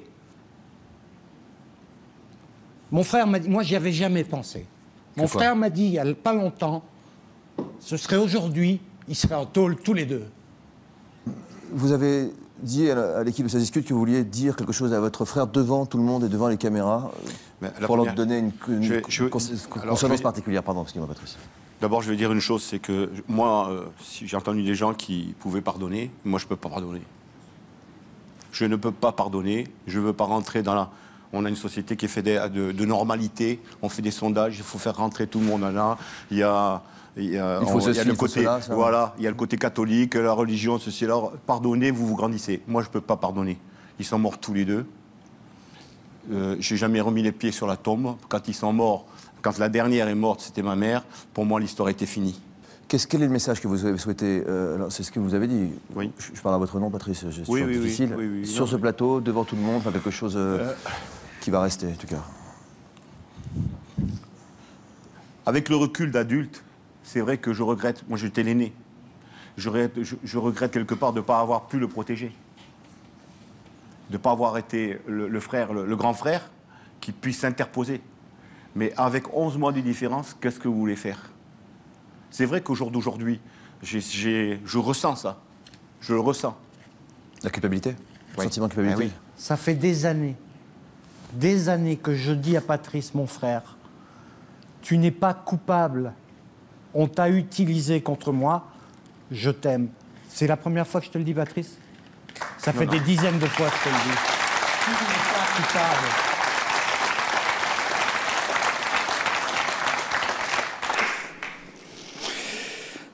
Mon frère m'a dit, moi j'y avais jamais pensé. Mon frère m'a dit il n'y a pas longtemps, ce serait aujourd'hui, ils seraient en tôle tous les 2. Vous avez dit à l'équipe de Ça discute que vous vouliez dire quelque chose à votre frère devant tout le monde et devant les caméras pour leur donner une consonance particulière. Pardon, excusez-moi Patrice. D'abord, je vais dire une chose, c'est que moi, si j'ai entendu des gens qui pouvaient pardonner, moi je ne peux pas pardonner. Je ne peux pas pardonner, je ne veux pas rentrer dans la... On a une société qui est faite de normalité, on fait des sondages, il faut faire rentrer tout le monde là. Il y a le côté, voilà, il y a le côté catholique, la religion, ceci, alors pardonnez, vous grandissez. Moi, je ne peux pas pardonner. Ils sont morts tous les 2. J'ai jamais remis les pieds sur la tombe. Quand ils sont morts, quand la dernière est morte, c'était ma mère. Pour moi, l'histoire était finie. Quel est le message que vous avez souhaité c'est ce que vous avez dit. Oui. Je parle à votre nom, Patrice. C'est oui, difficile. Oui, sur ce plateau, devant tout le monde, enfin quelque chose qui va rester, en tout cas. Avec le recul d'adulte, c'est vrai que je regrette. Moi, j'étais l'aîné. Je regrette quelque part de ne pas avoir pu le protéger. De ne pas avoir été le frère, le grand frère, qui puisse s'interposer. Mais avec 11 mois de différence, qu'est-ce que vous voulez faire? C'est vrai qu'au jour d'aujourd'hui, je ressens ça. Je le ressens. La culpabilité? Le sentiment de culpabilité? Oui. Ça fait des années que je dis à Patrice, mon frère, tu n'es pas coupable. On t'a utilisé contre moi. Je t'aime. C'est la première fois que je te le dis, Patrice? Ça fait des dizaines de fois que je te le dis. Tu n'es pas coupable.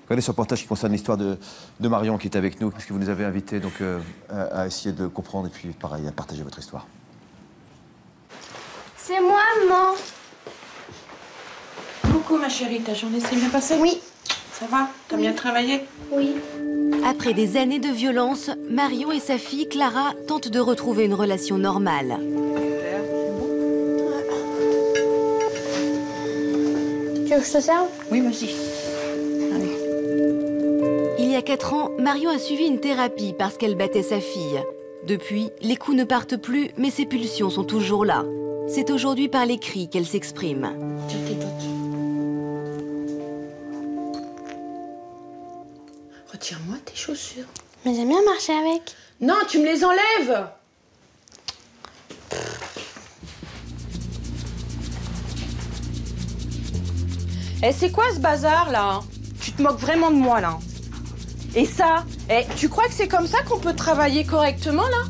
Regardez ce reportage qui concerne l'histoire de Marion qui est avec nous, parce que vous nous avez invités donc, à essayer de comprendre et puis pareil, à partager votre histoire. C'est moi, maman. Coucou ma chérie, ta journée s'est bien passée? Oui. Ça va? T'as bien travaillé? Oui. Après des années de violence, Marion et sa fille Clara tentent de retrouver une relation normale. Tu veux que je te serve? Oui, vas-y. Allez. 4 ans, Marion a suivi une thérapie parce qu'elle battait sa fille. Depuis, les coups ne partent plus, mais ses pulsions sont toujours là. C'est aujourd'hui par les cris qu'elle s'exprime. Tiens tes bottes. Retire-moi tes chaussures. Mais j'aime bien marcher avec. Non, tu me les enlèves. Eh, c'est quoi ce bazar, là? Tu te moques vraiment de moi, là? Et ça, tu crois que c'est comme ça qu'on peut travailler correctement, là?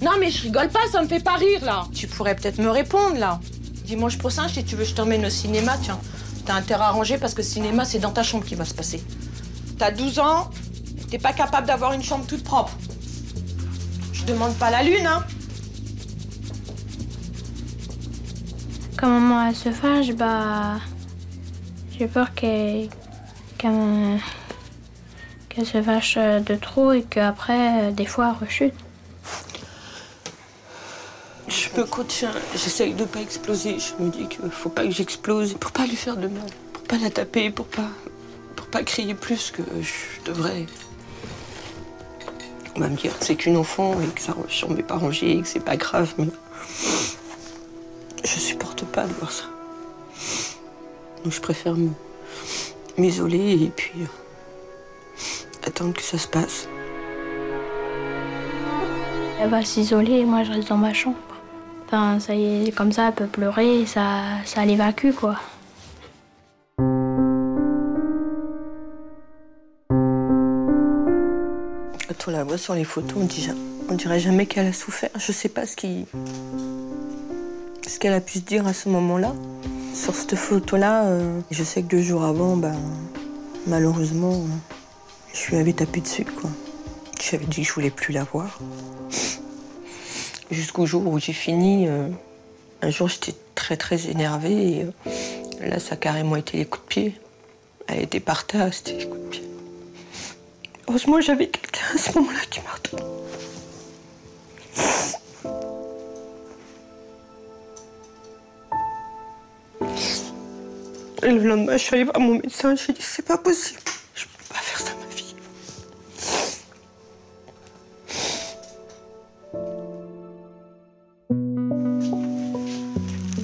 Non, mais je rigole pas, ça me fait pas rire, là. Tu pourrais peut-être me répondre, là. Dimanche prochain, si tu veux, je t'emmène au cinéma, tiens. T'as intérêt à ranger parce que le cinéma, c'est dans ta chambre qu'il va se passer. T'as 12 ans, t'es pas capable d'avoir une chambre toute propre. Je demande pas la lune, hein. Quand maman elle se fâche, bah... j'ai peur qu'elle se fâche de trop et qu'après, des fois, elle rechute. Je me contiens, j'essaye de pas exploser. Je me dis qu'il faut pas que j'explose pour pas lui faire de mal, pour pas la taper, pour pas crier plus que je devrais. On va me dire que c'est qu'une enfant et que ça ne m'est pas rangé et que c'est pas grave, mais je supporte pas de voir ça. Donc je préfère m'isoler et puis attendre que ça se passe. Elle va s'isoler et moi je reste dans ma chambre. Enfin, ça y est, comme ça, elle peut pleurer et ça l'évacue, quoi. Quand on la voit sur les photos, on dirait jamais qu'elle a souffert. Je sais pas ce qu'elle a pu se dire à ce moment-là. Sur cette photo-là, je sais que 2 jours avant, malheureusement, je lui avais tapé dessus, quoi. Je lui avais dit que je voulais plus la voir. Jusqu'au jour où j'ai fini, un jour j'étais très très énervée et là ça a carrément été les coups de pied. Elle était par terre, c'était les coups de pied. Heureusement j'avais quelqu'un à ce moment-là qui m'a retenu. Et le lendemain je suis allée voir mon médecin, je lui ai dit c'est pas possible, je peux pas faire ça ma fille.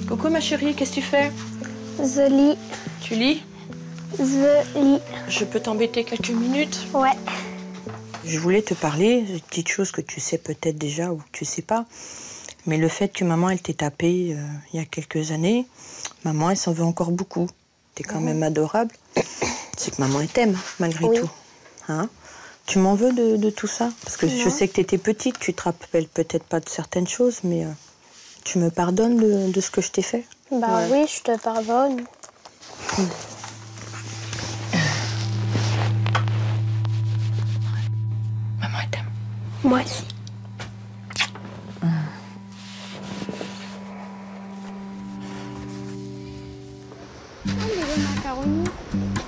Coucou ma chérie, qu'est-ce que tu fais? Je lis. Tu lis? Je lis. Je peux t'embêter quelques minutes? Ouais. Je voulais te parler d'une petite chose que tu sais peut-être déjà ou que tu sais pas. Mais le fait que maman, elle t'ait tapé il y a quelques années, maman, elle s'en veut encore beaucoup. T'es quand même adorable. C'est que maman, elle t'aime, malgré tout. Hein? Tu m'en veux de tout ça? Parce que je sais que t'étais petite, tu te rappelles peut-être pas de certaines choses, mais tu me pardonnes de ce que je t'ai fait? Bah oui, je te pardonne. Maman, elle t'aime. Moi aussi.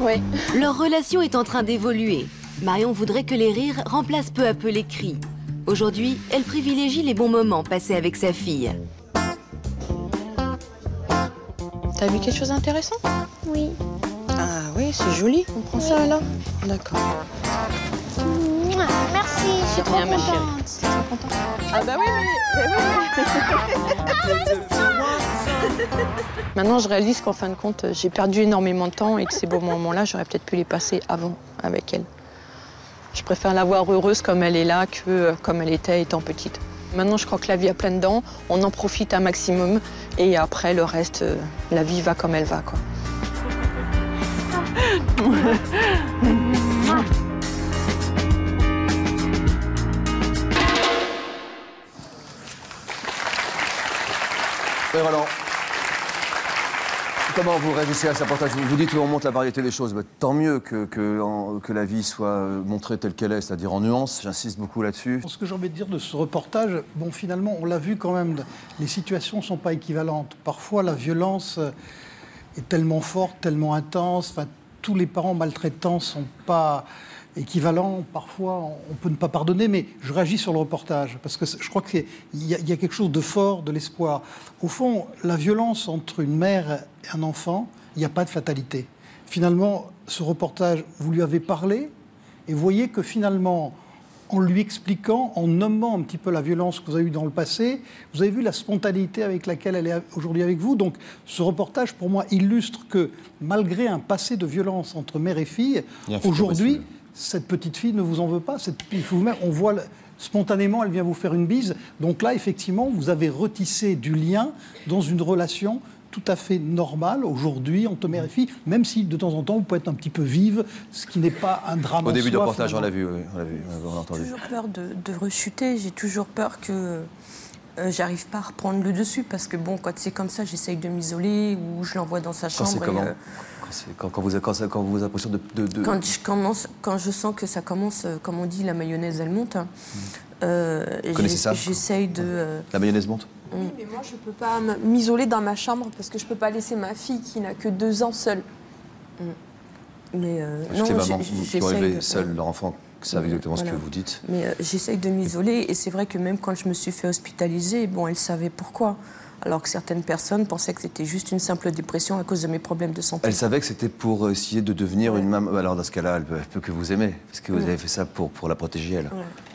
Oui. Leur relation est en train d'évoluer. Marion voudrait que les rires remplacent peu à peu les cris. Aujourd'hui, elle privilégie les bons moments passés avec sa fille. T'as vu quelque chose d'intéressant? Oui. Ah oui, c'est joli. On prend ça alors? D'accord. Merci, je suis trop Bien, ma chérie. contente. T'es trop contente? Ah bah oui, Maintenant, je réalise qu'en fin de compte, j'ai perdu énormément de temps et que ces beaux moments-là, j'aurais peut-être pu les passer avant avec elle. Je préfère la voir heureuse comme elle est là que comme elle était étant petite. Maintenant, je crois que la vie a plein de dents, on en profite un maximum et après, le reste, la vie va comme elle va, quoi. Et Roland, comment vous réagissez à ce reportage? Vous dites qu'on montre la variété des choses. Mais tant mieux que la vie soit montrée telle qu'elle est, c'est-à-dire en nuances. J'insiste beaucoup là-dessus. Ce que j'ai envie de dire de ce reportage, bon, finalement, on l'a vu quand même, les situations ne sont pas équivalentes. Parfois, la violence est tellement forte, tellement intense. Enfin, tous les parents maltraitants ne sont pas équivalents. Parfois, on peut ne pas pardonner, mais je réagis sur le reportage parce que je crois qu'il y a quelque chose de fort, de l'espoir. Au fond, la violence entre une mère et un enfant, il n'y a pas de fatalité. finalement, ce reportage, vous lui avez parlé, et vous voyez que finalement, en lui expliquant, en nommant un petit peu la violence que vous avez eue dans le passé, vous avez vu la spontanéité avec laquelle elle est aujourd'hui avec vous. Donc ce reportage, pour moi, illustre que malgré un passé de violence entre mère et fille, aujourd'hui, cette petite fille ne vous en veut pas. On voit spontanément, elle vient vous faire une bise. Donc là, effectivement, vous avez retissé du lien dans une relation tout à fait normale aujourd'hui entre mère et fille, même si de temps en temps vous pouvez être un petit peu vive, ce qui n'est pas un drame. Au début du reportage, finalement. on l'a vu, on l'a entendu. J'ai toujours peur de rechuter, j'ai toujours peur que j'arrive pas à reprendre le dessus, parce que bon, quand c'est comme ça, j'essaye de m'isoler ou je l'envoie dans sa chambre. C'est comment quand vous avez l'impression de... Quand je sens que ça commence, comme on dit, la mayonnaise, elle monte. Vous connaissez ça? J'essaye de... La mayonnaise monte? Oui, mais moi, je ne peux pas m'isoler dans ma chambre parce que je ne peux pas laisser ma fille qui n'a que 2 ans seule. Mais non, les mamans qui ont élevé seuls leur enfant savent exactement ce que vous dites. Mais j'essaye de m'isoler, et c'est vrai que même quand je me suis fait hospitaliser, bon, elle savait pourquoi. Alors que certaines personnes pensaient que c'était juste une simple dépression à cause de mes problèmes de santé. Elle savait que c'était pour essayer de devenir une maman. Alors dans ce cas-là, elle peut que vous aimer, parce que vous avez fait ça pour la protéger, elle.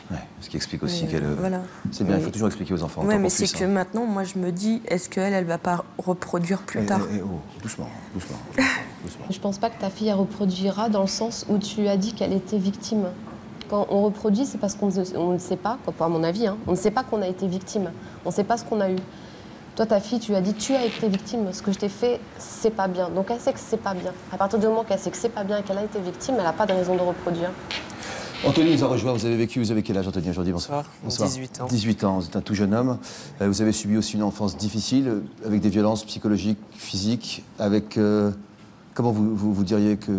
Ouais, ce qui explique aussi qu'elle... Voilà. C'est bien, il faut toujours expliquer aux enfants. Oui, mais c'est que maintenant, moi, je me dis, est-ce qu'elle ne va pas reproduire plus tard? Doucement. Je pense pas que ta fille elle reproduira, dans le sens où tu as dit qu'elle était victime. Quand on reproduit, c'est parce qu'on ne sait pas, à mon avis, hein, on ne sait pas qu'on a été victime. On ne sait pas ce qu'on a eu. Toi, ta fille, tu lui as dit, tu as été victime, ce que je t'ai fait, c'est pas bien. Donc elle sait que c'est pas bien. À partir du moment qu'elle sait que c'est pas bien et qu'elle a été victime, elle n'a pas de raison de reproduire. Anthony nous a rejoint, vous avez quel âge, Anthony, aujourd'hui? Bonsoir. 18 ans. 18 ans, vous êtes un tout jeune homme. Vous avez subi aussi une enfance difficile, avec des violences psychologiques, physiques, avec... Comment vous diriez que...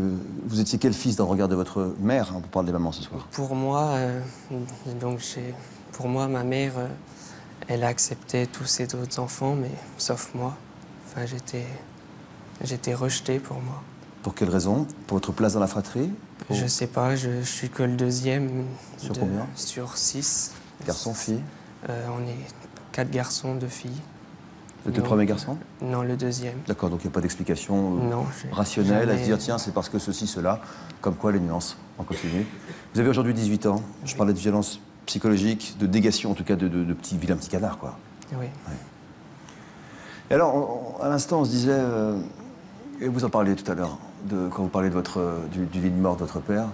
Vous étiez quel fils dans le regard de votre mère? On parle des mamans ce soir. Pour moi, ma mère, elle a accepté tous ses autres enfants, mais sauf moi. Enfin, j'étais rejeté pour moi. Pour quelle raison? Pour votre place dans la fratrie? Je sais pas, je suis que le deuxième. Sur combien? Sur 6. Garçons, filles? On est 4 garçons, 2 filles. Le premier garçon? Non, le deuxième. D'accord, donc il n'y a pas d'explication rationnelle à se dire, tiens, c'est parce que ceci, cela, comme quoi les nuances. On continue. Vous avez aujourd'hui 18 ans. Je parlais de violence psychologique, de négation, en tout cas de vilains petits canards, quoi. Oui. Ouais. Et alors, à l'instant, on se disait, et vous en parliez tout à l'heure, quand vous parlez de du lit de mort de votre père,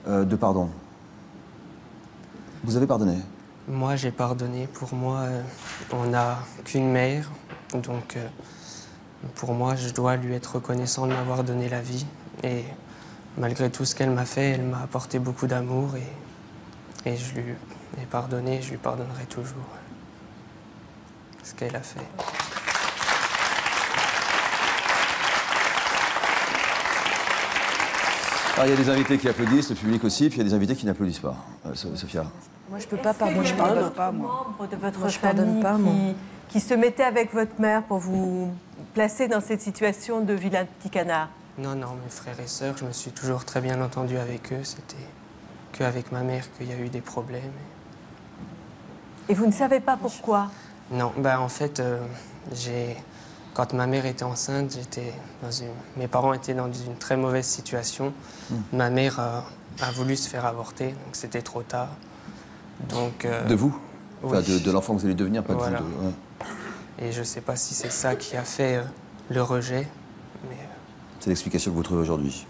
de pardon. Vous avez pardonné? Moi, j'ai pardonné. Pour moi, on n'a qu'une mère. Donc, pour moi, je dois lui être reconnaissant de m'avoir donné la vie. Et malgré tout ce qu'elle m'a fait, elle m'a apporté beaucoup d'amour. Et je lui ai pardonné, je lui pardonnerai toujours ce qu'elle a fait. Alors, il y a des invités qui applaudissent, le public aussi, puis il y a des invités qui n'applaudissent pas. Sophia. Moi, je peux pas pardonner. Je pardonne pas, moi. Membre de votre Moi, je pardonne famille pas, moi. qui se mettait avec votre mère pour vous placer dans cette situation de vilain petit canard. Non, mes frères et sœurs, je me suis toujours très bien entendu avec eux. C'était qu'avec ma mère qu'il y a eu des problèmes. Et vous ne savez pas pourquoi? Non, en fait, quand ma mère était enceinte, mes parents étaient dans une très mauvaise situation. Ma mère a voulu se faire avorter, donc c'était trop tard. Donc, de vous? Oui. Enfin, de l'enfant que vous allez devenir, pas voilà. de vous. Ouais. Et je ne sais pas si c'est ça qui a fait le rejet, mais... C'est l'explication que vous trouvez aujourd'hui.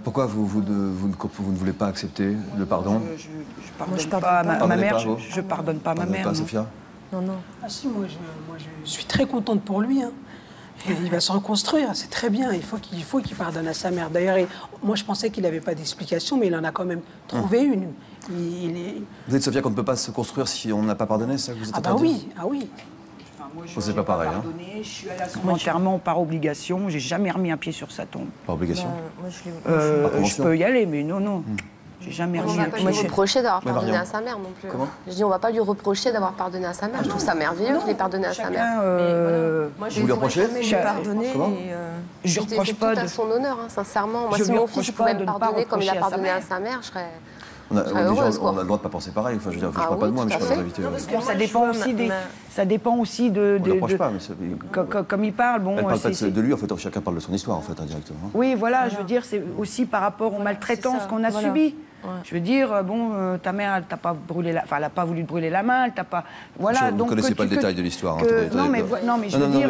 Pourquoi vous ne voulez pas accepter le pardon? Je pardonne pas à ma mère. Je pardonne pas à ma mère. Sophia? Non. Ah si, moi je suis très contente pour lui. Hein. Il va se reconstruire, c'est très bien. Il faut qu'il pardonne à sa mère. D'ailleurs, moi je pensais qu'il n'avait pas d'explication, mais il en a quand même trouvé une. Vous êtes Sophia qu'on ne peut pas se construire si on n'a pas pardonné, c'est ça que vous êtes en train de dire? Ah oui. Moi, c'est pas pareil. Je suis allée à son enterrement par obligation. J'ai jamais remis un pied sur sa tombe. Par obligation? Je peux y aller, mais non. J'ai jamais remis un pied. On va pas lui reprocher d'avoir pardonné à sa mère non plus. Comment? Je dis, on va pas lui reprocher d'avoir pardonné à sa mère. Je trouve ça merveilleux qu'il ait pardonné à sa mère. Moi, vous lui reprochez? J'ai pardonné. Je reproche pas tout à son honneur, hein, sincèrement. Moi, si mon fils pouvait me pardonner comme il a pardonné à sa mère, je serais... On a, Je serais les gens, heureuse, quoi. on a le droit de pas penser pareil. Enfin, je veux dire, je Ah parle pas oui, de moi, mais tout je à parle de fait. l'invité. Ça dépend aussi ça dépend aussi de... On n'approche pas, mais comme il parle, bon... elle parle pas de lui, en fait, chacun parle de son histoire, en fait, indirectement. Oui, voilà, je veux dire, c'est aussi par rapport aux maltraitances qu'on a subies. Je veux dire, bon, ta mère, elle t'a pas brûlé elle a pas voulu te brûler la main, elle t'a pas... Voilà, Vous donc... ne connaissez pas le détail de l'histoire. Non, mais je veux dire...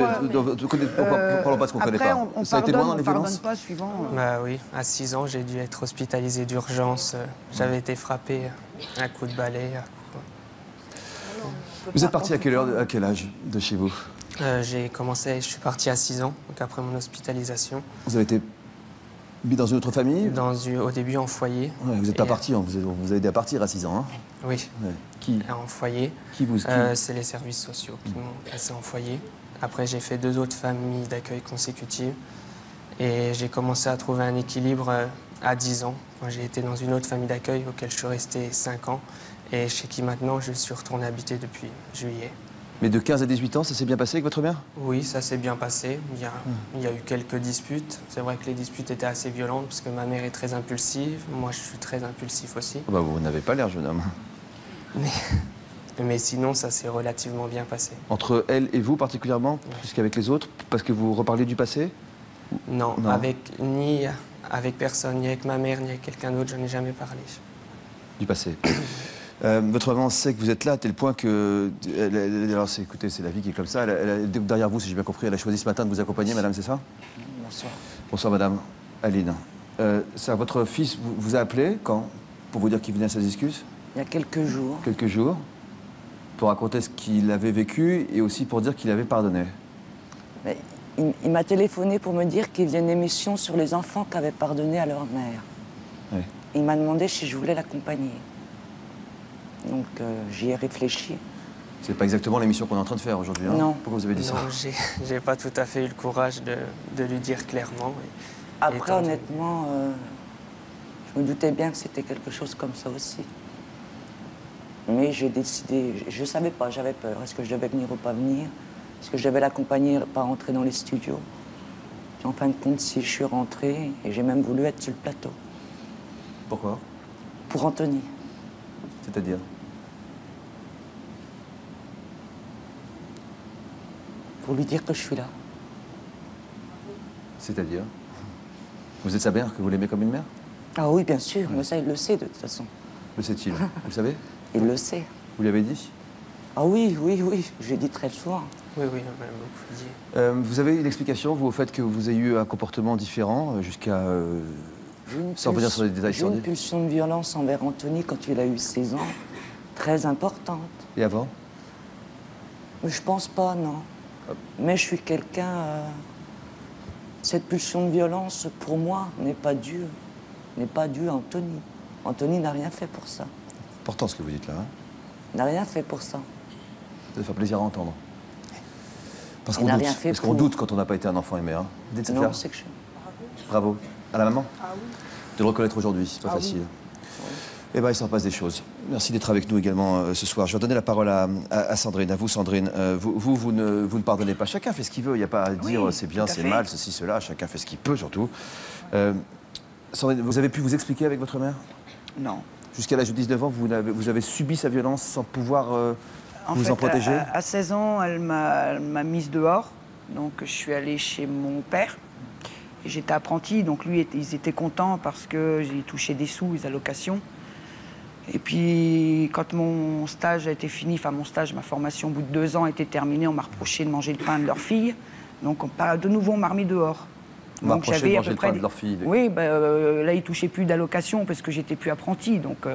Parlons pas de ce qu'on connaît Après, pas. on Ça a été loin dans les pardonne violences pas suivant... Bah oui, à 6 ans, j'ai dû être hospitalisé d'urgence. J'avais été frappé à coup de balai. Vous êtes parti à quelle heure, à quel âge de chez vous? Je suis parti à 6 ans, donc après mon hospitalisation. Vous avez été mis dans une autre famille? Au début en foyer. Ouais, vous n'êtes pas parti, on vous a aidé à partir à 6 ans. Hein? Oui. Ouais. Qui? En foyer. C'est les services sociaux qui m'ont placé en foyer. Après, j'ai fait 2 autres familles d'accueil consécutives. Et j'ai commencé à trouver un équilibre à 10 ans, quand j'ai été dans une autre famille d'accueil auquel je suis resté 5 ans. Et chez qui maintenant je suis retourné habiter depuis juillet. Mais de 15 à 18 ans, ça s'est bien passé avec votre mère? Oui, ça s'est bien passé. Il y a eu quelques disputes. C'est vrai que les disputes étaient assez violentes parce que ma mère est très impulsive. Moi, je suis très impulsif aussi. Bah, vous n'avez pas l'air jeune homme. Mais sinon, ça s'est relativement bien passé. Entre elle et vous particulièrement, plus qu'avec les autres, parce que vous reparlez du passé? Non, ni avec personne, ni avec ma mère, ni avec quelqu'un d'autre, je n'ai jamais parlé. Du passé. Votre maman sait que vous êtes là à tel point que... Alors, écoutez, c'est la vie qui est comme ça. Derrière vous, si j'ai bien compris, elle a choisi ce matin de vous accompagner, madame, c'est ça? Bonsoir. Bonsoir, madame. Aline. Votre fils vous a appelé, quand? Pour vous dire qu'il venait à ses excuses? Il y a quelques jours. Quelques jours. Pour raconter ce qu'il avait vécu et aussi pour dire qu'il avait pardonné. Mais il m'a téléphoné pour me dire qu'il faisait une émission sur les enfants qui avaient pardonné à leur mère. Oui. Il m'a demandé si je voulais l'accompagner. Donc j'y ai réfléchi. C'est pas exactement l'émission qu'on est en train de faire aujourd'hui, hein? Non. Pourquoi vous avez dit ça? Non, j'ai pas tout à fait eu le courage de lui dire clairement. Après, honnêtement, je me doutais bien que c'était quelque chose comme ça aussi. Mais j'ai décidé, je savais pas, j'avais peur. Est-ce que je devais venir ou pas venir? Est-ce que je devais l'accompagner, pas rentrer dans les studios? Puis en fin de compte, si je suis rentrée, et j'ai même voulu être sur le plateau. Pourquoi? Pour Anthony. C'est-à-dire? Pour lui dire que je suis là. C'est-à-dire? Vous êtes sa mère, que vous l'aimez comme une mère? Ah oui, bien sûr, mais ça, il le sait de toute façon. Le sait-il? Vous le savez? Il le sait. Vous lui avez dit? Ah oui, oui, oui, je l'ai dit très souvent. Oui, oui, on m'a beaucoup dit. Vous avez une explication, vous, au fait que vous ayez eu un comportement différent jusqu'à... sans revenir sur les détails J'ai une pulsion de violence envers Anthony quand il a eu 16 ans, très importante. Et avant? Je pense pas, non. Mais je suis quelqu'un... Cette pulsion de violence, pour moi, n'est pas due à Anthony. Anthony n'a rien fait pour ça. Important ce que vous dites là. Hein? Il n'a rien fait pour ça. Ça fait plaisir à entendre. Parce Il n'a rien fait qu'on doute quand on n'a pas été un enfant aimé. Hein? Vous dites ça? Non, c'est que je... Bravo. À la maman? Ah oui. De le reconnaître aujourd'hui, c'est pas facile. Oui. Eh bien, il s'en passe des choses. Merci d'être avec nous également ce soir. Je vais donner la parole à Sandrine, à vous, Sandrine. Vous ne pardonnez pas. Chacun fait ce qu'il veut. Il n'y a pas à dire c'est bien, c'est mal, ceci, cela. Chacun fait ce qu'il peut, surtout. Sandrine, vous avez pu vous expliquer avec votre mère? Non. Jusqu'à l'âge de 19 ans, vous avez subi sa violence sans pouvoir vous en protéger? À 16 ans, elle m'a mise dehors. Donc, je suis allée chez mon père. J'étais apprentie, donc lui, ils étaient contents parce que j'ai touché des sous, les allocations. Et puis, quand mon stage a été fini, enfin mon stage, ma formation au bout de 2 ans était terminée, on m'a reproché de manger le pain de leur fille. Donc, de nouveau, on m'a remis dehors. On m'a reproché de manger le pain de leur fille. Oui, là, ils ne touchaient plus d'allocations parce que j'étais plus apprentie. Donc,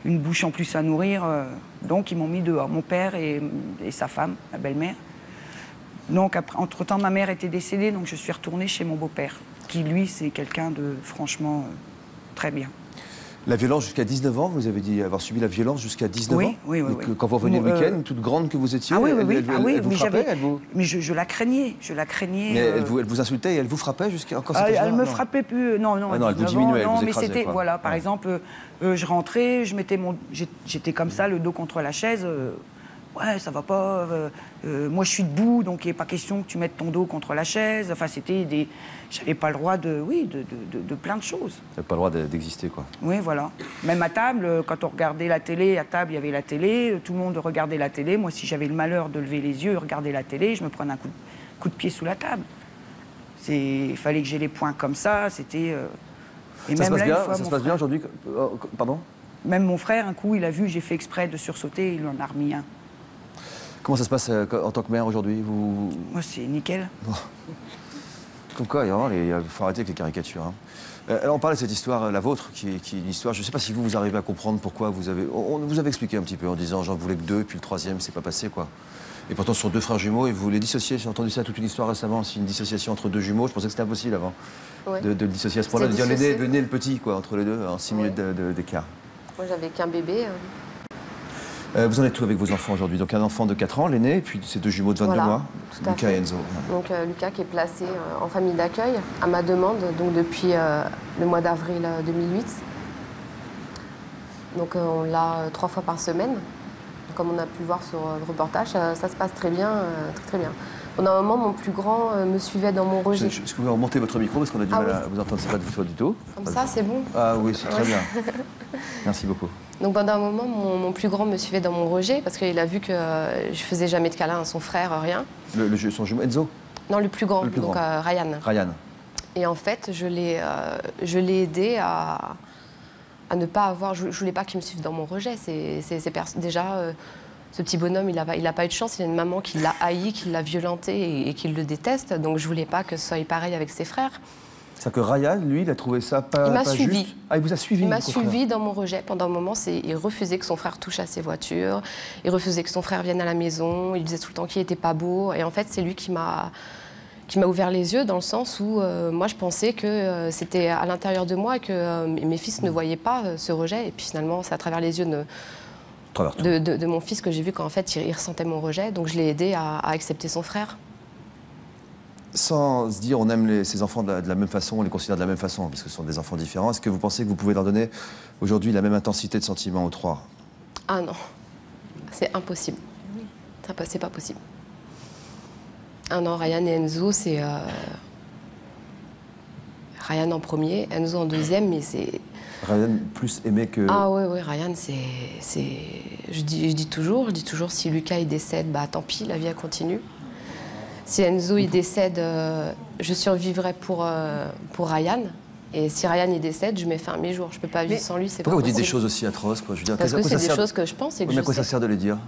une bouche en plus à nourrir. Donc, ils m'ont mis dehors, mon père et sa femme, ma belle-mère. Donc, entre-temps, ma mère était décédée, donc je suis retournée chez mon beau-père, qui, lui, c'est quelqu'un de, franchement, très bien. La violence jusqu'à 19 ans, vous avez dit avoir subi la violence jusqu'à 19 ans? Oui. Quand vous reveniez le week-end, toute grande que vous étiez, elle vous frappait? Mais je la craignais, Mais elle vous insultait et elle vous frappait jusqu'à... Elle me frappait plus, non. Elle vous diminuait, elle vous écrasait, mais c'était, quoi. voilà, par exemple, je rentrais, j'étais comme ça, le dos contre la chaise, ouais, ça va pas, moi je suis debout, donc il n'est pas question que tu mettes ton dos contre la chaise. Enfin, c'était des... J'avais pas le droit de plein de choses. Vous n'avez pas le droit d'exister, quoi. Oui, voilà. Même à table, quand on regardait la télé, à table, il y avait la télé, tout le monde regardait la télé. Moi, si j'avais le malheur de lever les yeux et regarder la télé, je me prenais un coup de pied sous la table. Il fallait que j'ai les poings comme ça, c'était... Ça se passe bien aujourd'hui? Pardon? Même mon frère, un coup, il a vu, j'ai fait exprès de sursauter, il en a remis un. Comment ça se passe en tant que mère aujourd'hui? Moi, c'est nickel. Oh. Comme quoi, il faut arrêter avec les caricatures. Hein. Alors, on parle de cette histoire, la vôtre, qui est une histoire... Je ne sais pas si vous arrivez à comprendre pourquoi vous avez... On vous avait expliqué un petit peu en disant j'en voulais que 2, puis le 3e, c'est pas passé, quoi. Et pourtant, ce sont 2 frères jumeaux et vous les dissociez. J'ai entendu ça toute une histoire récemment, c'est une dissociation entre 2 jumeaux. Je pensais que c'était impossible avant de le dissocier à ce point-là, de dire l'aîné et le petit, quoi, entre les deux, en 6 minutes d'écart. Moi, j'avais qu'un bébé. Vous en êtes où avec vos enfants aujourd'hui? Donc un enfant de 4 ans, l'aîné, et puis ces 2 jumeaux de 22 mois, Lucas et Enzo. Donc Lucas qui est placé en famille d'accueil à ma demande, donc depuis le mois d'avril 2008. Donc on l'a 3 fois par semaine. Comme on a pu le voir sur le reportage, ça se passe très bien, très bien. Pendant un moment, mon plus grand me suivait dans mon rejet. Est-ce que vous pouvez remonter votre micro parce qu'on a du mal à vous entendre, c'est pas du tout. Comme ça, c'est bon? Ah oui, c'est très bien. Merci beaucoup. Donc pendant un moment, mon plus grand me suivait dans mon rejet parce qu'il a vu que je faisais jamais de câlin à son frère, rien. Son jumeau Enzo? Non, le plus grand, donc Ryan. Ryan. Et en fait, je l'ai aidé à ne pas avoir... Je voulais pas qu'il me suive dans mon rejet. Déjà, ce petit bonhomme, il a pas eu de chance. Il a une maman qui l'a haï, qui l'a violenté et qui le déteste. Donc je voulais pas que ce soit pareil avec ses frères. C'est-à-dire que Ryan, lui, il a trouvé ça pas suivi. Juste. Ah, il vous a suivi? Il m'a suivi dans mon rejet. Pendant un moment, il refusait que son frère touche à ses voitures. Il refusait que son frère vienne à la maison. Il disait tout le temps qu'il n'était pas beau. Et en fait, c'est lui qui m'a ouvert les yeux dans le sens où moi, je pensais que c'était à l'intérieur de moi et que mes fils ne voyaient pas ce rejet. Et puis finalement, c'est à travers les yeux de mon fils que j'ai vu qu'en fait, il ressentait mon rejet. Donc je l'ai aidé à accepter son frère. Sans se dire on aime ces enfants de la même façon, on les considère de la même façon, parce que ce sont des enfants différents, est-ce que vous pensez que vous pouvez leur donner aujourd'hui la même intensité de sentiments aux 3? Ah non, c'est impossible. C'est pas possible. Ah non, Ryan et Enzo, c'est... Ryan en premier, Enzo en deuxième, mais c'est... Ryan plus aimé que... Ah oui, Ryan, c'est... Je dis toujours, si Lucas il décède, bah tant pis, la vie elle continue. Si Enzo il décède, je survivrai pour Ryan. Et si Ryan il décède, je mets fin à mes jours. Je peux pas vivre sans lui, c'est pas possible. Pourquoi vous dites des choses aussi atroces, quoi? Je veux dire, parce que c'est des choses que je pense et que mais à quoi ça sert de les dire?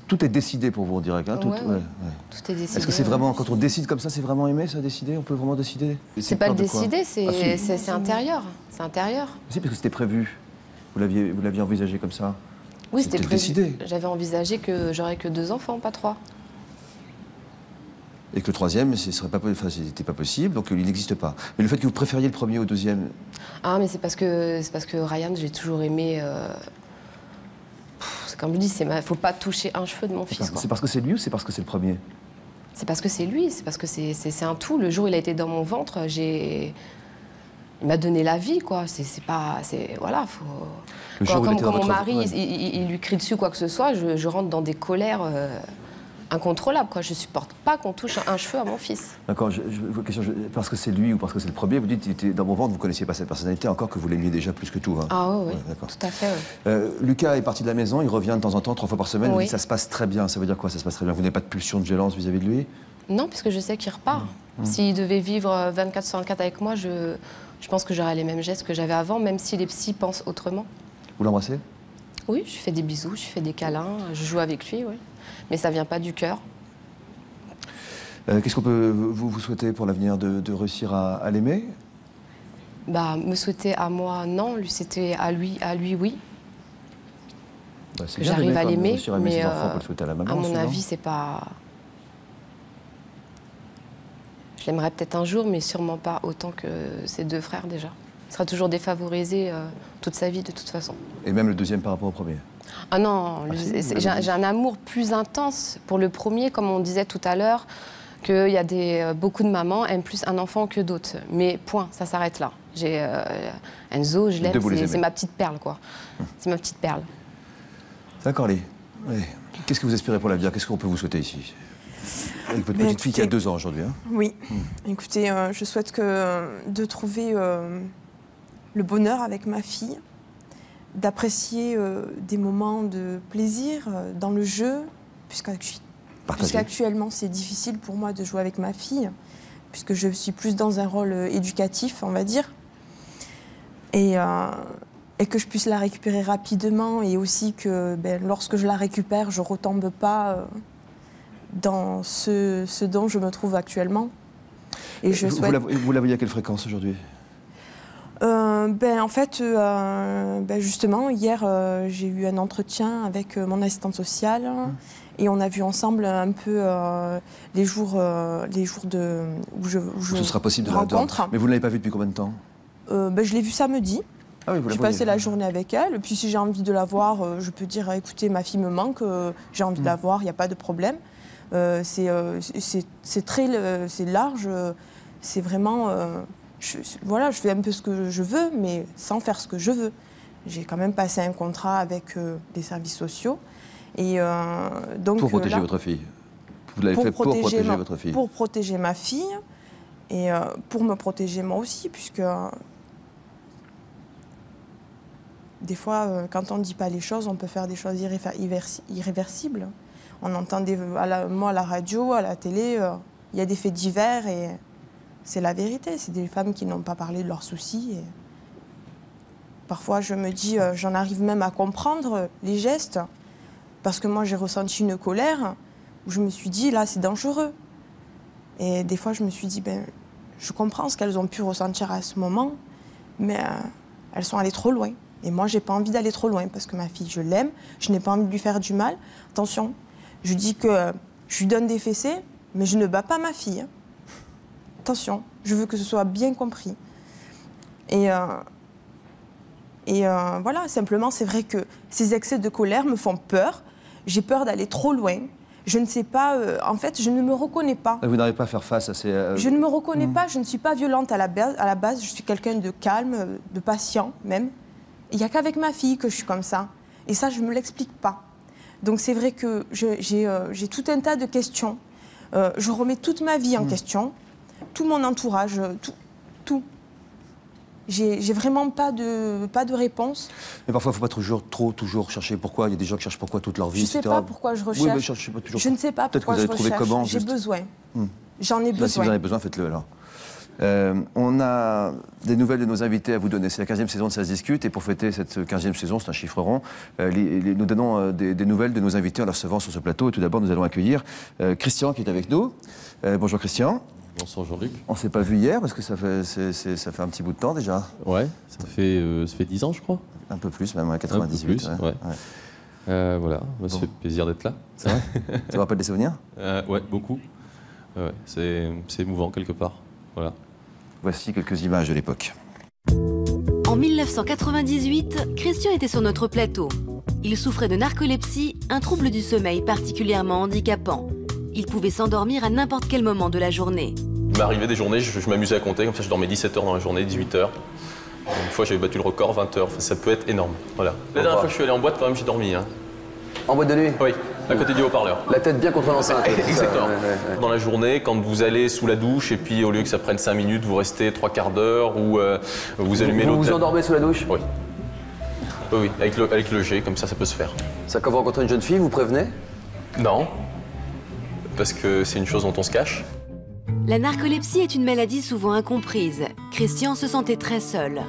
Tout est décidé pour vous, on dirait. Hein, tout est décidé. Est-ce que c'est vraiment, quand on décide comme ça, c'est vraiment aimé, ça, décider? On peut vraiment décider? C'est pas le décider, c'est intérieur. C'est intérieur. Si, parce que c'était prévu. Vous l'aviez envisagé comme ça? Oui, c'était prévu. Décidé. J'avais envisagé que j'aurais que 2 enfants, pas 3. Et que le 3e, c'était pas possible, donc il n'existe pas. Mais le fait que vous préfériez le premier au 2e... Ah, mais c'est parce que Ryan, j'ai toujours aimé... C'est comme je dis, faut pas toucher un cheveu de mon fils. C'est parce que c'est lui ou c'est parce que c'est le premier? C'est parce que c'est lui, c'est parce que c'est un tout. Le jour où il a été dans mon ventre, il m'a donné la vie, quoi. Voilà, faut... Quand mon mari, il lui crie dessus quoi que ce soit, je rentre dans des colères incontrôlables, quoi. Je supporte pas qu'on touche un cheveu à mon fils. D'accord, parce que c'est lui ou parce que c'est le premier, vous dites, il était dans mon ventre, vous connaissiez pas cette personnalité, encore que vous l'aimiez déjà plus que tout. Hein. Ah oui, tout à fait. Lucas est parti de la maison, il revient de temps en temps, 3 fois par semaine, oui. Vous dites, ça se passe très bien. Ça veut dire quoi, ça se passe très bien? Vous n'avez pas de pulsion de violence vis-à-vis de lui? Non, puisque je sais qu'il repart. S'il devait vivre 24/24 avec moi, je pense que j'aurais les mêmes gestes que j'avais avant, même si les psys pensent autrement. Vous l'embrassez? Oui, je fais des bisous, je fais des câlins, je joue avec lui, oui. Mais ça vient pas du cœur. Qu'est-ce qu'on peut vous souhaiter pour l'avenir? De réussir à l'aimer? Bah, me souhaiter à moi, non. Lui, c'était à lui, oui. Bah, que j'arrive à l'aimer, mais à mon avis, c'est pas... Je l'aimerais peut-être un jour, mais sûrement pas autant que ses 2 frères, déjà. Il sera toujours défavorisé toute sa vie, de toute façon. Et même le 2e par rapport au premier? Ah non, j'ai un amour plus intense pour le premier, comme on disait tout à l'heure, qu'il y a beaucoup de mamans aiment plus un enfant que d'autres. Mais point, ça s'arrête là. Enzo, je l'aime, c'est ma petite perle, quoi. C'est ma petite perle. D'accord, Lee. Oui. Qu'est-ce que vous espérez pour l'avenir? Qu'est-ce qu'on peut vous souhaiter ici? Avec votre petite fille qui a 2 ans aujourd'hui. Hein. Oui. Écoutez, je souhaite de trouver le bonheur avec ma fille, d'apprécier des moments de plaisir dans le jeu, puisqu'actuellement c'est difficile pour moi de jouer avec ma fille, puisque je suis plus dans un rôle éducatif, on va dire, et que je puisse la récupérer rapidement, et aussi que lorsque je la récupère, je ne retombe pas dans ce dont je me trouve actuellement. Et je souhaite... vous la voyez à quelle fréquence aujourd'hui? En fait, justement, hier, j'ai eu un entretien avec mon assistante sociale et on a vu ensemble un peu les jours où je ce sera possible de rencontre. Mais vous ne l'avez pas vue depuis combien de temps? Je l'ai vue samedi. Ah oui, j'ai passé la journée avec elle. Puis si j'ai envie de la voir, je peux dire, écoutez, ma fille me manque, j'ai envie de la voir, il n'y a pas de problème. C'est large, c'est vraiment... je fais un peu ce que je veux, mais sans faire ce que je veux. J'ai quand même passé un contrat avec les services sociaux. Et, donc, pour protéger votre fille? Vous l'avez fait pour protéger votre fille? Pour protéger ma fille et pour me protéger moi aussi, puisque des fois, quand on ne dit pas les choses, on peut faire des choses irréversibles. On entend moi à la radio, à la télé, il y a des faits divers et c'est la vérité. C'est des femmes qui n'ont pas parlé de leurs soucis. Et parfois, je me dis, j'en arrive même à comprendre les gestes, parce que moi, j'ai ressenti une colère où je me suis dit, là, c'est dangereux. Et des fois, je me suis dit, je comprends ce qu'elles ont pu ressentir à ce moment, mais elles sont allées trop loin. Et moi, j'ai pas envie d'aller trop loin, parce que ma fille, je l'aime, je n'ai pas envie de lui faire du mal. Attention, je dis que je lui donne des fessées, mais je ne bats pas ma fille. Attention, je veux que ce soit bien compris. Et voilà, simplement, c'est vrai que ces excès de colère me font peur. J'ai peur d'aller trop loin. Je ne sais pas, en fait, je ne me reconnais pas. Vous n'arrivez pas à faire face à ces... Je ne me reconnais pas, je ne suis pas violente à la base, je suis quelqu'un de calme, de patient même. Il n'y a qu'avec ma fille que je suis comme ça. Et ça, je ne me l'explique pas. Donc c'est vrai que j'ai tout un tas de questions. Je remets toute ma vie en question, tout mon entourage, tout. J'ai vraiment pas de réponse. Mais parfois, il ne faut pas toujours chercher pourquoi. Il y a des gens qui cherchent pourquoi toute leur vie, etc. Je ne sais pas pourquoi je recherche. Oui, mais cherchez pas toujours. Je ne sais pas pourquoi je recherche. Comment, j'ai besoin. J'en ai besoin. Si vous en avez besoin, faites-le alors. On a des nouvelles de nos invités à vous donner. C'est la 15e saison de Ça se discute. Et pour fêter cette 15e saison, c'est un chiffre rond, nous donnons des nouvelles de nos invités en les recevant sur ce plateau. Et tout d'abord, nous allons accueillir Christian qui est avec nous. Bonjour Christian. Bonsoir Jean-Luc. On ne s'est pas vu hier parce que ça fait un petit bout de temps déjà. Ouais, ça fait 10 ans je crois. Un peu plus même, 98. Un peu plus, ouais. Voilà, ça fait plaisir d'être là. C'est vrai. Ça vous rappelle des souvenirs? Ouais, beaucoup. Ouais, c'est émouvant quelque part. Voilà. Voici quelques images de l'époque. En 1998, Christian était sur notre plateau. Il souffrait de narcolepsie, un trouble du sommeil particulièrement handicapant. Il pouvait s'endormir à n'importe quel moment de la journée. Il m'arrivait des journées, je m'amusais à compter, comme ça je dormais 17 heures dans la journée, 18 heures. Une fois j'avais battu le record, 20 heures, enfin, ça peut être énorme. Voilà. La dernière fois que je suis allé en boîte, quand même, j'ai dormi. Hein. En boîte de nuit? Oui, à côté du haut-parleur. La tête bien contre l'enceinte. Exactement. Dans la journée, quand vous allez sous la douche, et puis au lieu que ça prenne 5 minutes, vous restez 3/4 d'heure, ou vous allumez l'autre. Vous vous endormez sous la douche? Oui. Oui, avec le jet, comme ça peut se faire. Ça, quand vous rencontrez une jeune fille, vous prévenez? Non, parce que c'est une chose dont on se cache. La narcolepsie est une maladie souvent incomprise. Christian se sentait très seul.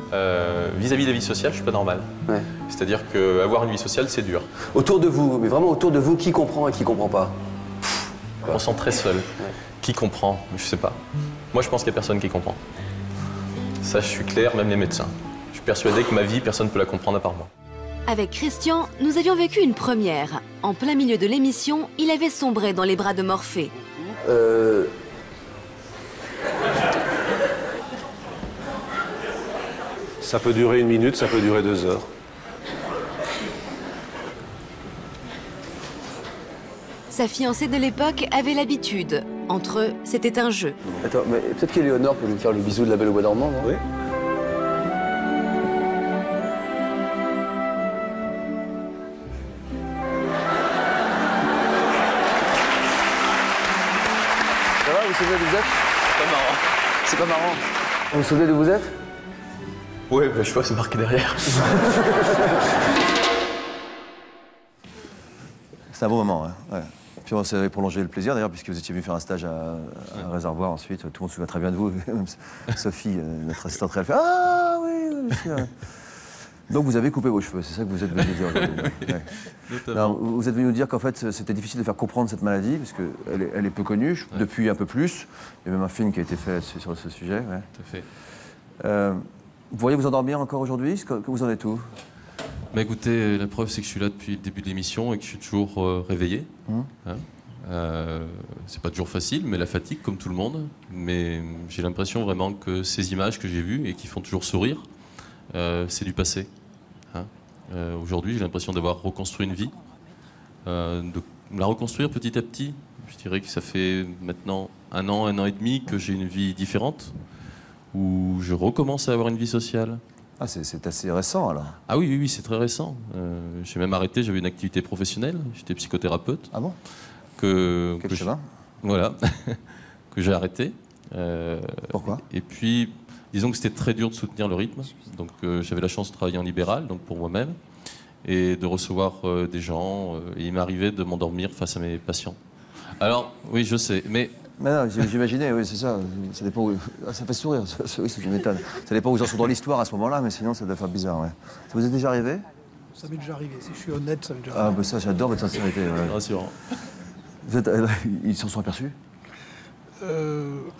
Vis-à-vis de la vie sociale, je suis pas normal. Ouais. C'est-à-dire qu'avoir une vie sociale, c'est dur. Autour de vous, mais vraiment autour de vous, qui comprend et qui comprend pas? On se sent très seul. Ouais. Qui comprend? Je sais pas. Moi, je pense qu'il n'y a personne qui comprend. Ça, je suis clair, même les médecins. Je suis persuadé que ma vie, personne ne peut la comprendre à part moi. Avec Christian, nous avions vécu une première. En plein milieu de l'émission, il avait sombré dans les bras de Morphée. Ça peut durer 1 minute, ça peut durer 2 heures. Sa fiancée de l'époque avait l'habitude. Entre eux, c'était un jeu. Attends, mais peut-être qu'Éléonore peut lui faire le bisou de la Belle au Bois dormant, non? Oui. souvenez d'où vous êtes? C'est pas marrant. C'est pas marrant. Vous vous souvenez d'où vous êtes? Ouais, bah, je vois, c'est marqué derrière. C'est un bon moment, hein. Ouais. Puis on s'est prolongé le plaisir d'ailleurs, puisque vous étiez venu faire un stage à Réservoir ensuite. Tout le monde se souvient très bien de vous. Sophie, notre assistante réelle, fait ah oui, monsieur. Donc vous avez coupé vos cheveux, c'est ça que vous êtes venu dire aujourd'hui. Ouais. Non, vous êtes venu nous dire qu'en fait c'était difficile de faire comprendre cette maladie, parce qu'elle est peu connue, depuis un peu plus. Il y a même un film qui a été fait sur ce sujet. Ouais. Tout à fait. Vous pourriez vous endormir encore aujourd'hui? Que vous en êtes où? Bah écoutez, la preuve c'est que je suis là depuis le début de l'émission et que je suis toujours réveillé. Hein, c'est pas toujours facile, mais la fatigue comme tout le monde. Mais j'ai l'impression vraiment que ces images que j'ai vues et qui font toujours sourire, c'est du passé. Hein. Aujourd'hui, j'ai l'impression d'avoir reconstruit une vie, de la reconstruire petit à petit. Je dirais que ça fait maintenant un an et demi que j'ai une vie différente, où je recommence à avoir une vie sociale. Ah, c'est assez récent alors. Ah oui, c'est très récent. J'ai même arrêté, j'avais une activité professionnelle, j'étais psychothérapeute. Ah bon? Quel chemin? Voilà, que j'ai arrêté. Pourquoi? Et puis, disons que c'était très dur de soutenir le rythme. Donc j'avais la chance de travailler en libéral, donc pour moi-même, et de recevoir des gens. Et il m'arrivait de m'endormir face à mes patients. Alors, oui, je sais, mais... Non, j'imaginais, oui, c'est ça. Ça dépend où... ça fait sourire, oui, ça m'étonne. Ça dépend où ils en sont dans l'histoire à ce moment-là, mais sinon ça doit faire bizarre, ouais. Ça vous est déjà arrivé? Ça m'est déjà arrivé, si je suis honnête, ça m'est déjà arrivé. Ah, bah ça, j'adore votre sincérité. Ouais. Rassurant. Ils s'en sont aperçus?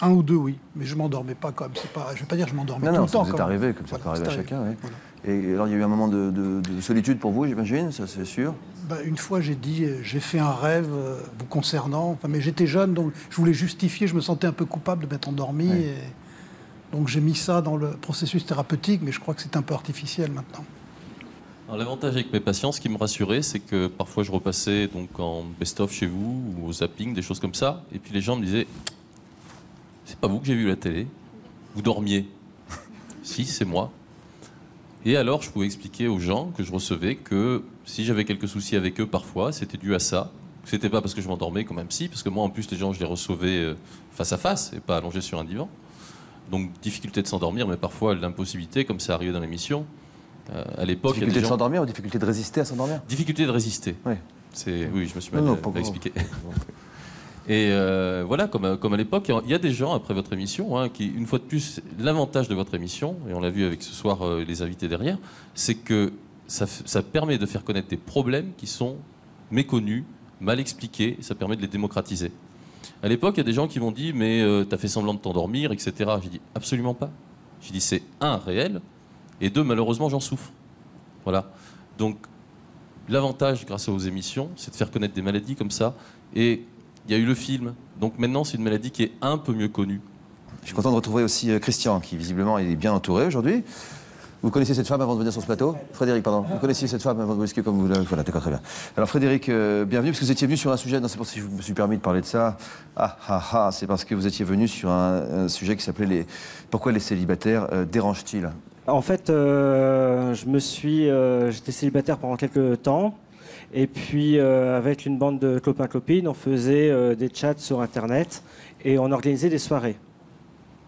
Un ou deux, oui, mais je m'endormais pas quand même. Je vais pas dire que je m'endormais tout le temps. Non, ça vous est arrivé, comme ça peut arriver à chacun. Ouais. Voilà. Et alors, il y a eu un moment de solitude pour vous, j'imagine, ça c'est sûr? Une fois, j'ai dit, j'ai fait un rêve vous concernant. Enfin, mais j'étais jeune, donc je voulais justifier. Je me sentais un peu coupable de m'être endormi. Ouais. Et donc j'ai mis ça dans le processus thérapeutique, mais je crois que c'est un peu artificiel maintenant. Alors, l'avantage avec mes patients, ce qui me rassurait, c'est que parfois je repassais donc en best-of chez vous ou au zapping, des choses comme ça, et puis les gens me disaient « C'est pas vous que j'ai vu à la télé, vous dormiez. » Si, c'est moi. Et alors, je pouvais expliquer aux gens que je recevais que si j'avais quelques soucis avec eux parfois, c'était dû à ça. C'était pas parce que je m'endormais comme un psy, parce que moi, en plus, les gens, je les recevais face à face et pas allongés sur un divan. Donc, difficulté de s'endormir, mais parfois l'impossibilité, comme ça arrivait dans l'émission. À l'époque, difficulté de s'endormir ou difficulté de résister à s'endormir? Difficulté de résister. Oui. Oui, je me suis mal expliqué. Et voilà, comme à l'époque, il y a des gens, après votre émission, hein, qui, une fois de plus, l'avantage de votre émission, et on l'a vu avec ce soir les invités derrière, c'est que ça permet de faire connaître des problèmes qui sont méconnus, mal expliqués, et ça permet de les démocratiser. À l'époque, il y a des gens qui m'ont dit « mais t'as fait semblant de t'endormir, etc. » J'ai dit « absolument pas. » J'ai dit « c'est un, réel, et deux, malheureusement, j'en souffre. » Voilà. Donc, l'avantage, grâce aux émissions, c'est de faire connaître des maladies comme ça, et il y a eu le film, donc maintenant c'est une maladie qui est un peu mieux connue. Je suis content de retrouver aussi Christian, qui visiblement est bien entouré aujourd'hui. Vous connaissiez cette femme avant de venir sur ce plateau? Frédéric, pardon. Vous connaissiez cette femme avant de venir comme vous l'avez... Voilà, d'accord, très bien. Alors Frédéric, bienvenue, parce que vous étiez venu sur un sujet, non, c'est pour ça que je me suis permis de parler de ça. C'est parce que vous étiez venu sur un sujet qui s'appelait Pourquoi les célibataires dérangent-ils? En fait, j'étais célibataire pendant quelques temps. Et puis, avec une bande de copains-copines, on faisait des chats sur Internet et on organisait des soirées.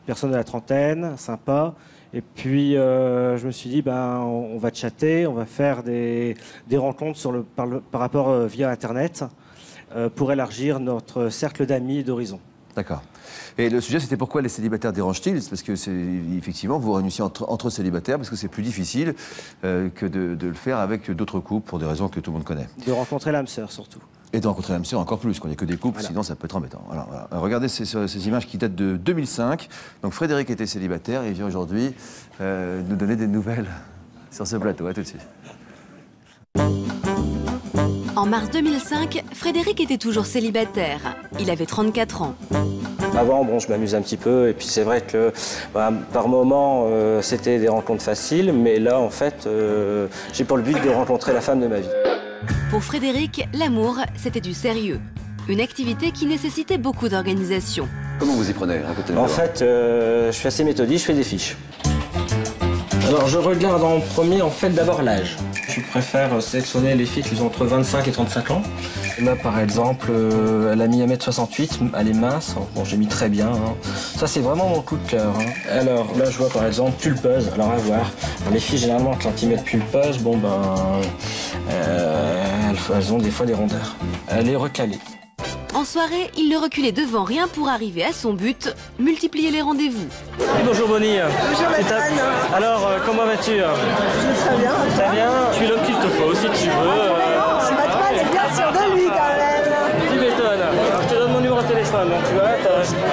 Personne de la trentaine, sympa. Et puis, je me suis dit, on va chatter, on va faire des rencontres par rapport via Internet pour élargir notre cercle d'amis et d'horizons. D'accord. Et le sujet, c'était pourquoi les célibataires dérangent-ils? C'est parce que, effectivement, vous vous réunissez entre célibataires, parce que c'est plus difficile que de le faire avec d'autres couples, pour des raisons que tout le monde connaît. De rencontrer l'âme sœur, surtout. Et de rencontrer l'âme sœur encore plus, quand il n'y a que des couples, voilà. Sinon ça peut être embêtant. Alors, voilà. Regardez ces images qui datent de 2005. Donc Frédéric était célibataire et il vient aujourd'hui nous donner des nouvelles sur ce plateau. À tout de suite. En mars 2005, Frédéric était toujours célibataire. Il avait 34 ans. Avant, je m'amusais un petit peu, et puis c'est vrai que par moments, c'était des rencontres faciles, mais là, en fait, j'ai pour le but de rencontrer la femme de ma vie. Pour Frédéric, l'amour, c'était du sérieux. Une activité qui nécessitait beaucoup d'organisation. Comment vous y prenez? En fait, je suis assez méthodique, je fais des fiches. Alors, je regarde en premier, en fait, d'abord l'âge. Je préfère sélectionner les filles qui ont entre 25 et 35 ans. Là, par exemple, elle a mis 1m68, elle est mince. Bon, j'ai mis très bien. Hein. Ça, c'est vraiment mon coup de cœur. Hein. Alors, là, je vois par exemple pulpeuse. Alors, à voir. Les filles, généralement, quand ils mettent pulpeuse, bon, ben, elles ont des fois des rondeurs. Elle est recalée. En soirée, il ne reculait devant rien pour arriver à son but, multiplier les rendez-vous. Oui, bonjour Bonnie. Bonjour Anne. Alors, comment vas-tu? Je vais très bien. Très bien. Je suis l'homme qu'il te faut, si tu veux. Batman est bien sûr de lui quand même. Tu m'étonnes. Alors, je te donne mon numéro de téléphone. Donc, tu vois,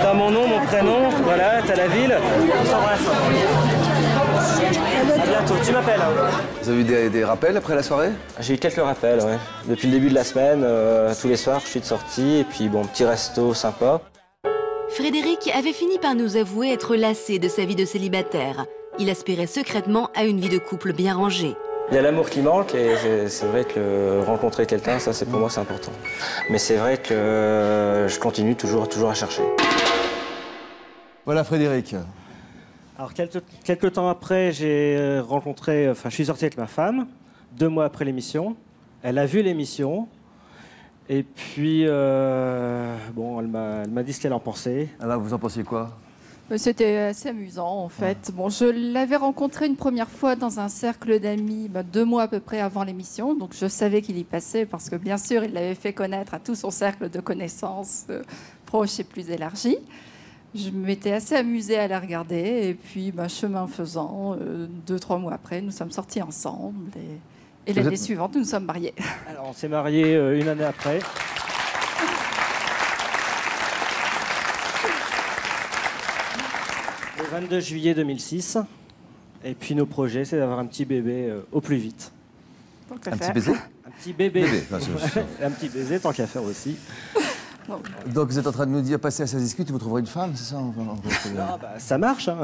t'as mon nom, mon prénom, voilà, t'as la ville. On s'embrasse. À bientôt. Tu m'appelles. Vous avez eu des rappels après la soirée? J'ai eu quelques rappels, ouais. Depuis le début de la semaine, tous les soirs, je suis de sortie. Et puis, bon, petit resto sympa. Frédéric avait fini par nous avouer être lassé de sa vie de célibataire. Il aspirait secrètement à une vie de couple bien rangée. Il y a l'amour qui manque et c'est vrai que rencontrer quelqu'un, ça c'est pour moi c'est important. Mais c'est vrai que je continue toujours à chercher. Voilà Frédéric. Alors quelques temps après, je suis sorti avec ma femme, 2 mois après l'émission. Elle a vu l'émission. Et puis, bon, elle m'a dit ce qu'elle en pensait. Alors, vous en pensiez quoi? C'était assez amusant, en fait. Bon, je l'avais rencontré une première fois dans un cercle d'amis, 2 mois à peu près avant l'émission. Donc, je savais qu'il y passait parce que, bien sûr, il l'avait fait connaître à tout son cercle de connaissances proches et plus élargis. Je m'étais assez amusée à la regarder. Et puis, chemin faisant, 2-3 mois après, nous sommes sortis ensemble. Et l'année suivante, nous nous sommes mariés. Alors, on s'est mariés 1 année après. Le 22 juillet 2006. Et puis, nos projets, c'est d'avoir un petit bébé au plus vite. Un petit baiser? Un petit bébé. Un petit baiser, tant qu'à faire aussi. Donc, vous êtes en train de nous dire, passer à sa discute, vous trouverez une femme, c'est ça? Ça marche, hein.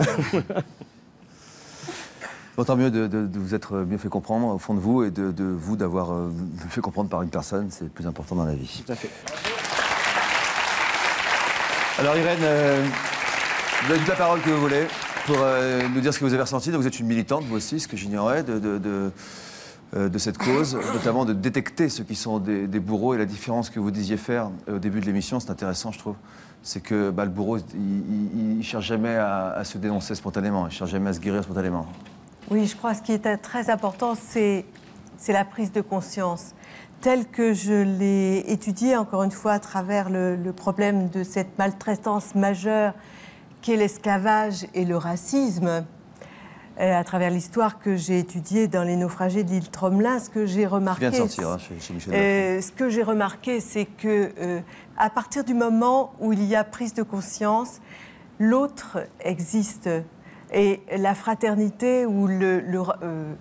Bon, tant mieux de vous être mieux fait comprendre au fond de vous et de vous d'avoir fait comprendre par une personne, c'est le plus important dans la vie. Tout à fait. Alors Irène, vous avez toute la parole que vous voulez pour nous dire ce que vous avez ressenti. Donc vous êtes une militante, vous aussi, ce que j'ignorais, de cette cause, notamment de détecter ceux qui sont des bourreaux et la différence que vous disiez faire au début de l'émission, c'est intéressant je trouve. C'est que le bourreau, il ne cherche jamais à se dénoncer spontanément, il ne cherche jamais à se guérir spontanément. Oui, je crois que ce qui est très important, c'est la prise de conscience. Telle que je l'ai étudiée, encore une fois, à travers le problème de cette maltraitance majeure qu'est l'esclavage et le racisme, à travers l'histoire que j'ai étudiée dans les naufragés de l'île Tromelin, ce que j'ai remarqué, vient de sortir, chez Michel Lafon. Ce que j'ai remarqué, c'est que à partir du moment où il y a prise de conscience, l'autre existe. Et la fraternité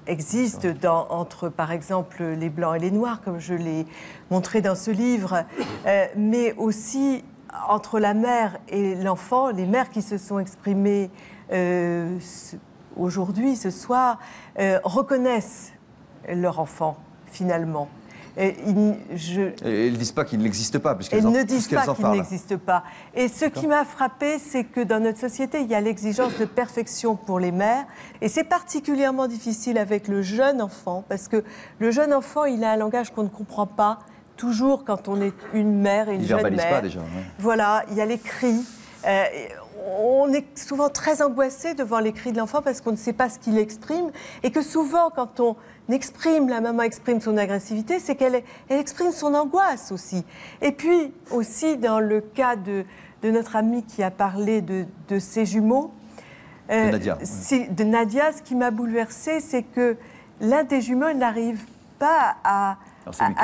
existe entre, par exemple, les Blancs et les Noirs, comme je l'ai montré dans ce livre, mais aussi entre la mère et l'enfant, les mères qui se sont exprimées aujourd'hui, ce soir, reconnaissent leur enfant, finalement. Et ils ne disent pas qu'il n'existe pas, puisqu'elles ne disent pas qu'il n'existe pas. Et ce qui m'a frappée, c'est que dans notre société, il y a l'exigence de perfection pour les mères. Et c'est particulièrement difficile avec le jeune enfant, parce que le jeune enfant, il a un langage qu'on ne comprend pas toujours quand on est une mère et une jeune mère. Il ne verbalise pas déjà. Ouais. Voilà, il y a les cris. On est souvent très angoissé devant les cris de l'enfant parce qu'on ne sait pas ce qu'il exprime. Et que souvent, quand la maman exprime son agressivité, c'est qu'elle exprime son angoisse aussi. Et puis, aussi, dans le cas de notre amie qui a parlé de ses jumeaux, de Nadia, ce qui m'a bouleversée, c'est que l'un des jumeaux n'arrive pas à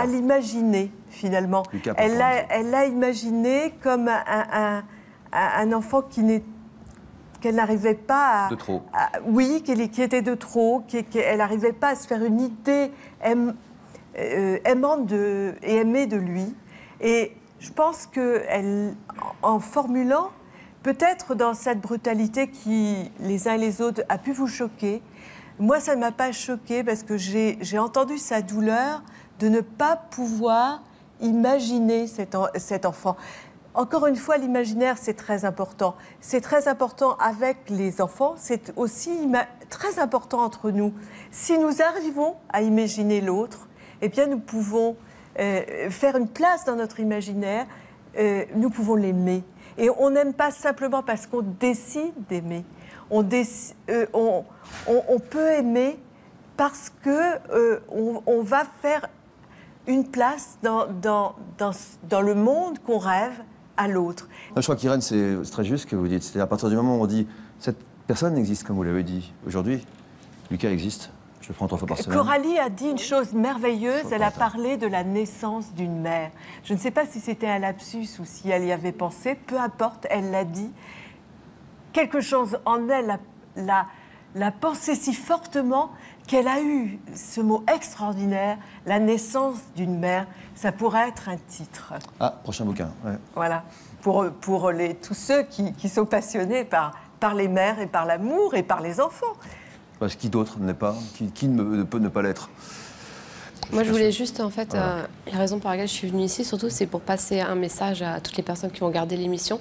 l'imaginer, finalement. Elle l'a imaginé comme un enfant qu'elle n'arrivait pas à... De trop. Oui, qui était de trop, qu'elle n'arrivait pas à se faire une idée aimante et aimée de lui. Et je pense qu'en formulant, peut-être dans cette brutalité qui, les uns et les autres, a pu vous choquer, moi, ça ne m'a pas choquée parce que j'ai entendu sa douleur de ne pas pouvoir imaginer cet enfant. Encore une fois, l'imaginaire, c'est très important. C'est très important avec les enfants, c'est aussi très important entre nous. Si nous arrivons à imaginer l'autre, eh bien, nous pouvons faire une place dans notre imaginaire, nous pouvons l'aimer. Et on n'aime pas simplement parce qu'on décide d'aimer. On peut aimer parce qu'on va faire une place dans le monde qu'on rêve à l'autre. Je crois qu'Irène, c'est très juste ce que vous dites. C'est à partir du moment où on dit cette personne n'existe, comme vous l'avez dit aujourd'hui, Lucas existe. Je le prends 3 fois par semaine. Coralie a dit une chose merveilleuse, elle a parlé de la naissance d'une mère. Je ne sais pas si c'était un lapsus ou si elle y avait pensé, peu importe, elle l'a dit. Quelque chose en elle l'a pensé si fortement qu'elle a eu ce mot extraordinaire, la naissance d'une mère. Ça pourrait être un titre. Ah, prochain bouquin. Ouais. Voilà, pour tous ceux qui sont passionnés par les mères et par l'amour et par les enfants. Parce qui d'autre n'est pas, qui ne peut ne pas l'être? Moi, je voulais juste, en fait, la raison pour laquelle je suis venue ici, surtout, c'est pour passer un message à toutes les personnes qui vont regarder l'émission.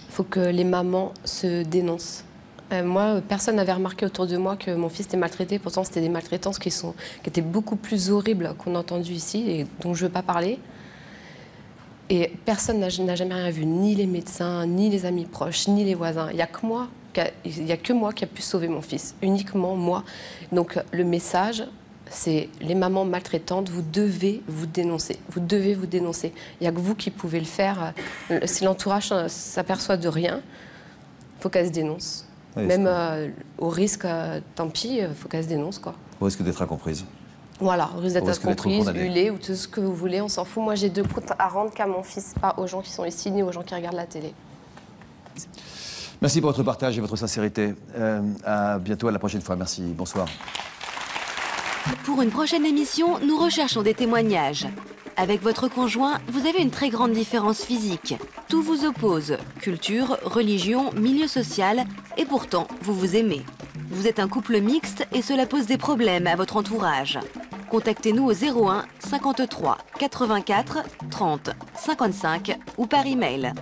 Il faut que les mamans se dénoncent. Moi, personne n'avait remarqué autour de moi que mon fils était maltraité. Pourtant, c'était des maltraitances qui étaient beaucoup plus horribles qu'on a entendues ici et dont je ne veux pas parler. Et personne n'a jamais rien vu, ni les médecins, ni les amis proches, ni les voisins. Il n'y a que moi qui a pu sauver mon fils, uniquement moi. Donc le message, c'est les mamans maltraitantes, vous devez vous dénoncer. Vous devez vous dénoncer. Il n'y a que vous qui pouvez le faire. Si l'entourage s'aperçoit de rien, il faut qu'elle se dénonce. Oui, même au risque, tant pis, il faut qu'elle se dénonce, quoi. Au risque d'être incomprise. Voilà, au risque d'être incomprise, huilée ou tout ce que vous voulez, on s'en fout. Moi, j'ai 2 comptes à rendre qu'à mon fils, pas aux gens qui sont ici, ni aux gens qui regardent la télé. Merci pour votre partage et votre sincérité. À bientôt, à la prochaine fois. Merci, bonsoir. Pour une prochaine émission, nous recherchons des témoignages. Avec votre conjoint, vous avez une très grande différence physique. Tout vous oppose, culture, religion, milieu social, et pourtant, vous vous aimez. Vous êtes un couple mixte et cela pose des problèmes à votre entourage. Contactez-nous au 01 53 84 30 55 ou par email.